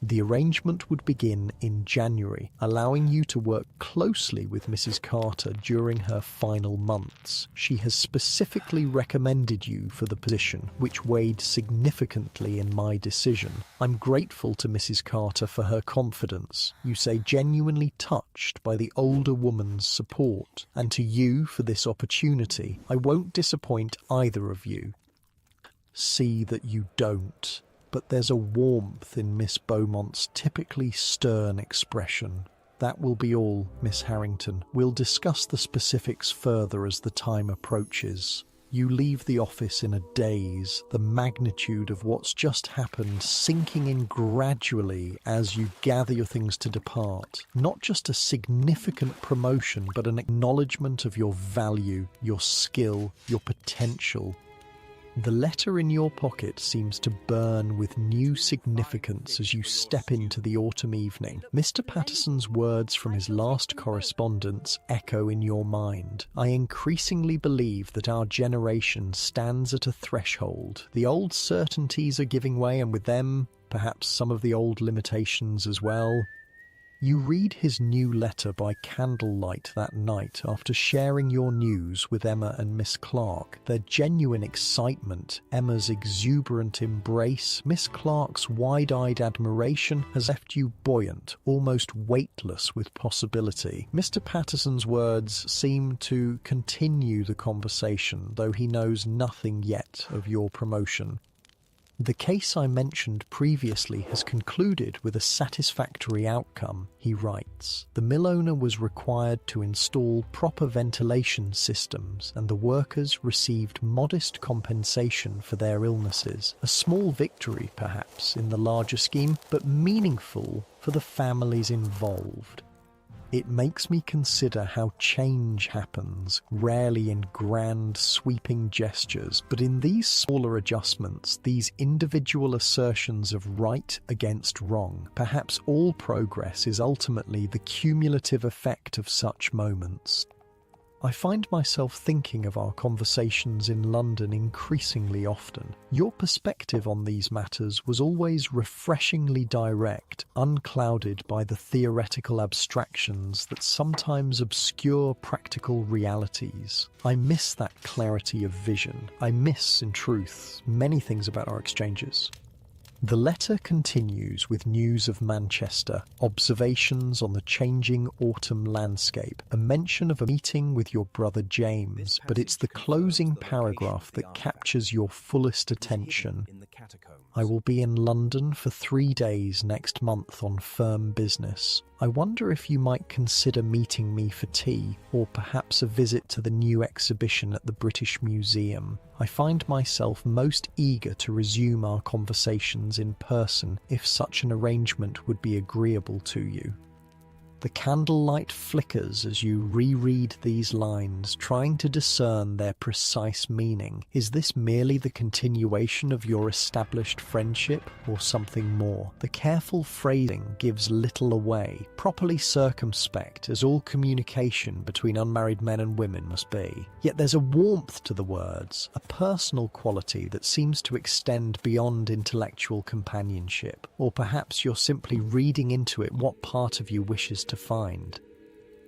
The arrangement would begin in January, allowing you to work closely with Mrs. Carter during her final months. She has specifically recommended you for the position, which weighed significantly in my decision. I'm grateful to Mrs. Carter for her confidence, you say, genuinely touched by the older woman's support, and to you for this opportunity. I won't disappoint either of you. See that you don't. But there's a warmth in Miss Beaumont's typically stern expression. That will be all, Miss Harrington. We'll discuss the specifics further as the time approaches. You leave the office in a daze, the magnitude of what's just happened sinking in gradually as you gather your things to depart. Not just a significant promotion, but an acknowledgement of your value, your skill, your potential. The letter in your pocket seems to burn with new significance as you step into the autumn evening. Mr. Patterson's words from his last correspondence echo in your mind. I increasingly believe that our generation stands at a threshold. The old certainties are giving way, and with them, perhaps some of the old limitations as well. You read his new letter by candlelight that night after sharing your news with Emma and Miss Clark. Their genuine excitement, Emma's exuberant embrace, Miss Clark's wide-eyed admiration has left you buoyant, almost weightless with possibility. Mr. Patterson's words seem to continue the conversation, though he knows nothing yet of your promotion. The case I mentioned previously has concluded with a satisfactory outcome, he writes. The mill owner was required to install proper ventilation systems, and the workers received modest compensation for their illnesses. A small victory, perhaps, in the larger scheme, but meaningful for the families involved. It makes me consider how change happens, rarely in grand, sweeping gestures, but in these smaller adjustments, these individual assertions of right against wrong. Perhaps all progress is ultimately the cumulative effect of such moments. I find myself thinking of our conversations in London increasingly often. Your perspective on these matters was always refreshingly direct, unclouded by the theoretical abstractions that sometimes obscure practical realities. I miss that clarity of vision. I miss, in truth, many things about our exchanges. The letter continues with news of Manchester, observations on the changing autumn landscape, a mention of a meeting with your brother James, but it's the closing paragraph that captures your fullest attention. I will be in London for 3 days next month on firm business. I wonder if you might consider meeting me for tea, or perhaps a visit to the new exhibition at the British Museum. I find myself most eager to resume our conversations in person if such an arrangement would be agreeable to you. The candlelight flickers as you reread these lines, trying to discern their precise meaning. Is this merely the continuation of your established friendship, or something more? The careful phrasing gives little away, properly circumspect as all communication between unmarried men and women must be. Yet there's a warmth to the words, a personal quality that seems to extend beyond intellectual companionship. Or perhaps you're simply reading into it what part of you wishes to find.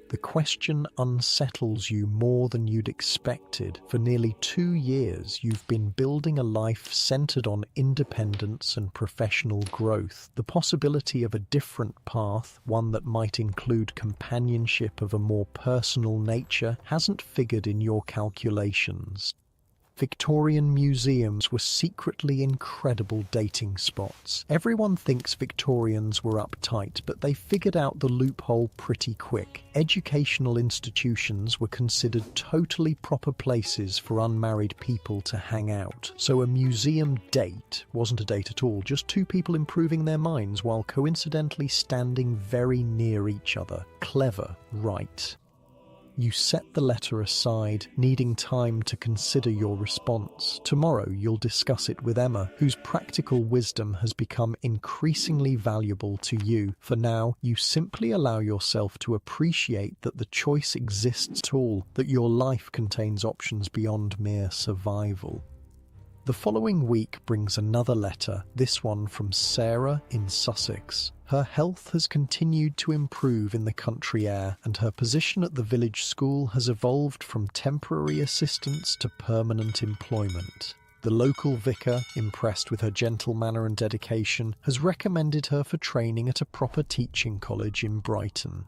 The question unsettles you more than you'd expected. For nearly 2 years, you've been building a life centered on independence and professional growth. The possibility of a different path, one that might include companionship of a more personal nature, hasn't figured in your calculations. Victorian museums were secretly incredible dating spots. Everyone thinks Victorians were uptight, but they figured out the loophole pretty quick. Educational institutions were considered totally proper places for unmarried people to hang out. So a museum date wasn't a date at all, just two people improving their minds while coincidentally standing very near each other. Clever, right? You set the letter aside, needing time to consider your response. Tomorrow you'll discuss it with Emma, whose practical wisdom has become increasingly valuable to you. For now, you simply allow yourself to appreciate that the choice exists at all, that your life contains options beyond mere survival. The following week brings another letter, this one from Sarah in Sussex. Her health has continued to improve in the country air, and her position at the village school has evolved from temporary assistance to permanent employment. The local vicar, impressed with her gentle manner and dedication, has recommended her for training at a proper teaching college in Brighton.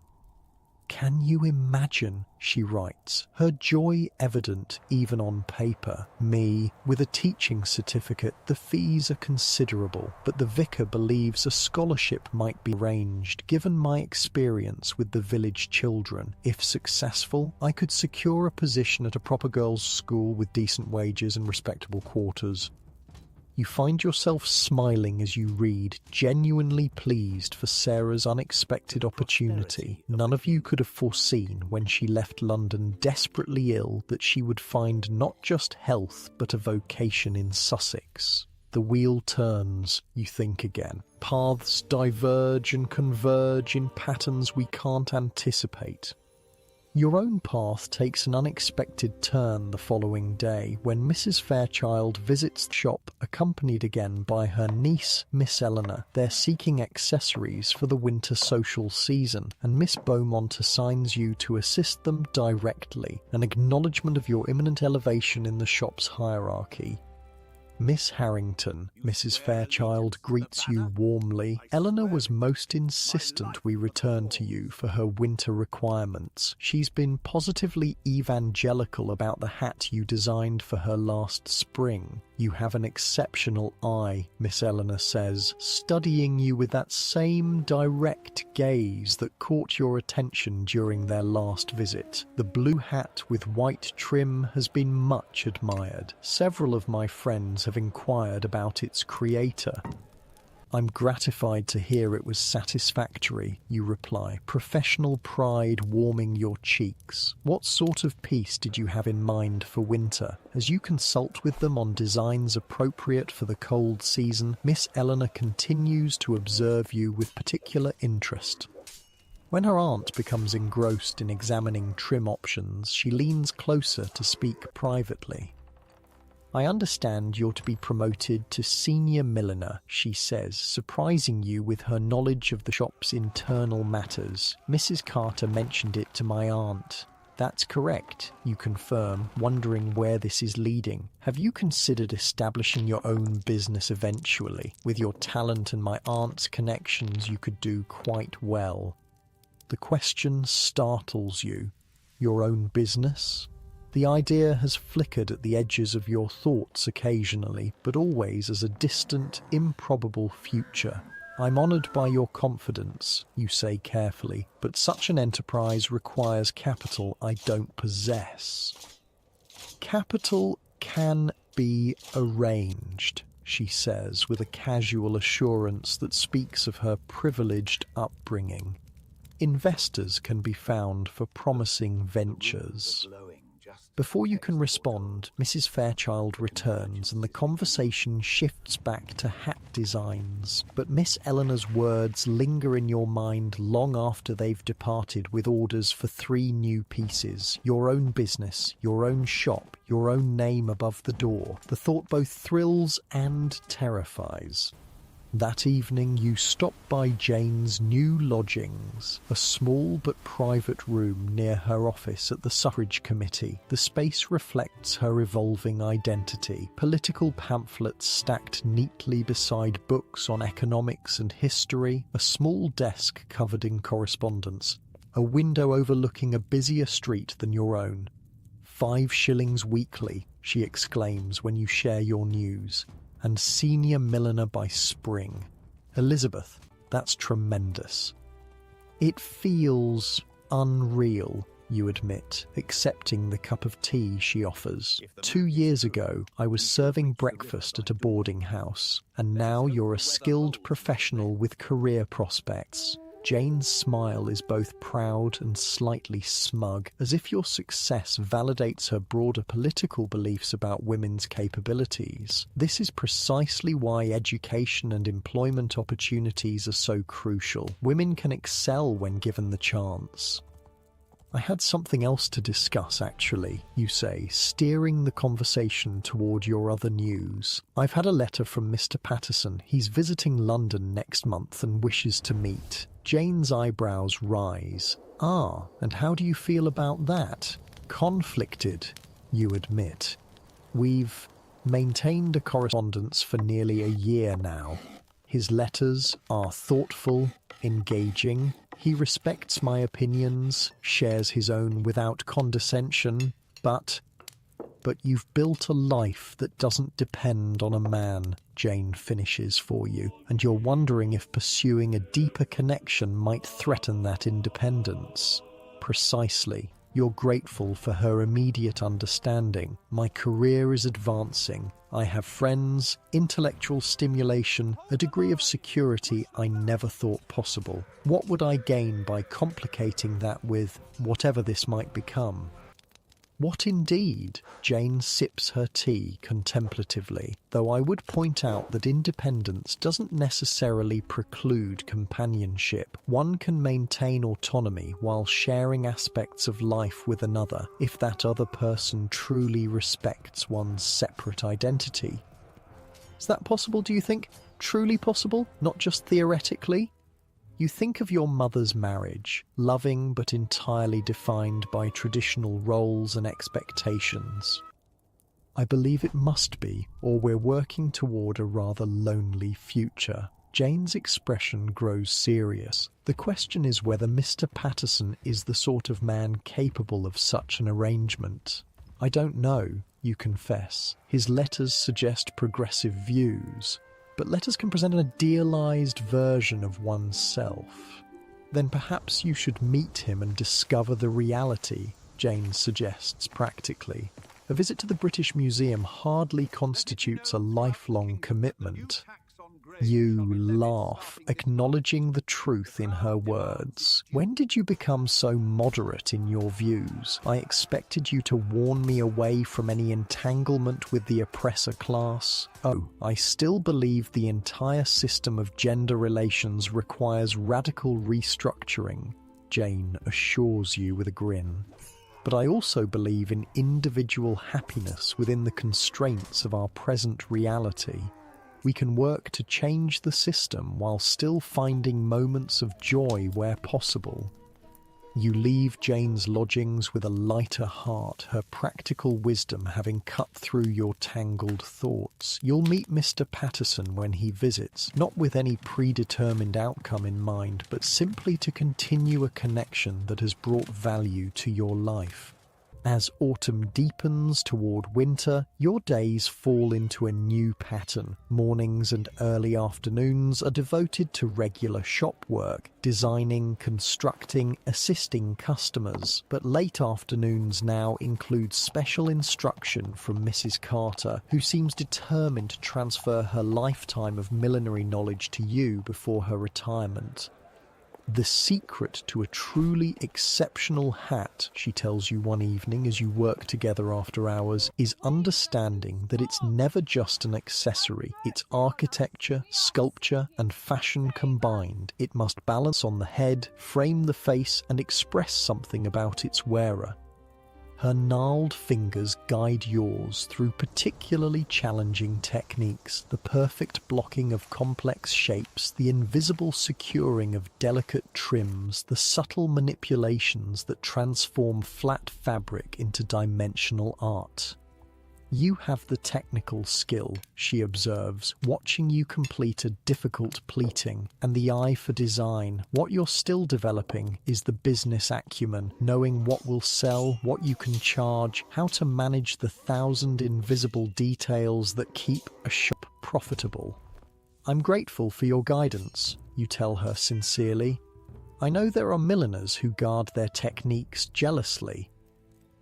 Can you imagine, she writes, her joy evident even on paper. Me, with a teaching certificate, the fees are considerable, but the vicar believes a scholarship might be arranged. Given my experience with the village children, if successful, I could secure a position at a proper girls' school with decent wages and respectable quarters. You find yourself smiling as you read, genuinely pleased for Sarah's unexpected opportunity. None of you could have foreseen when she left London desperately ill that she would find not just health but a vocation in Sussex. The wheel turns, you think again. Paths diverge and converge in patterns we can't anticipate. Your own path takes an unexpected turn the following day when Mrs. Fairchild visits the shop, accompanied again by her niece, Miss Eleanor. They're seeking accessories for the winter social season, and Miss Beaumont assigns you to assist them directly, an acknowledgement of your imminent elevation in the shop's hierarchy. Miss Harrington, Mrs. Fairchild greets you warmly. Eleanor was most insistent we return to you for her winter requirements. She's been positively evangelical about the hat you designed for her last spring. You have an exceptional eye, Miss Eleanor says, studying you with that same direct gaze that caught your attention during their last visit. The blue hat with white trim has been much admired. Several of my friends have inquired about its creator. I'm gratified to hear it was satisfactory, you reply, professional pride warming your cheeks. What sort of piece did you have in mind for winter? As you consult with them on designs appropriate for the cold season, Miss Eleanor continues to observe you with particular interest. When her aunt becomes engrossed in examining trim options, she leans closer to speak privately. I understand you're to be promoted to senior milliner, she says, surprising you with her knowledge of the shop's internal matters. Mrs. Carter mentioned it to my aunt. That's correct, you confirm, wondering where this is leading. Have you considered establishing your own business eventually? With your talent and my aunt's connections, you could do quite well. The question startles you. Your own business? The idea has flickered at the edges of your thoughts occasionally, but always as a distant, improbable future. I'm honoured by your confidence, you say carefully, but such an enterprise requires capital I don't possess. Capital can be arranged, she says with a casual assurance that speaks of her privileged upbringing. Investors can be found for promising ventures. Before you can respond, Mrs. Fairchild returns and the conversation shifts back to hat designs. But Miss Eleanor's words linger in your mind long after they've departed with orders for 3 new pieces. Your own business, your own shop, your own name above the door. The thought both thrills and terrifies. That evening you stop by Jane's new lodgings, a small but private room near her office at the suffrage committee. The space reflects her evolving identity. Political pamphlets stacked neatly beside books on economics and history, a small desk covered in correspondence, a window overlooking a busier street than your own. 5 shillings weekly, she exclaims when you share your news. And senior milliner by spring. Elizabeth, that's tremendous. It feels unreal, you admit, accepting the cup of tea she offers. 2 years ago, I was serving breakfast at a boarding house, and now you're a skilled professional with career prospects. Jane's smile is both proud and slightly smug, as if your success validates her broader political beliefs about women's capabilities. This is precisely why education and employment opportunities are so crucial. Women can excel when given the chance. I had something else to discuss, actually, you say, steering the conversation toward your other news. I've had a letter from Mr. Patterson. He's visiting London next month and wishes to meet. Jane's eyebrows rise. Ah, and how do you feel about that? Conflicted, you admit. We've maintained a correspondence for nearly a year now. His letters are thoughtful, engaging. He respects my opinions, shares his own without condescension, but you've built a life that doesn't depend on a man, Jane finishes for you, and you're wondering if pursuing a deeper connection might threaten that independence. Precisely. You're grateful for her immediate understanding. My career is advancing. I have friends, intellectual stimulation, a degree of security I never thought possible. What would I gain by complicating that with whatever this might become? What indeed? Jane sips her tea contemplatively, though I would point out that independence doesn't necessarily preclude companionship. One can maintain autonomy while sharing aspects of life with another, if that other person truly respects one's separate identity. Is that possible, do you think? Truly possible? Not just theoretically? You think of your mother's marriage, loving but entirely defined by traditional roles and expectations. I believe it must be, or we're working toward a rather lonely future. Jane's expression grows serious. The question is whether Mr. Patterson is the sort of man capable of such an arrangement. I don't know, you confess. His letters suggest progressive views. But letters can present an idealized version of oneself. Then perhaps you should meet him and discover the reality, Jane suggests practically. A visit to the British Museum hardly constitutes a lifelong commitment. You laugh, acknowledging the truth in her words. When did you become so moderate in your views? I expected you to warn me away from any entanglement with the oppressor class. Oh, I still believe the entire system of gender relations requires radical restructuring, Jane assures you with a grin. But I also believe in individual happiness within the constraints of our present reality. We can work to change the system while still finding moments of joy where possible. You leave Jane's lodgings with a lighter heart, her practical wisdom having cut through your tangled thoughts. You'll meet Mr. Patterson when he visits, not with any predetermined outcome in mind, but simply to continue a connection that has brought value to your life. As autumn deepens toward winter, your days fall into a new pattern. Mornings and early afternoons are devoted to regular shop work, designing, constructing, assisting customers. But late afternoons now include special instruction from Mrs. Carter, who seems determined to transfer her lifetime of millinery knowledge to you before her retirement. The secret to a truly exceptional hat, she tells you one evening as you work together after hours, is understanding that it's never just an accessory. It's architecture, sculpture, and fashion combined. It must balance on the head, frame the face, and express something about its wearer. Her gnarled fingers guide yours through particularly challenging techniques, the perfect blocking of complex shapes, the invisible securing of delicate trims, the subtle manipulations that transform flat fabric into dimensional art. You have the technical skill, she observes, watching you complete a difficult pleating, and the eye for design. What you're still developing is the business acumen, knowing what will sell, what you can charge, how to manage the 1,000 invisible details that keep a shop profitable. I'm grateful for your guidance, you tell her sincerely. I know there are milliners who guard their techniques jealously.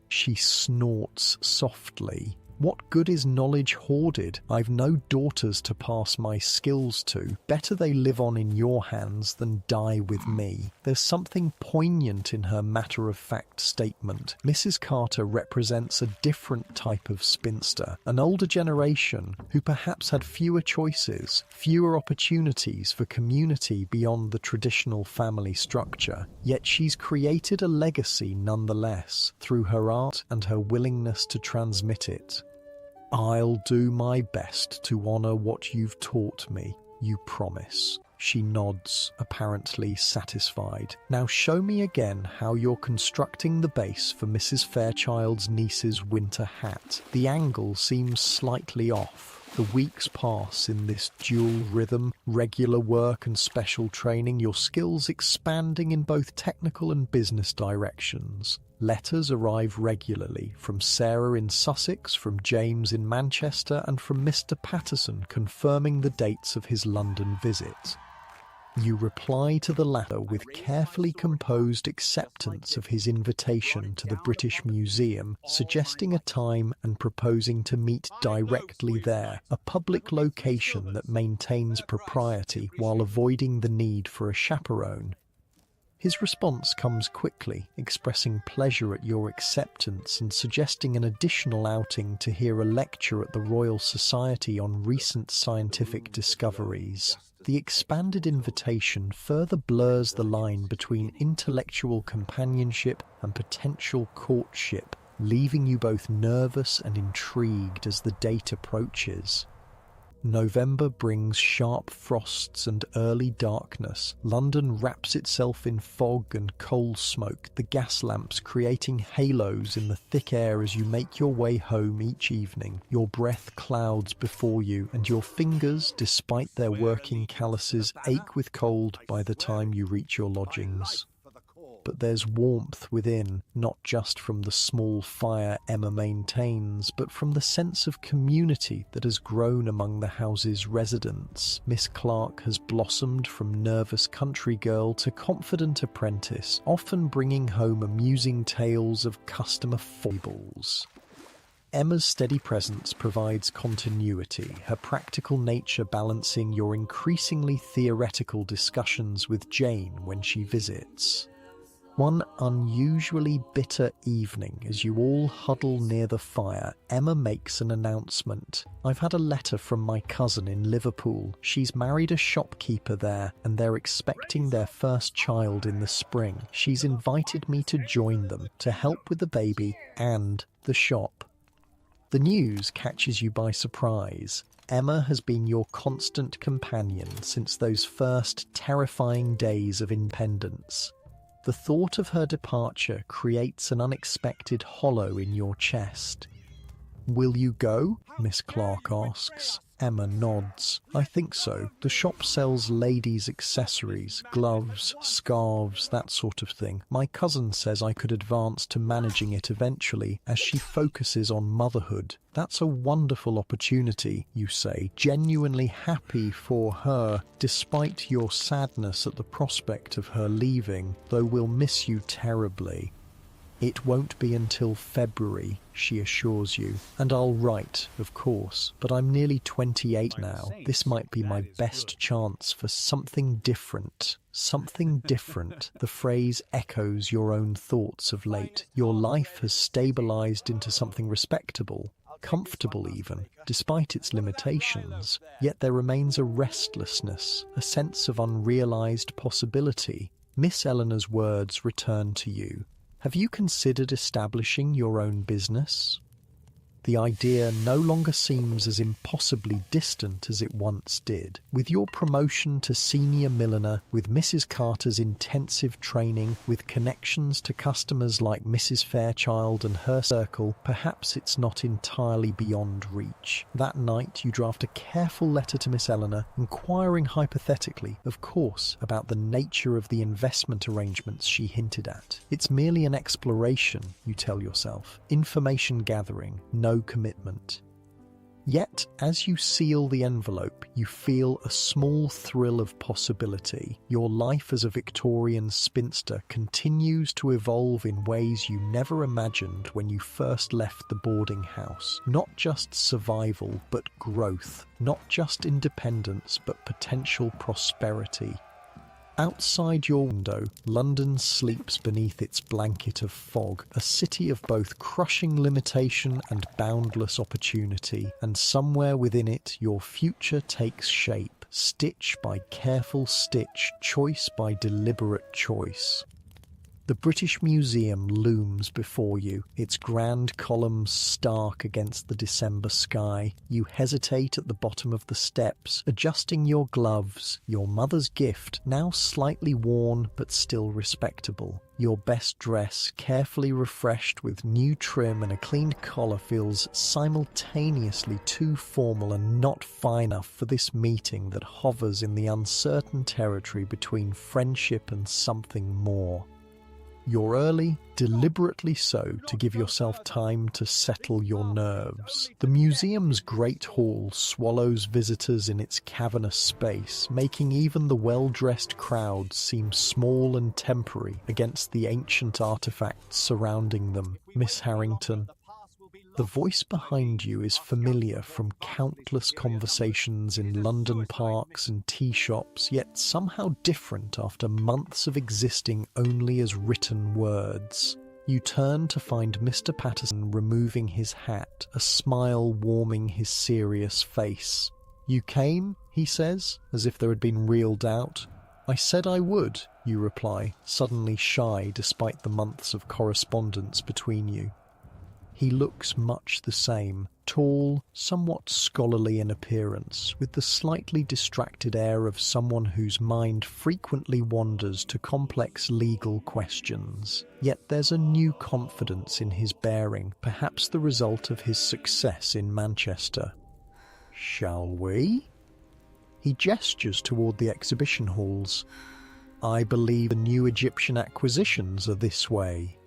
She snorts softly. What good is knowledge hoarded? I've no daughters to pass my skills to. Better they live on in your hands than die with me. There's something poignant in her matter-of-fact statement. Mrs. Carter represents a different type of spinster, an older generation who perhaps had fewer choices, fewer opportunities for community beyond the traditional family structure. Yet she's created a legacy nonetheless, through her art and her willingness to transmit it. I'll do my best to honour what you've taught me, you promise. She nods, apparently satisfied. Now show me again how you're constructing the base for Mrs. Fairchild's niece's winter hat. The angle seems slightly off. The weeks pass in this dual rhythm, regular work and special training, your skills expanding in both technical and business directions. Letters arrive regularly, from Sarah in Sussex, from James in Manchester, and from Mr. Patterson confirming the dates of his London visit. You reply to the latter with carefully composed acceptance of his invitation to the British Museum, suggesting a time and proposing to meet directly there, a public location that maintains propriety while avoiding the need for a chaperone. His response comes quickly, expressing pleasure at your acceptance and suggesting an additional outing to hear a lecture at the Royal Society on recent scientific discoveries. The expanded invitation further blurs the line between intellectual companionship and potential courtship, leaving you both nervous and intrigued as the date approaches. November brings sharp frosts and early darkness. London wraps itself in fog and coal smoke, the gas lamps creating halos in the thick air as you make your way home each evening. Your breath clouds before you, and your fingers, despite their working calluses, ache with cold by the time you reach your lodgings. But there's warmth within, not just from the small fire Emma maintains, but from the sense of community that has grown among the house's residents. Miss Clark has blossomed from nervous country girl to confident apprentice, often bringing home amusing tales of customer foibles. Emma's steady presence provides continuity, her practical nature balancing your increasingly theoretical discussions with Jane when she visits. One unusually bitter evening, as you all huddle near the fire, Emma makes an announcement. I've had a letter from my cousin in Liverpool. She's married a shopkeeper there, and they're expecting their first child in the spring. She's invited me to join them, to help with the baby and the shop. The news catches you by surprise. Emma has been your constant companion since those first terrifying days of independence. The thought of her departure creates an unexpected hollow in your chest. "Will you go?" Miss Clark asks. Emma nods. "I think so. The shop sells ladies' accessories, gloves, scarves, that sort of thing. My cousin says I could advance to managing it eventually as she focuses on motherhood." "That's a wonderful opportunity," you say, genuinely happy for her, despite your sadness at the prospect of her leaving, though we'll miss you terribly. "It won't be until February," she assures you. "And I'll write, of course, but I'm nearly 28 now. This might be my best chance for something different." Something different. The phrase echoes your own thoughts of late. Your life has stabilized into something respectable, comfortable even, despite its limitations. Yet there remains a restlessness, a sense of unrealized possibility. Miss Eleanor's words return to you. "Have you considered establishing your own business?" The idea no longer seems as impossibly distant as it once did. With your promotion to senior milliner, with Mrs. Carter's intensive training, with connections to customers like Mrs. Fairchild and her circle, perhaps it's not entirely beyond reach. That night you draft a careful letter to Miss Eleanor, inquiring hypothetically, of course, about the nature of the investment arrangements she hinted at. It's merely an exploration, you tell yourself. Information gathering, no commitment. Yet, as you seal the envelope, you feel a small thrill of possibility. Your life as a Victorian spinster continues to evolve in ways you never imagined when you first left the boarding house. Not just survival, but growth. Not just independence, but potential prosperity. Outside your window, London sleeps beneath its blanket of fog, a city of both crushing limitation and boundless opportunity, and somewhere within it your future takes shape, stitch by careful stitch, choice by deliberate choice. The British Museum looms before you, its grand columns stark against the December sky. You hesitate at the bottom of the steps, adjusting your gloves, your mother's gift, now slightly worn but still respectable. Your best dress, carefully refreshed with new trim and a cleaned collar, feels simultaneously too formal and not fine enough for this meeting that hovers in the uncertain territory between friendship and something more. You're early, deliberately so, to give yourself time to settle your nerves. The museum's great hall swallows visitors in its cavernous space, making even the well-dressed crowd seem small and temporary against the ancient artifacts surrounding them. Miss Harrington. The voice behind you is familiar from countless conversations in London parks and tea shops, yet somehow different after months of existing only as written words. You turn to find Mr. Patterson removing his hat, a smile warming his serious face. "You came?" he says, as if there had been real doubt. "I said I would," you reply, suddenly shy despite the months of correspondence between you. He looks much the same, tall, somewhat scholarly in appearance, with the slightly distracted air of someone whose mind frequently wanders to complex legal questions. Yet there's a new confidence in his bearing, perhaps the result of his success in Manchester. "Shall we?" He gestures toward the exhibition halls. "I believe the new Egyptian acquisitions are this way."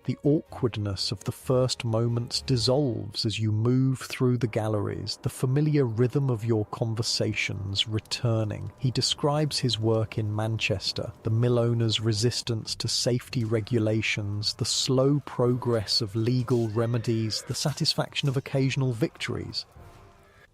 The awkwardness of the first moments dissolves as you move through the galleries, the familiar rhythm of your conversations returning. He describes his work in Manchester, the mill owner's resistance to safety regulations, the slow progress of legal remedies, the satisfaction of occasional victories.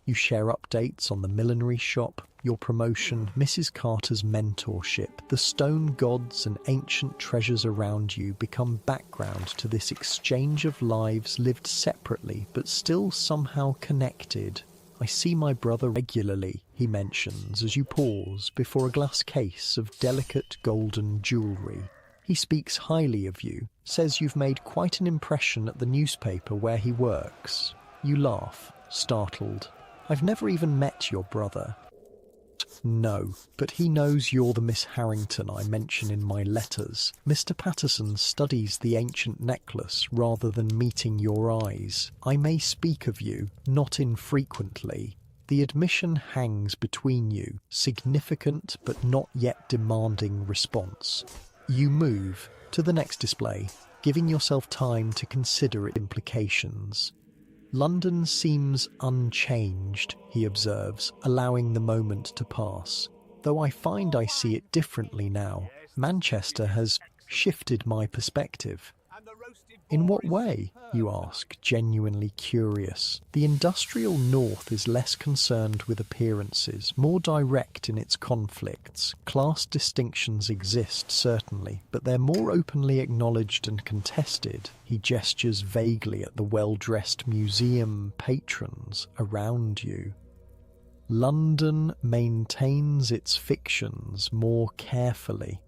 You share updates on the millinery shop, your promotion, Mrs. Carter's mentorship. The stone gods and ancient treasures around you become background to this exchange of lives lived separately but still somehow connected. "I see my brother regularly," he mentions as you pause before a glass case of delicate golden jewellery. He speaks highly of you, says you've made quite an impression at the newspaper where he works. You laugh, startled. "I've never even met your brother." No, but he knows you're the Miss Harrington I mention in my letters. Mr. Patterson studies the ancient necklace rather than meeting your eyes. I may speak of you, not infrequently. The admission hangs between you, significant but not yet demanding response. You move to the next display, giving yourself time to consider its implications. London seems unchanged, he observes, allowing the moment to pass. Though I find I see it differently now. Manchester has shifted my perspective. In what way, you ask, genuinely curious? The industrial north is less concerned with appearances, more direct in its conflicts. Class distinctions exist, certainly, but they're more openly acknowledged and contested. He gestures vaguely at the well-dressed museum patrons around you. London maintains its fictions more carefully.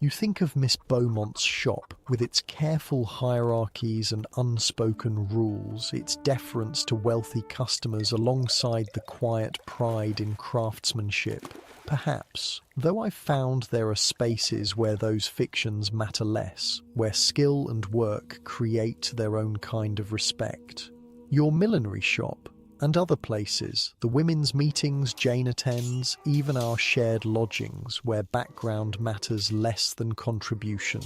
You think of Miss Beaumont's shop, with its careful hierarchies and unspoken rules, its deference to wealthy customers alongside the quiet pride in craftsmanship. Perhaps, though I've found there are spaces where those fictions matter less, where skill and work create their own kind of respect. Your millinery shop, and other places, the women's meetings Jane attends, even our shared lodgings where background matters less than contribution.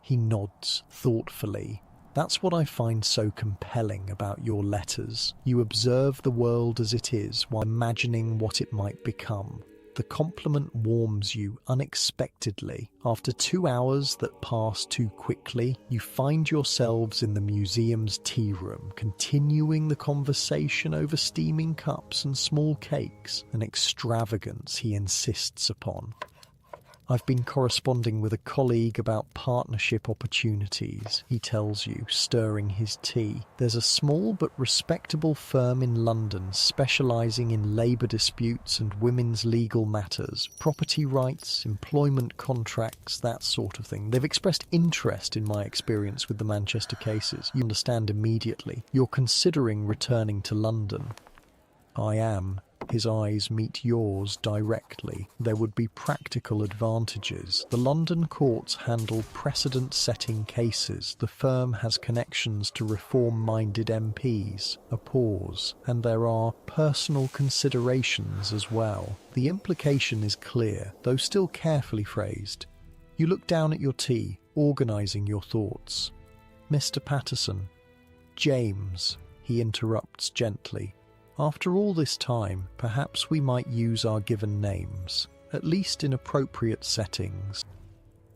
He nods thoughtfully. That's what I find so compelling about your letters. You observe the world as it is while imagining what it might become. The compliment warms you unexpectedly. After 2 hours that pass too quickly, you find yourselves in the museum's tea room, continuing the conversation over steaming cups and small cakes, an extravagance he insists upon. I've been corresponding with a colleague about partnership opportunities, he tells you, stirring his tea. There's a small but respectable firm in London specialising in labour disputes and women's legal matters, property rights, employment contracts, that sort of thing. They've expressed interest in my experience with the Manchester cases. You understand immediately. You're considering returning to London. I am. His eyes meet yours directly. There would be practical advantages. The London courts handle precedent-setting cases. The firm has connections to reform-minded MPs. A pause. And there are personal considerations as well. The implication is clear, though still carefully phrased. You look down at your tea, organising your thoughts. Mr. Patterson. James, he interrupts gently. After all this time, perhaps we might use our given names, at least in appropriate settings.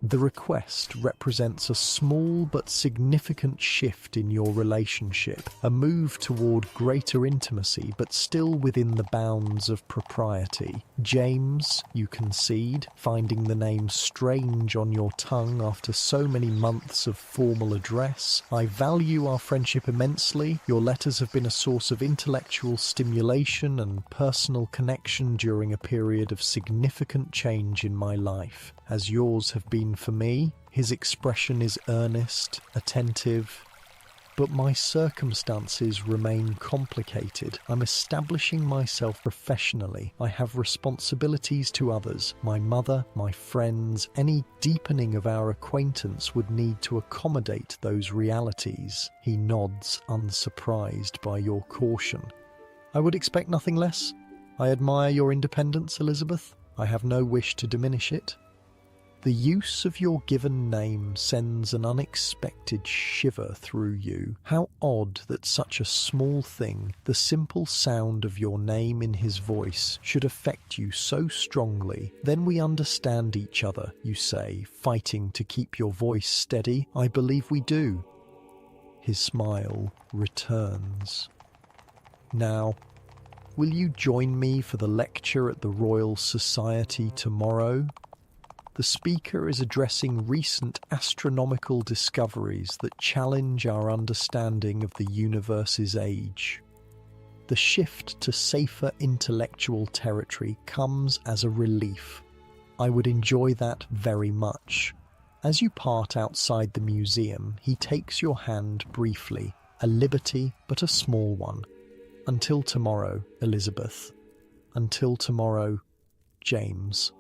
The request represents a small but significant shift in your relationship, a move toward greater intimacy but still within the bounds of propriety. James, you concede, finding the name strange on your tongue after so many months of formal address. I value our friendship immensely. Your letters have been a source of intellectual stimulation and personal connection during a period of significant change in my life, as yours have been for me. His expression is earnest, attentive, but my circumstances remain complicated. I'm establishing myself professionally. I have responsibilities to others, my mother, my friends. Any deepening of our acquaintance would need to accommodate those realities. He nods, unsurprised by your caution. I would expect nothing less. I admire your independence, Elizabeth. I have no wish to diminish it. The use of your given name sends an unexpected shiver through you. How odd that such a small thing, the simple sound of your name in his voice, should affect you so strongly. Then we understand each other, you say, fighting to keep your voice steady. I believe we do. His smile returns. Now, will you join me for the lecture at the Royal Society tomorrow? The speaker is addressing recent astronomical discoveries that challenge our understanding of the universe's age. The shift to safer intellectual territory comes as a relief. I would enjoy that very much. As you part outside the museum, he takes your hand briefly, a liberty but a small one. Until tomorrow, Elizabeth. Until tomorrow, James.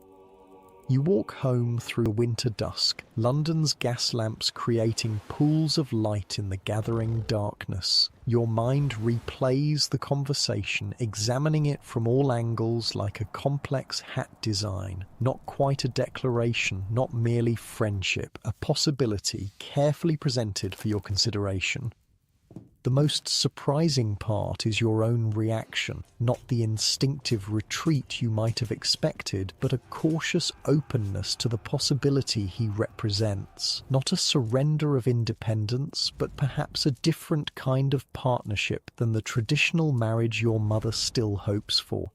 You walk home through the winter dusk, London's gas lamps creating pools of light in the gathering darkness. Your mind replays the conversation, examining it from all angles like a complex hat design. Not quite a declaration, not merely friendship, a possibility carefully presented for your consideration. The most surprising part is your own reaction, not the instinctive retreat you might have expected, but a cautious openness to the possibility he represents. Not a surrender of independence, but perhaps a different kind of partnership than the traditional marriage your mother still hopes for.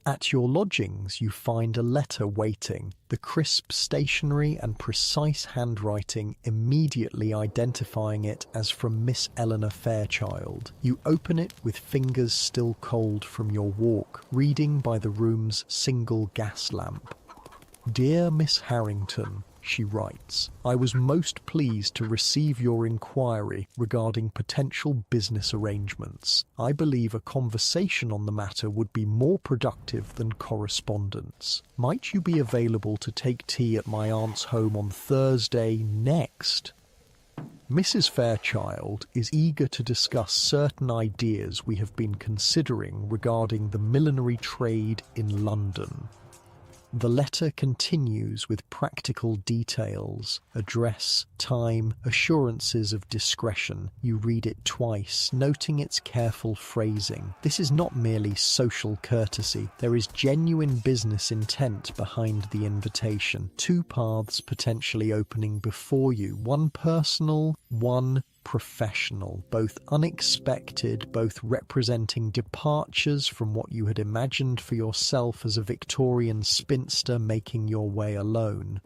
At your lodgings, you find a letter waiting, the crisp stationery and precise handwriting immediately identifying it as from Miss Eleanor Fairchild. You open it with fingers still cold from your walk, reading by the room's single gas lamp. "Dear Miss Harrington," she writes, "I was most pleased to receive your inquiry regarding potential business arrangements. I believe a conversation on the matter would be more productive than correspondence. Might you be available to take tea at my aunt's home on Thursday next?" Mrs. Fairchild is eager to discuss certain ideas we have been considering regarding the millinery trade in London. The letter continues with practical details, address, time, assurances of discretion. You read it twice, noting its careful phrasing. This is not merely social courtesy. There is genuine business intent behind the invitation. Two paths potentially opening before you, one personal, one professional, both unexpected, both representing departures from what you had imagined for yourself as a Victorian spinster making your way alone.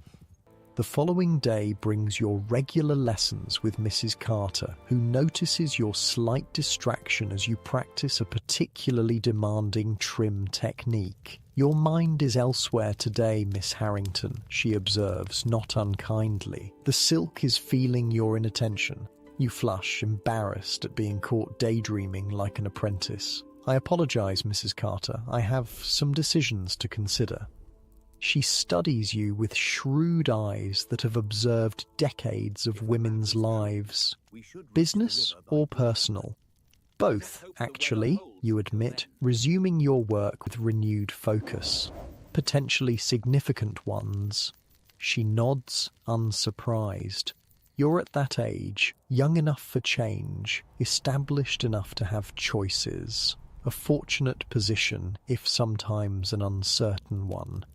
The following day brings your regular lessons with Mrs. Carter, who notices your slight distraction as you practice a particularly demanding trim technique. "Your mind is elsewhere today, Miss Harrington," she observes, not unkindly. "The silk is feeling your inattention." You flush, embarrassed at being caught daydreaming like an apprentice. "I apologize, Mrs. Carter. I have some decisions to consider." She studies you with shrewd eyes that have observed decades of women's lives. Business or personal? Both, actually, you admit, resuming your work with renewed focus. Potentially significant ones. She nods, unsurprised. You're at that age, young enough for change, established enough to have choices. A fortunate position, if sometimes an uncertain one.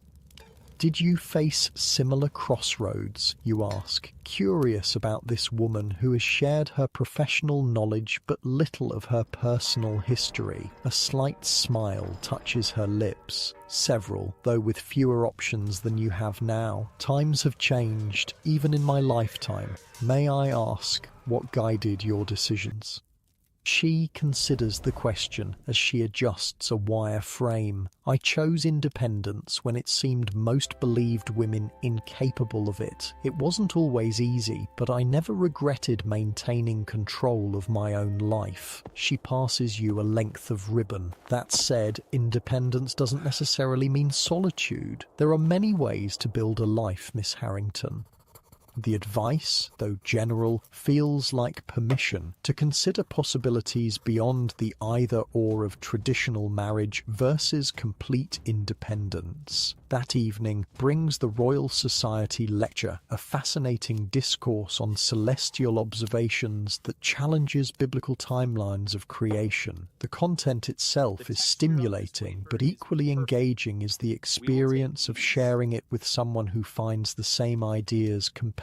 Did you face similar crossroads, you ask, curious about this woman who has shared her professional knowledge but little of her personal history? A slight smile touches her lips. Several, though with fewer options than you have now. Times have changed, even in my lifetime. May I ask what guided your decisions? She considers the question as she adjusts a wire frame. I chose independence when it seemed most believed women incapable of it. It wasn't always easy, but I never regretted maintaining control of my own life. She passes you a length of ribbon. That said, independence doesn't necessarily mean solitude. There are many ways to build a life, Miss Harrington. The advice, though general, feels like permission to consider possibilities beyond the either-or of traditional marriage versus complete independence. That evening brings the Royal Society lecture, a fascinating discourse on celestial observations that challenges biblical timelines of creation. The content itself is stimulating, but equally engaging is the experience of sharing it with someone who finds the same ideas compelling.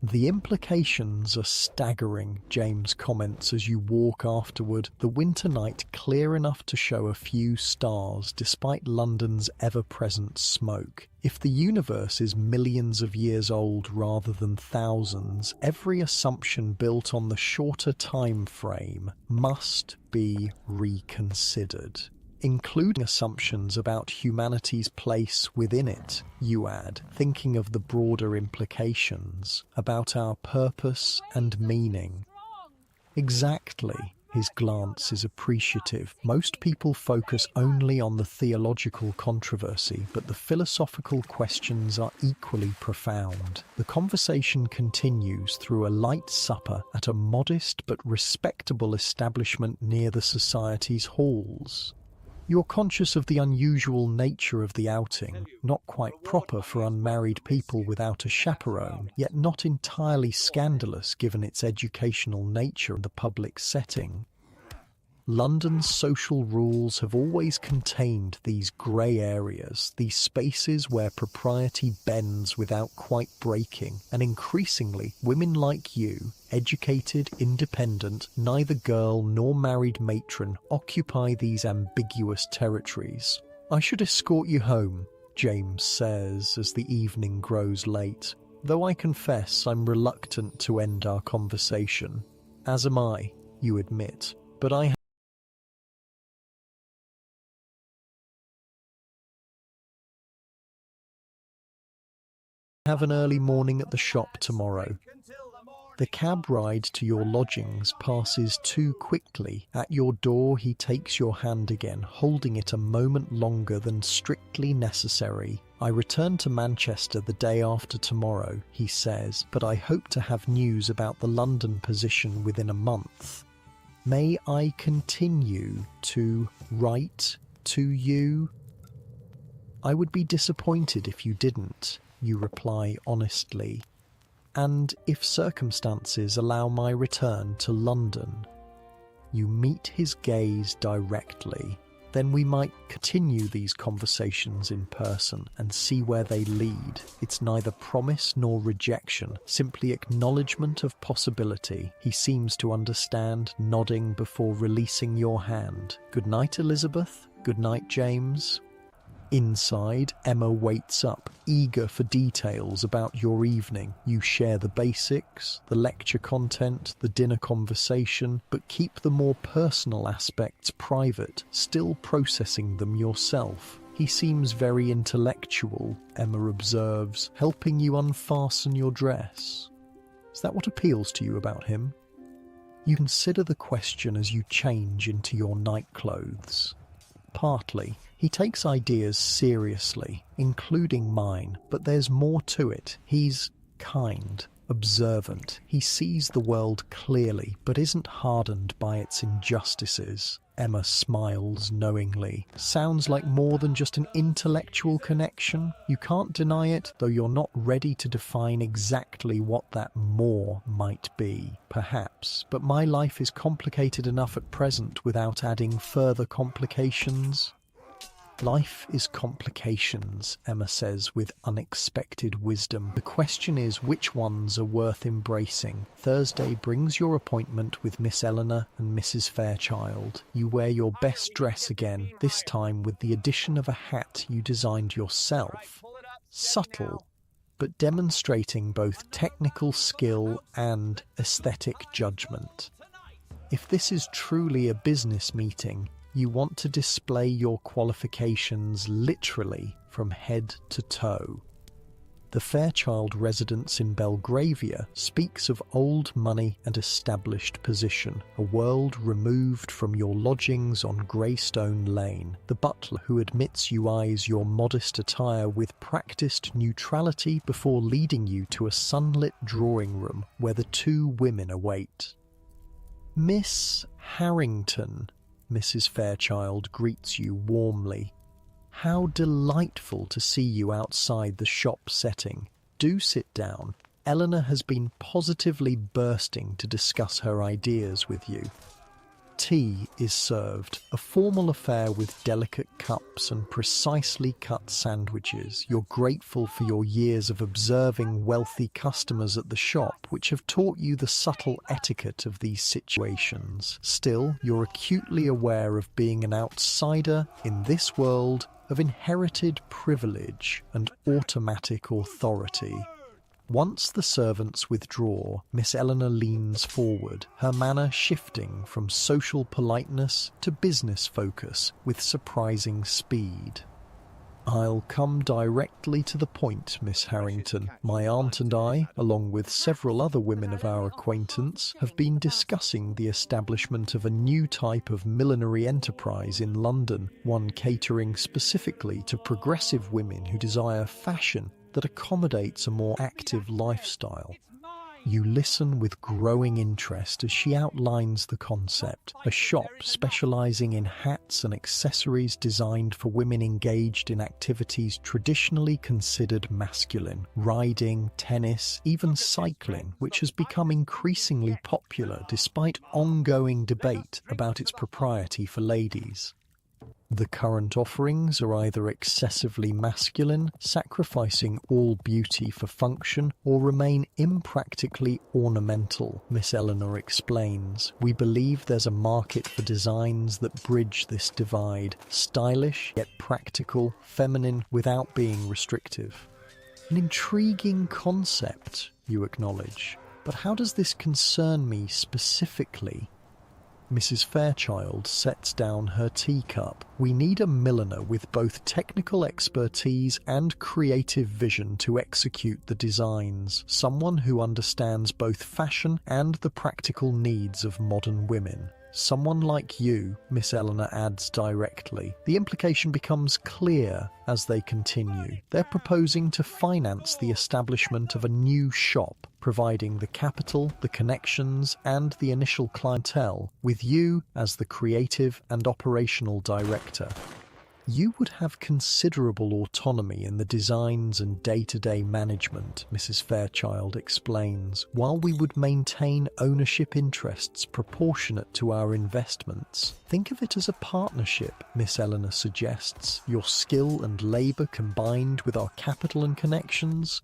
The implications are staggering, James comments as you walk afterward, the winter night clear enough to show a few stars despite London's ever-present smoke. If the universe is millions of years old rather than thousands, every assumption built on the shorter time frame must be reconsidered. Including assumptions about humanity's place within it, you add, thinking of the broader implications, about our purpose and meaning. Exactly. His glance is appreciative. Most people focus only on the theological controversy, but the philosophical questions are equally profound. The conversation continues through a light supper at a modest but respectable establishment near the society's halls. You're conscious of the unusual nature of the outing, not quite proper for unmarried people without a chaperone, yet not entirely scandalous given its educational nature and the public setting. London's social rules have always contained these grey areas, these spaces where propriety bends without quite breaking, and increasingly, women like you, educated, independent, neither girl nor married matron, occupy these ambiguous territories. "I should escort you home," James says as the evening grows late, "though I confess I'm reluctant to end our conversation. As am I, you admit, but I have an early morning at the shop tomorrow." The cab ride to your lodgings passes too quickly. At your door he takes your hand again, holding it a moment longer than strictly necessary. "I return to Manchester the day after tomorrow," he says, "but I hope to have news about the London position within a month. May I continue to write to you?" "I would be disappointed if you didn't," you reply honestly. "And if circumstances allow my return to London." You meet his gaze directly. "Then we might continue these conversations in person and see where they lead. It's neither promise nor rejection, simply acknowledgement of possibility." He seems to understand, nodding before releasing your hand. "Good night, Elizabeth. Good night, James." Inside, Emma waits up, eager for details about your evening. You share the basics, the lecture content, the dinner conversation, but keep the more personal aspects private, still processing them yourself. "He seems very intellectual," Emma observes, helping you unfasten your dress. Is that what appeals to you about him? You consider the question as you change into your nightclothes. Partly. He takes ideas seriously, including mine, but there's more to it. He's kind, observant. He sees the world clearly, but isn't hardened by its injustices. Emma smiles knowingly. Sounds like more than just an intellectual connection. You can't deny it, though you're not ready to define exactly what that more might be. Perhaps, but my life is complicated enough at present without adding further complications. "Life is complications," Emma says with unexpected wisdom. "The question is which ones are worth embracing." Thursday brings your appointment with Miss Eleanor and Mrs. Fairchild. You wear your best dress again, this time with the addition of a hat you designed yourself. Subtle, but demonstrating both technical skill and aesthetic judgment. If this is truly a business meeting, you want to display your qualifications literally from head to toe. The Fairchild residence in Belgravia speaks of old money and established position, a world removed from your lodgings on Greystone Lane. The butler who admits you eyes your modest attire with practiced neutrality before leading you to a sunlit drawing room where the two women await. "Miss Harrington," Mrs. Fairchild greets you warmly. "How delightful to see you outside the shop setting. Do sit down. Eleanor has been positively bursting to discuss her ideas with you." Tea is served, a formal affair with delicate cups and precisely cut sandwiches. You're grateful for your years of observing wealthy customers at the shop, which have taught you the subtle etiquette of these situations. Still, you're acutely aware of being an outsider in this world of inherited privilege and automatic authority. Once the servants withdraw, Miss Eleanor leans forward, her manner shifting from social politeness to business focus with surprising speed. I'll come directly to the point, Miss Harrington. My aunt and I, along with several other women of our acquaintance, have been discussing the establishment of a new type of millinery enterprise in London, one catering specifically to progressive women who desire fashion that accommodates a more active lifestyle. You listen with growing interest as she outlines the concept, a shop specializing in hats and accessories designed for women engaged in activities traditionally considered masculine, riding, tennis, even cycling, which has become increasingly popular despite ongoing debate about its propriety for ladies. The current offerings are either excessively masculine, sacrificing all beauty for function, or remain impractically ornamental, Miss Eleanor explains. We believe there's a market for designs that bridge this divide, stylish yet practical, feminine without being restrictive. An intriguing concept, you acknowledge, but how does this concern me specifically? Mrs. Fairchild sets down her teacup. We need a milliner with both technical expertise and creative vision to execute the designs, someone who understands both fashion and the practical needs of modern women. Someone like you, Miss Eleanor adds directly. The implication becomes clear as they continue. They're proposing to finance the establishment of a new shop, providing the capital, the connections, and the initial clientele, with you as the creative and operational director. You would have considerable autonomy in the designs and day-to-day management, Mrs. Fairchild explains, while we would maintain ownership interests proportionate to our investments. Think of it as a partnership, Miss Eleanor suggests, your skill and labour combined with our capital and connections.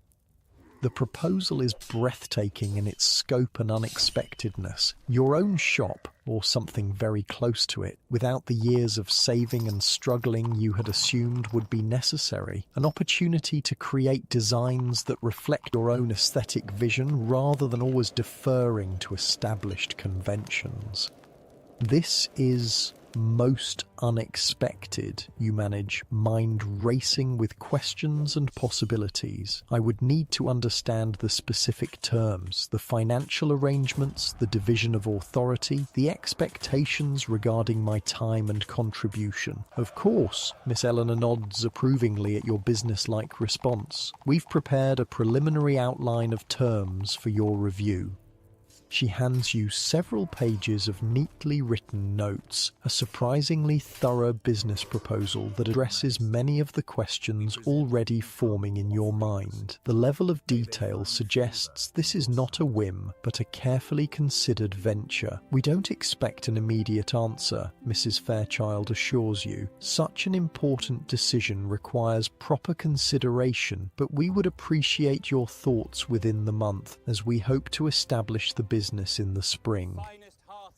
The proposal is breathtaking in its scope and unexpectedness. Your own shop, or something very close to it, without the years of saving and struggling you had assumed would be necessary. An opportunity to create designs that reflect your own aesthetic vision rather than always deferring to established conventions. This is most unexpected, you manage, mind racing with questions and possibilities. I would need to understand the specific terms, the financial arrangements, the division of authority, the expectations regarding my time and contribution. Of course, Miss Eleanor nods approvingly at your businesslike response. We've prepared a preliminary outline of terms for your review. She hands you several pages of neatly written notes, a surprisingly thorough business proposal that addresses many of the questions already forming in your mind. The level of detail suggests this is not a whim, but a carefully considered venture. We don't expect an immediate answer, Mrs. Fairchild assures you. Such an important decision requires proper consideration, but we would appreciate your thoughts within the month, as we hope to establish the business in the spring.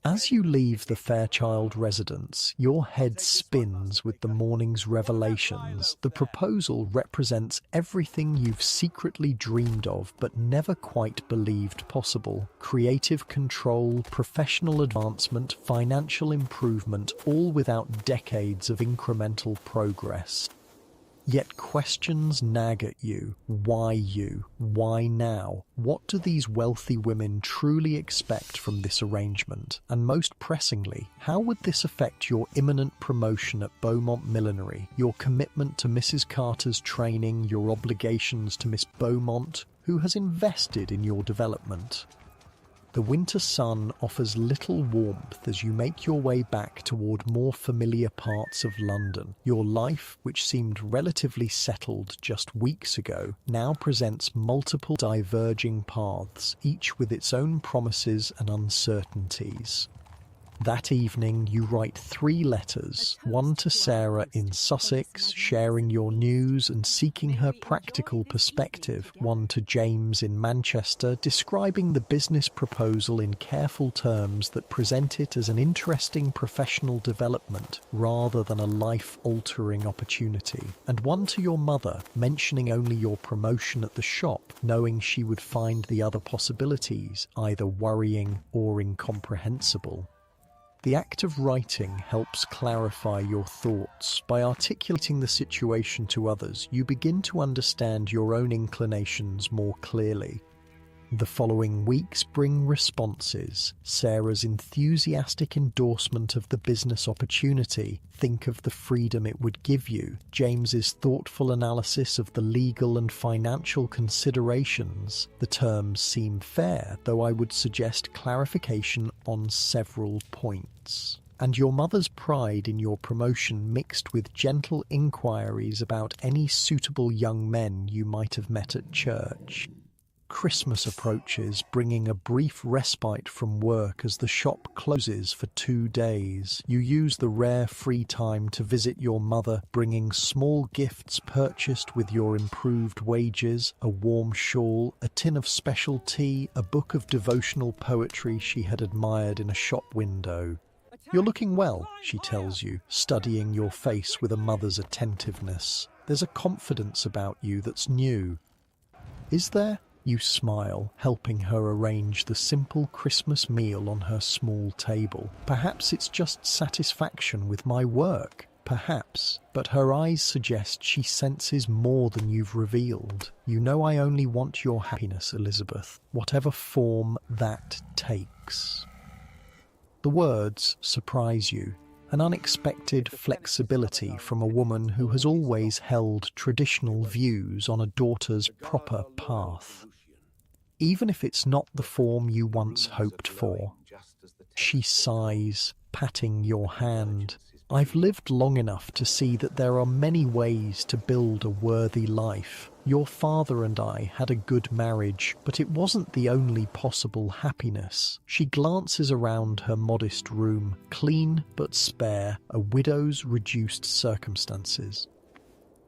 As you leave the Fairchild residence, your head spins with the morning's revelations. The proposal represents everything you've secretly dreamed of but never quite believed possible. Creative control, professional advancement, financial improvement, all without decades of incremental progress. Yet questions nag at you. Why you? Why now? What do these wealthy women truly expect from this arrangement? And most pressingly, how would this affect your imminent promotion at Beaumont Millinery, your commitment to Mrs. Carter's training, your obligations to Miss Beaumont, who has invested in your development? The winter sun offers little warmth as you make your way back toward more familiar parts of London. Your life, which seemed relatively settled just weeks ago, now presents multiple diverging paths, each with its own promises and uncertainties. That evening you write 3 letters, one to Sarah in Sussex, sharing your news and seeking her practical perspective, one to James in Manchester, describing the business proposal in careful terms that present it as an interesting professional development rather than a life-altering opportunity, and one to your mother, mentioning only your promotion at the shop, knowing she would find the other possibilities either worrying or incomprehensible. The act of writing helps clarify your thoughts. By articulating the situation to others, you begin to understand your own inclinations more clearly. The following weeks bring responses. Sarah's enthusiastic endorsement of the business opportunity. Think of the freedom it would give you. James's thoughtful analysis of the legal and financial considerations. The terms seem fair, though I would suggest clarification on several points. And your mother's pride in your promotion mixed with gentle inquiries about any suitable young men you might have met at church. Christmas approaches, bringing a brief respite from work as the shop closes for 2 days. You use the rare free time to visit your mother, bringing small gifts purchased with your improved wages, a warm shawl, a tin of special tea, a book of devotional poetry she had admired in a shop window. "You're looking well," she tells you, studying your face with a mother's attentiveness. "There's a confidence about you that's new." "Is there?" You smile, helping her arrange the simple Christmas meal on her small table. "Perhaps it's just satisfaction with my work." Perhaps, but her eyes suggest she senses more than you've revealed. "You know I only want your happiness, Elizabeth, whatever form that takes." The words surprise you. An unexpected flexibility from a woman who has always held traditional views on a daughter's proper path. Even if it's not the form you once hoped for. She sighs, patting your hand. "I've lived long enough to see that there are many ways to build a worthy life. Your father and I had a good marriage, but it wasn't the only possible happiness." She glances around her modest room, clean but spare, a widow's reduced circumstances.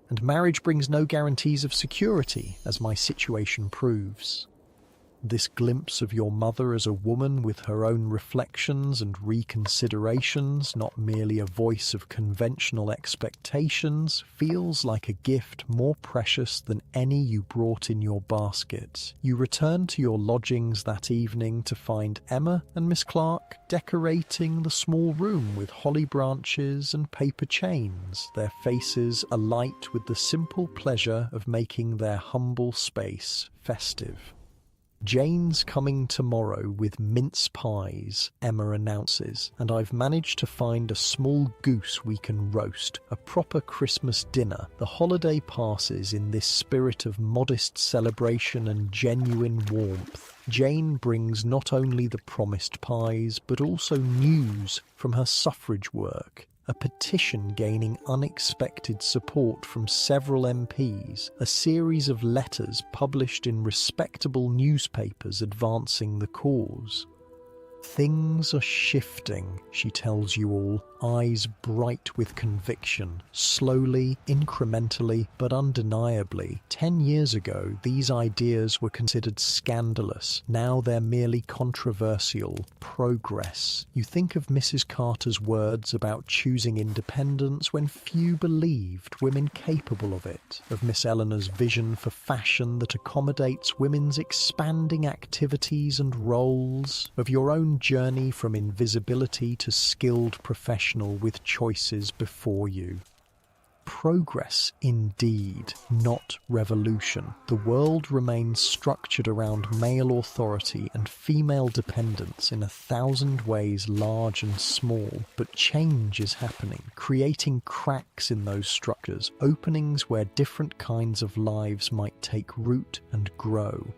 "And marriage brings no guarantees of security, as my situation proves." This glimpse of your mother as a woman with her own reflections and reconsiderations, not merely a voice of conventional expectations, feels like a gift more precious than any you brought in your basket. You return to your lodgings that evening to find Emma and Miss Clark decorating the small room with holly branches and paper chains, their faces alight with the simple pleasure of making their humble space festive. "Jane's coming tomorrow with mince pies," Emma announces, "and I've managed to find a small goose we can roast, a proper Christmas dinner." The holiday passes in this spirit of modest celebration and genuine warmth. Jane brings not only the promised pies, but also news from her suffrage work. A petition gaining unexpected support from several MPs, a series of letters published in respectable newspapers advancing the cause. "Things are shifting," she tells you all, eyes bright with conviction. "Slowly, incrementally, but undeniably. 10 years ago, these ideas were considered scandalous. Now they're merely controversial. Progress." You think of Mrs. Carter's words about choosing independence when few believed women capable of it, of Miss Eleanor's vision for fashion that accommodates women's expanding activities and roles, of your own journey from invisibility to skilled professional with choices before you. Progress indeed, not revolution. The world remains structured around male authority and female dependence in 1,000 ways large and small, but change is happening, creating cracks in those structures, openings where different kinds of lives might take root and grow.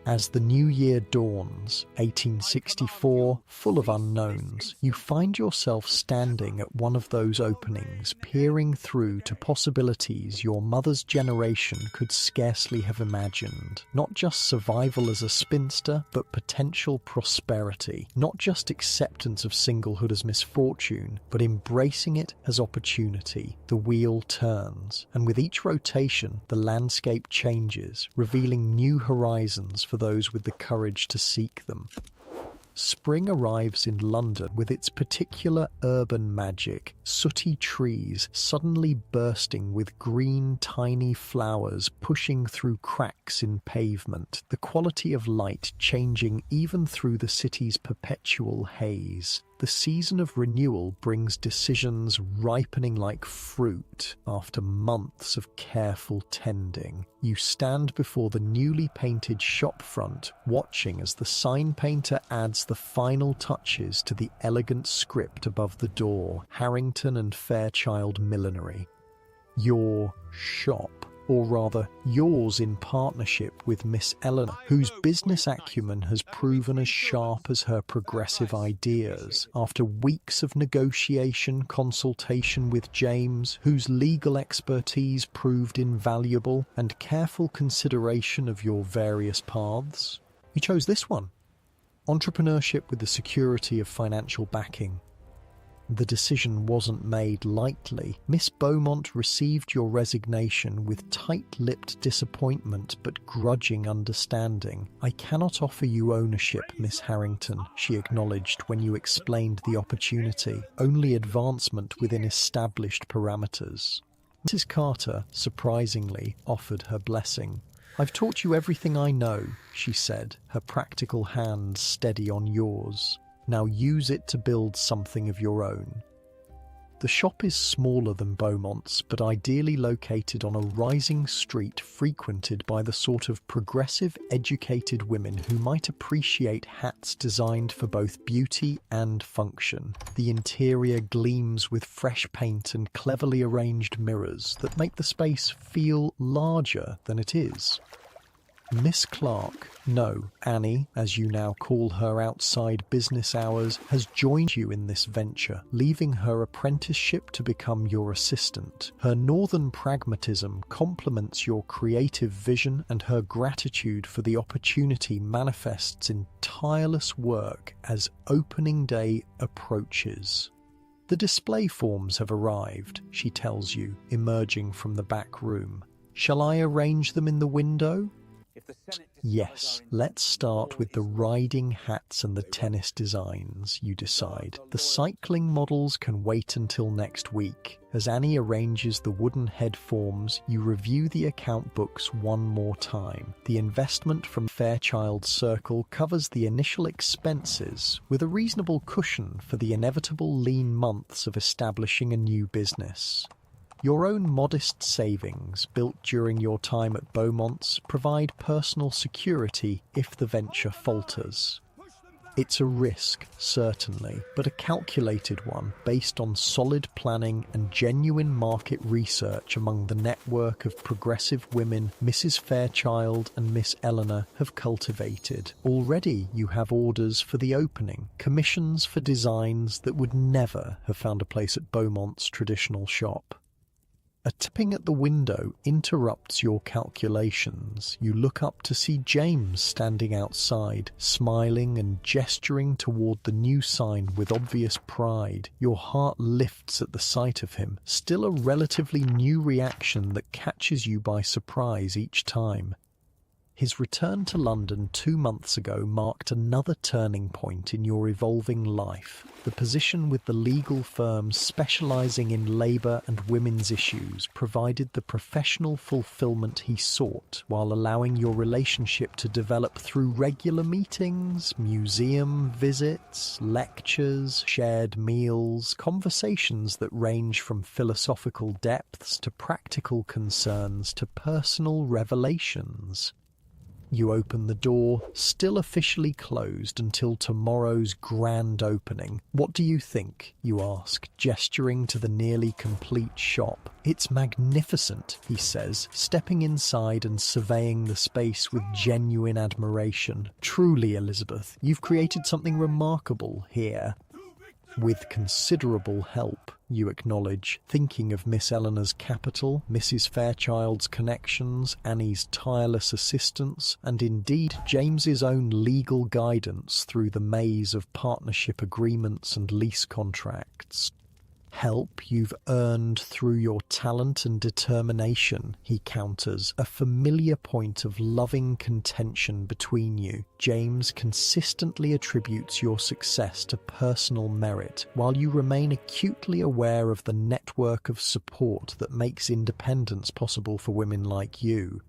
As the new year dawns, 1864, full of unknowns, you find yourself standing at one of those openings, peering through to possibilities your mother's generation could scarcely have imagined. Not just survival as a spinster, but potential prosperity. Not just acceptance of singlehood as misfortune, but embracing it as opportunity. The wheel turns, and with each rotation, the landscape changes, revealing new horizons for those with the courage to seek them. Spring arrives in London with its particular urban magic, sooty trees suddenly bursting with green tiny flowers pushing through cracks in pavement, the quality of light changing even through the city's perpetual haze. The season of renewal brings decisions ripening like fruit after months of careful tending. You stand before the newly painted shop front, watching as the sign painter adds the final touches to the elegant script above the door, Harrington and Fairchild Millinery. Your shop, or rather yours in partnership with Miss Eleanor, whose business acumen has proven as sharp as her progressive ideas. After weeks of negotiation, consultation with James, whose legal expertise proved invaluable, and careful consideration of your various paths, you chose this one. Entrepreneurship with the security of financial backing. The decision wasn't made lightly. Miss Beaumont received your resignation with tight-lipped disappointment but grudging understanding. "I cannot offer you ownership, Miss Harrington," she acknowledged when you explained the opportunity. "Only advancement within established parameters." Mrs. Carter, surprisingly, offered her blessing. "I've taught you everything I know," she said, her practical hand steady on yours. "Now use it to build something of your own." The shop is smaller than Beaumont's, but ideally located on a rising street frequented by the sort of progressive, educated women who might appreciate hats designed for both beauty and function. The interior gleams with fresh paint and cleverly arranged mirrors that make the space feel larger than it is. Miss Clark, no, Annie, as you now call her outside business hours, has joined you in this venture, leaving her apprenticeship to become your assistant. Her northern pragmatism complements your creative vision, and her gratitude for the opportunity manifests in tireless work as opening day approaches. "The display forms have arrived," she tells you, emerging from the back room. "Shall I arrange them in the window?" "Yes, let's start with the riding hats and the tennis designs," you decide. "The cycling models can wait until next week." As Annie arranges the wooden head forms, you review the account books one more time. The investment from Fairchild Circle covers the initial expenses, with a reasonable cushion for the inevitable lean months of establishing a new business. Your own modest savings, built during your time at Beaumont's, provide personal security if the venture falters. It's a risk, certainly, but a calculated one based on solid planning and genuine market research among the network of progressive women Mrs. Fairchild and Miss Eleanor have cultivated. Already you have orders for the opening, commissions for designs that would never have found a place at Beaumont's traditional shop. A tapping at the window interrupts your calculations. You look up to see James standing outside, smiling and gesturing toward the new sign with obvious pride. Your heart lifts at the sight of him, still a relatively new reaction that catches you by surprise each time. His return to London 2 months ago marked another turning point in your evolving life. The position with the legal firm specialising in labour and women's issues provided the professional fulfilment he sought, while allowing your relationship to develop through regular meetings, museum visits, lectures, shared meals, conversations that range from philosophical depths to practical concerns to personal revelations. You open the door, still officially closed until tomorrow's grand opening. "What do you think?" you ask, gesturing to the nearly complete shop. "It's magnificent," he says, stepping inside and surveying the space with genuine admiration. "Truly, Elizabeth, you've created something remarkable here." "With considerable help," you acknowledge, thinking of Miss Eleanor's capital, Mrs. Fairchild's connections, Annie's tireless assistance, and indeed James's own legal guidance through the maze of partnership agreements and lease contracts. "Help you've earned through your talent and determination," he counters, a familiar point of loving contention between you. James consistently attributes your success to personal merit, while you remain acutely aware of the network of support that makes independence possible for women like you.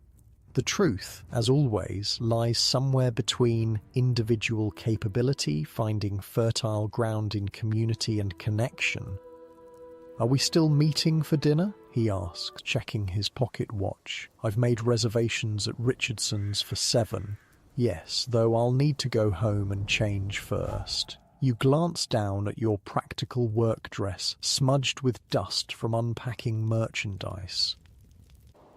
The truth, as always, lies somewhere between individual capability, finding fertile ground in community and connection. "Are we still meeting for dinner?" he asked, checking his pocket watch. "I've made reservations at Richardson's for 7. "Yes, though I'll need to go home and change first." You glance down at your practical work dress, smudged with dust from unpacking merchandise.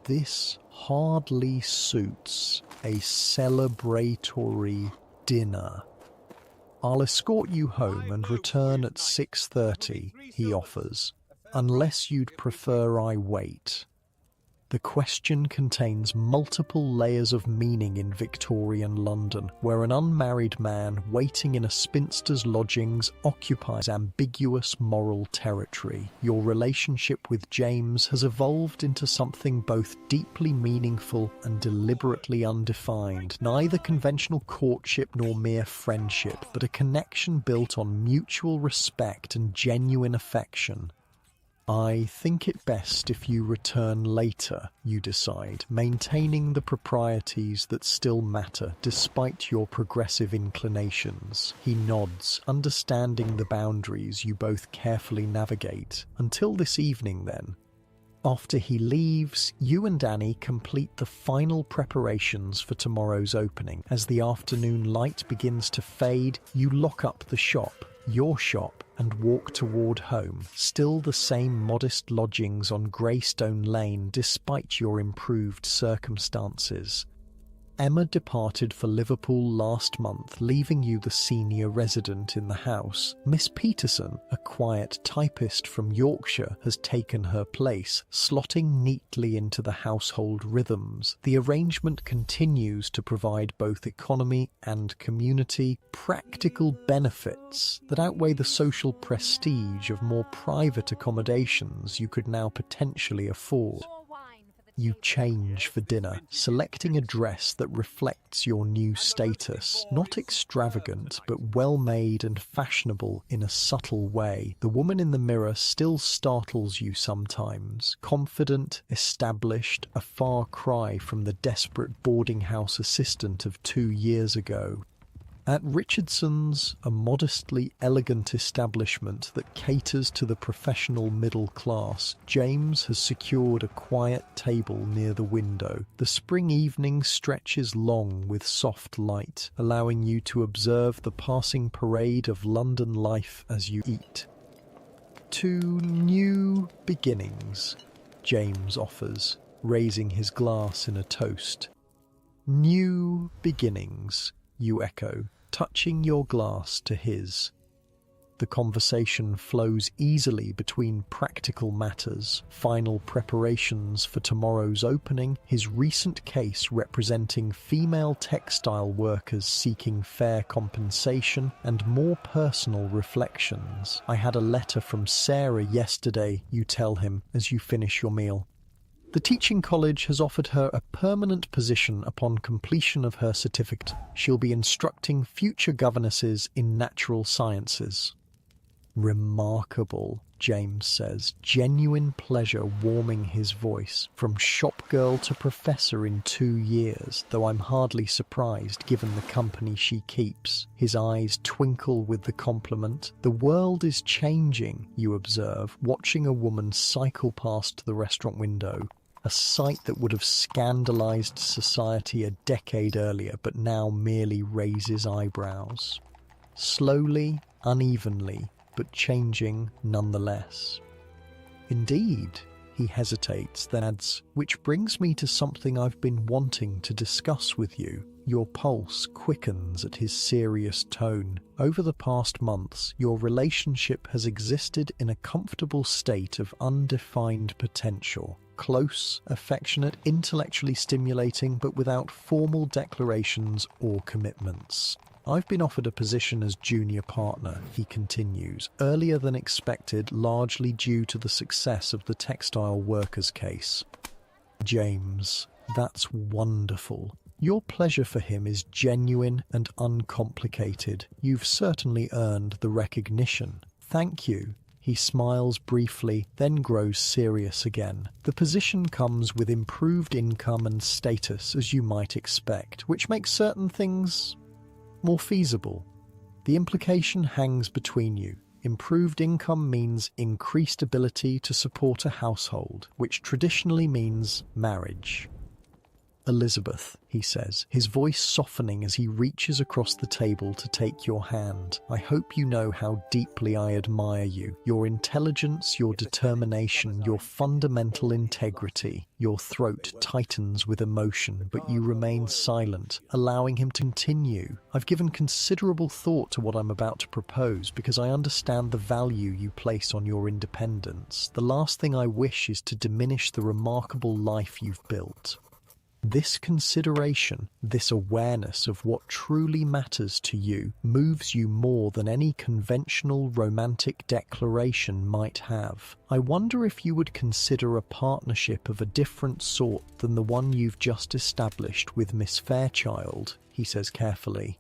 This hardly suits a celebratory dinner. "I'll escort you home and return at 6:30, he offers, "unless you'd prefer I wait." The question contains multiple layers of meaning in Victorian London, where an unmarried man waiting in a spinster's lodgings occupies ambiguous moral territory. Your relationship with James has evolved into something both deeply meaningful and deliberately undefined, neither conventional courtship nor mere friendship, but a connection built on mutual respect and genuine affection. "I think it best if you return later," you decide, maintaining the proprieties that still matter despite your progressive inclinations. He nods, understanding the boundaries you both carefully navigate. "Until this evening, then." After he leaves, you and Annie complete the final preparations for tomorrow's opening. As the afternoon light begins to fade, you lock up the shop, your shop, and walk toward home. Still the same modest lodgings on Greystone Lane despite your improved circumstances. Emma departed for Liverpool last month, leaving you the senior resident in the house. Miss Peterson, a quiet typist from Yorkshire, has taken her place, slotting neatly into the household rhythms. The arrangement continues to provide both economy and community, practical benefits that outweigh the social prestige of more private accommodations you could now potentially afford. You change for dinner, selecting a dress that reflects your new status. Not extravagant, but well-made and fashionable in a subtle way. The woman in the mirror still startles you sometimes. Confident, established, a far cry from the desperate boarding house assistant of 2 years ago. At Richardson's, a modestly elegant establishment that caters to the professional middle class, James has secured a quiet table near the window. The spring evening stretches long with soft light, allowing you to observe the passing parade of London life as you eat. "To new beginnings," James offers, raising his glass in a toast. "New beginnings," you echo, touching your glass to his. The conversation flows easily between practical matters, final preparations for tomorrow's opening, his recent case representing female textile workers seeking fair compensation, and more personal reflections. "I had a letter from Sarah yesterday," you tell him as you finish your meal. The teaching college has offered her a permanent position upon completion of her certificate. She'll be instructing future governesses in natural sciences. "Remarkable," James says, genuine pleasure warming his voice. "From shop girl to professor in 2 years, though I'm hardly surprised given the company she keeps." His eyes twinkle with the compliment. "The world is changing," you observe, watching a woman cycle past the restaurant window. A sight that would have scandalized society a decade earlier, but now merely raises eyebrows. Slowly, unevenly, but changing nonetheless. "Indeed," he hesitates, then adds, "which brings me to something I've been wanting to discuss with you." Your pulse quickens at his serious tone. Over the past months, your relationship has existed in a comfortable state of undefined potential. Close, affectionate, intellectually stimulating, but without formal declarations or commitments. "I've been offered a position as junior partner," he continues, earlier than expected, largely due to the success of the textile workers case. James, that's wonderful. Your pleasure for him is genuine and uncomplicated. You've certainly earned the recognition. Thank you. He smiles briefly, then grows serious again. The position comes with improved income and status, as you might expect, which makes certain things more feasible. The implication hangs between you. Improved income means increased ability to support a household, which traditionally means marriage. Elizabeth, he says, his voice softening as he reaches across the table to take your hand. I hope you know how deeply I admire you. Your intelligence, your determination, your fundamental integrity. Your throat tightens with emotion, but you remain silent, allowing him to continue. I've given considerable thought to what I'm about to propose because I understand the value you place on your independence. The last thing I wish is to diminish the remarkable life you've built. This consideration, this awareness of what truly matters to you, moves you more than any conventional romantic declaration might have. I wonder if you would consider a partnership of a different sort than the one you've just established with Miss Fairchild, he says carefully.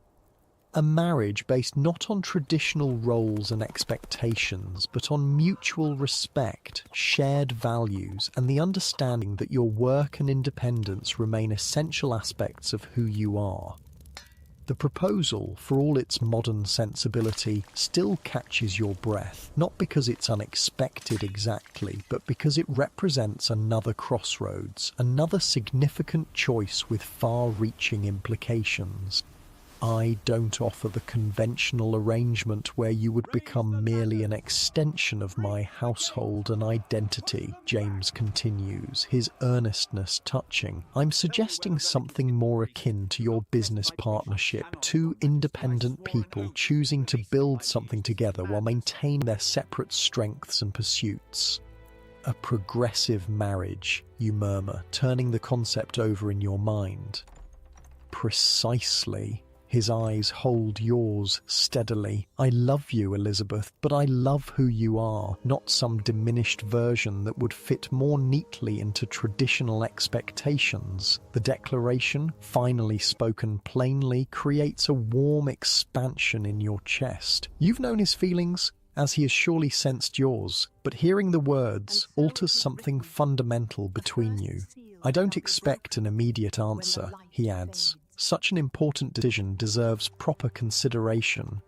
A marriage based not on traditional roles and expectations, but on mutual respect, shared values, and the understanding that your work and independence remain essential aspects of who you are. The proposal, for all its modern sensibility, still catches your breath, not because it's unexpected exactly, but because it represents another crossroads, another significant choice with far-reaching implications. I don't offer the conventional arrangement where you would become merely an extension of my household and identity, James continues, his earnestness touching. I'm suggesting something more akin to your business partnership, two independent people choosing to build something together while maintaining their separate strengths and pursuits. A progressive marriage, you murmur, turning the concept over in your mind. Precisely. His eyes hold yours steadily. I love you, Elizabeth, but I love who you are, not some diminished version that would fit more neatly into traditional expectations. The declaration, finally spoken plainly, creates a warm expansion in your chest. You've known his feelings, as he has surely sensed yours, but hearing the words alters something fundamental between you. I don't expect an immediate answer, he adds. Such an important decision deserves proper consideration.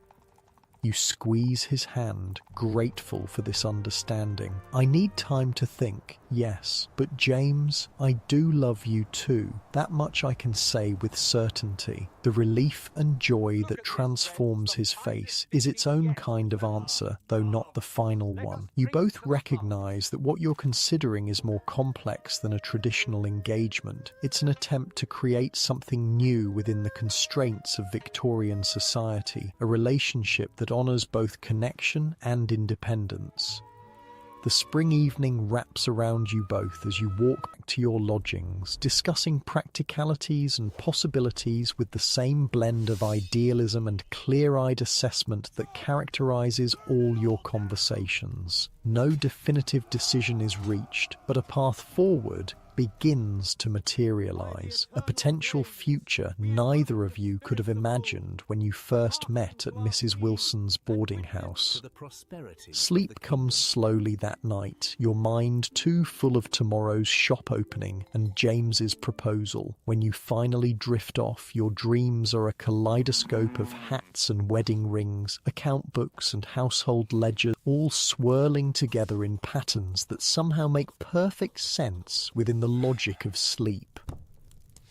You squeeze his hand, grateful for this understanding. I need time to think, yes, but James, I do love you too. That much I can say with certainty. The relief and joy that transforms his face is its own kind of answer, though not the final one. You both recognize that what you're considering is more complex than a traditional engagement. It's an attempt to create something new within the constraints of Victorian society, a relationship that honors both connection and independence. The spring evening wraps around you both as you walk back to your lodgings, discussing practicalities and possibilities with the same blend of idealism and clear-eyed assessment that characterizes all your conversations. No definitive decision is reached, but a path forward begins to materialize, a potential future neither of you could have imagined when you first met at Mrs. Wilson's boarding house. Sleep comes slowly that night, your mind too full of tomorrow's shop opening and James's proposal. When you finally drift off, your dreams are a kaleidoscope of hats and wedding rings, account books and household ledgers, all swirling together in patterns that somehow make perfect sense within the logic of sleep.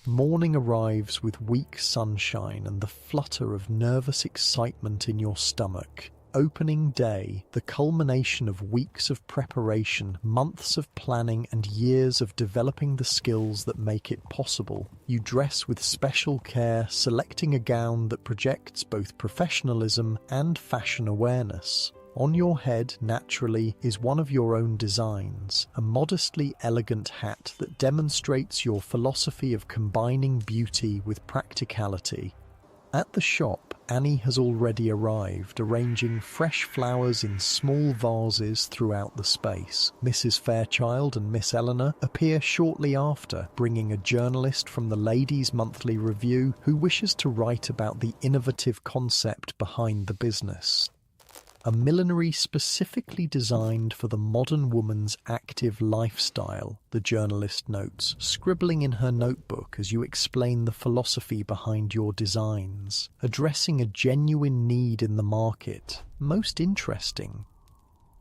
Morning arrives with weak sunshine and the flutter of nervous excitement in your stomach. Opening day, the culmination of weeks of preparation, months of planning and years of developing the skills that make it possible. You dress with special care, selecting a gown that projects both professionalism and fashion awareness. On your head, naturally, is one of your own designs, a modestly elegant hat that demonstrates your philosophy of combining beauty with practicality. At the shop, Annie has already arrived, arranging fresh flowers in small vases throughout the space. Mrs. Fairchild and Miss Eleanor appear shortly after, bringing a journalist from the Ladies' Monthly Review who wishes to write about the innovative concept behind the business. a millinery specifically designed for the modern woman's active lifestyle, the journalist notes, scribbling in her notebook as you explain the philosophy behind your designs, addressing a genuine need in the market. Most interesting.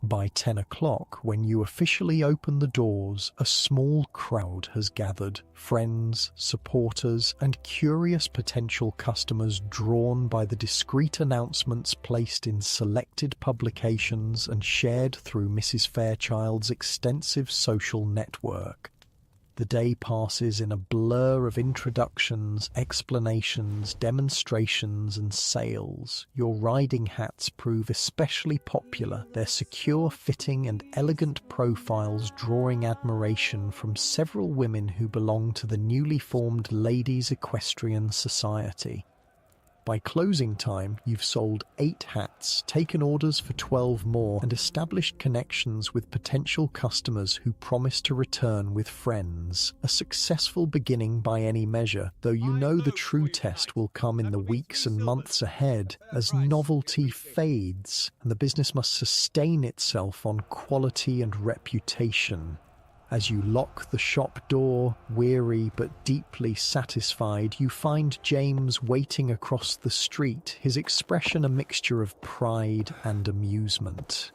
By 10 o'clock, when you officially open the doors, a small crowd has gathered. Friends, supporters, and curious potential customers drawn by the discreet announcements placed in selected publications and shared through Mrs. Fairchild's extensive social network. The day passes in a blur of introductions, explanations, demonstrations, and sales. Your riding hats prove especially popular, their secure fitting and elegant profiles drawing admiration from several women who belong to the newly formed Ladies' Equestrian Society. By closing time, you've sold 8 hats, taken orders for 12 more, and established connections with potential customers who promise to return with friends. A successful beginning by any measure, though you know the true test will come in the weeks and months ahead as novelty fades, and the business must sustain itself on quality and reputation. As you lock the shop door, weary but deeply satisfied, you find James waiting across the street, his expression a mixture of pride and amusement.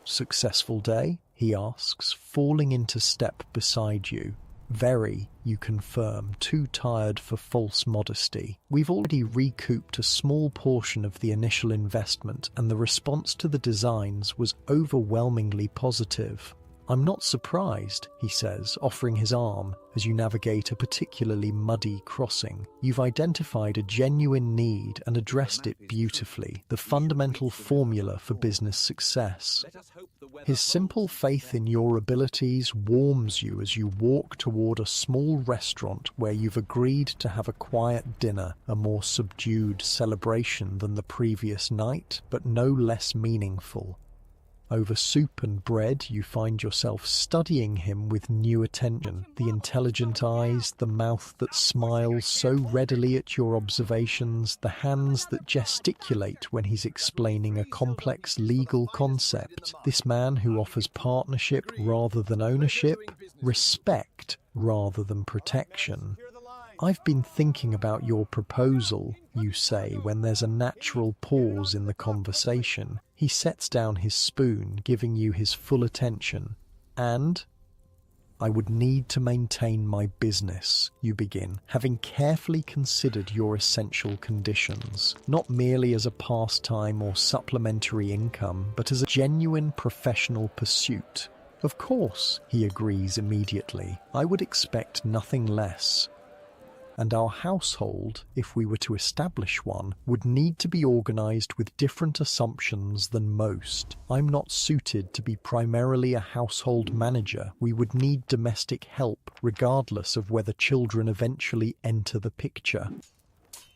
"Successful day?" he asks, falling into step beside you. "Very," you confirm, too tired for false modesty. "We've already recouped a small portion of the initial investment, and the response to the designs was overwhelmingly positive." "I'm not surprised," he says, offering his arm as you navigate a particularly muddy crossing. "You've identified a genuine need and addressed it beautifully, the fundamental formula for business success." His simple faith in your abilities warms you as you walk toward a small restaurant where you've agreed to have a quiet dinner, a more subdued celebration than the previous night, but no less meaningful. Over soup and bread, you find yourself studying him with new attention. The intelligent eyes, the mouth that smiles so readily at your observations, the hands that gesticulate when he's explaining a complex legal concept. This man who offers partnership rather than ownership, respect rather than protection. "I've been thinking about your proposal," you say when there's a natural pause in the conversation. He sets down his spoon, giving you his full attention. "And I would need to maintain my business," you begin, having carefully considered your essential conditions, not merely as a pastime or supplementary income, but as a genuine professional pursuit. "Of course," he agrees immediately. "I would expect nothing less. And our household, if we were to establish one, would need to be organized with different assumptions than most. I'm not suited to be primarily a household manager. We would need domestic help, regardless of whether children eventually enter the picture."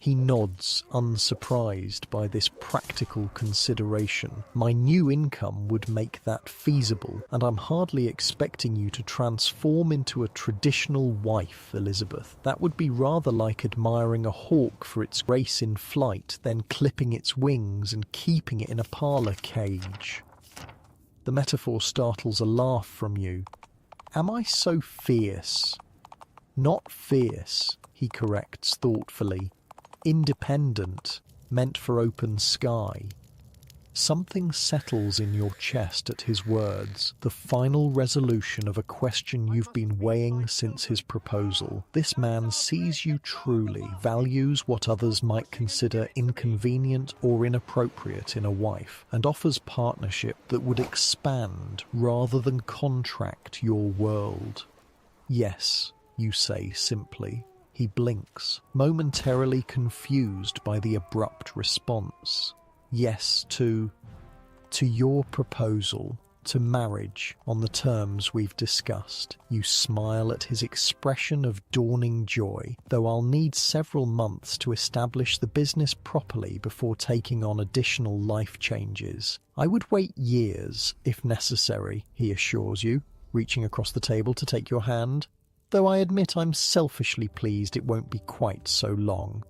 He nods, unsurprised by this practical consideration. "My new income would make that feasible, and I'm hardly expecting you to transform into a traditional wife, Elizabeth. That would be rather like admiring a hawk for its grace in flight, then clipping its wings and keeping it in a parlour cage." The metaphor startles a laugh from you. "Am I so fierce?" "Not fierce," he corrects thoughtfully. "Independent, meant for open sky." Something settles in your chest at his words, the final resolution of a question you've been weighing since his proposal. This man sees you truly, values what others might consider inconvenient or inappropriate in a wife, and offers partnership that would expand rather than contract your world. "Yes," you say simply. He blinks, momentarily confused by the abrupt response. "Yes to your proposal, to marriage on the terms we've discussed." You smile at his expression of dawning joy. "Though I'll need several months to establish the business properly before taking on additional life changes. I would wait years, if necessary," he assures you, reaching across the table to take your hand. "Though I admit I'm selfishly pleased it won't be quite so long."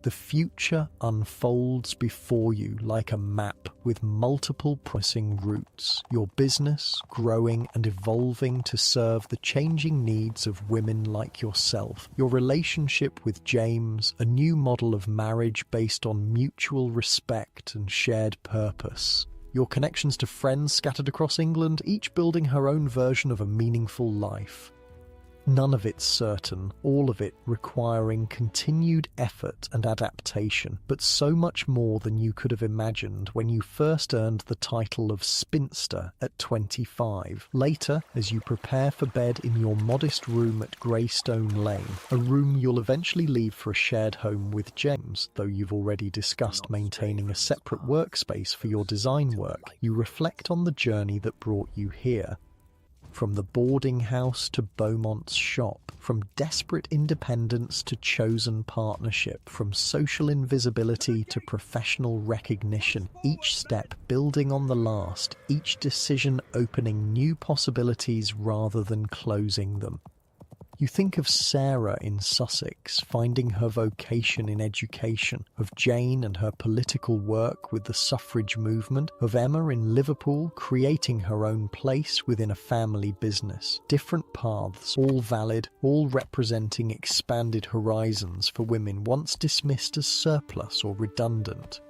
The future unfolds before you like a map with multiple promising routes, your business growing and evolving to serve the changing needs of women like yourself, your relationship with James, a new model of marriage based on mutual respect and shared purpose, your connections to friends scattered across England, each building her own version of a meaningful life. None of it's certain, all of it requiring continued effort and adaptation, but so much more than you could have imagined when you first earned the title of Spinster at 25. Later, as you prepare for bed in your modest room at Greystone Lane, a room you'll eventually leave for a shared home with James, though you've already discussed maintaining a separate workspace for your design work, you reflect on the journey that brought you here. From the boarding house to Beaumont's shop, from desperate independence to chosen partnership, from social invisibility to professional recognition, each step building on the last, each decision opening new possibilities rather than closing them. You think of Sarah in Sussex, finding her vocation in education, of Jane and her political work with the suffrage movement, of Emma in Liverpool, creating her own place within a family business. Different paths, all valid, all representing expanded horizons for women once dismissed as surplus or redundant.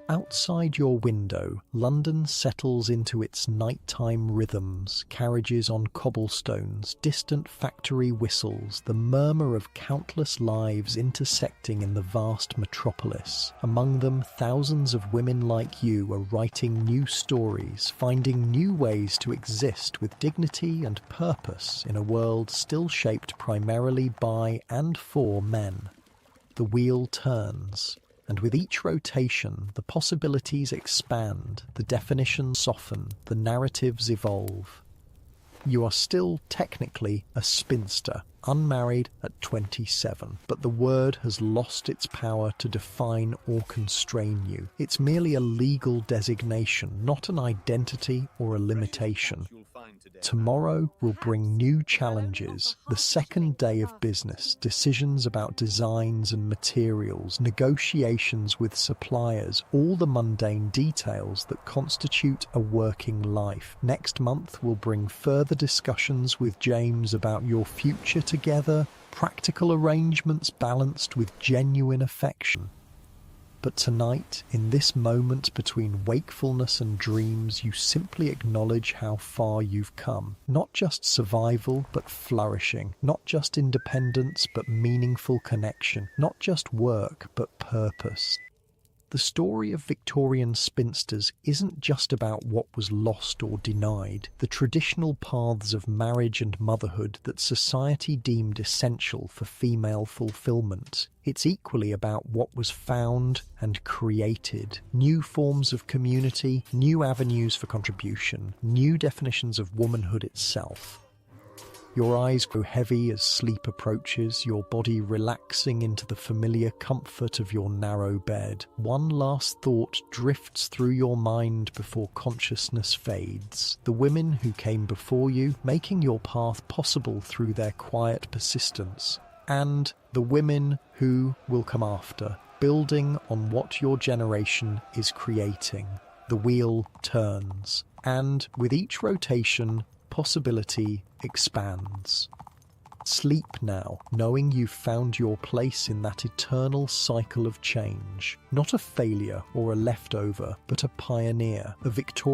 Outside your window, London settles into its nighttime rhythms, carriages on cobblestones, distant factory whistles, the murmur of countless lives intersecting in the vast metropolis. Among them, thousands of women like you are writing new stories, finding new ways to exist with dignity and purpose in a world still shaped primarily by and for men. The wheel turns. And with each rotation, the possibilities expand, the definitions soften, the narratives evolve. You are still technically a spinster, unmarried at 27, but the word has lost its power to define or constrain you. It's merely a legal designation, not an identity or a limitation. Tomorrow will bring new challenges, the second day of business, decisions about designs and materials, negotiations with suppliers, all the mundane details that constitute a working life. Next month will bring further discussions with James about your future together, practical arrangements balanced with genuine affection. But tonight, in this moment between wakefulness and dreams, you simply acknowledge how far you've come. Not just survival, but flourishing. Not just independence, but meaningful connection. Not just work, but purpose. The story of Victorian spinsters isn't just about what was lost or denied, the traditional paths of marriage and motherhood that society deemed essential for female fulfillment. It's equally about what was found and created, new forms of community, new avenues for contribution, new definitions of womanhood itself. Your eyes grow heavy as sleep approaches, your body relaxing into the familiar comfort of your narrow bed. One last thought drifts through your mind before consciousness fades. The women who came before you, making your path possible through their quiet persistence. And the women who will come after, building on what your generation is creating. The wheel turns, and with each rotation, possibility expands. Sleep now, knowing you've found your place in that eternal cycle of change. Not a failure or a leftover, but a pioneer, a Victorian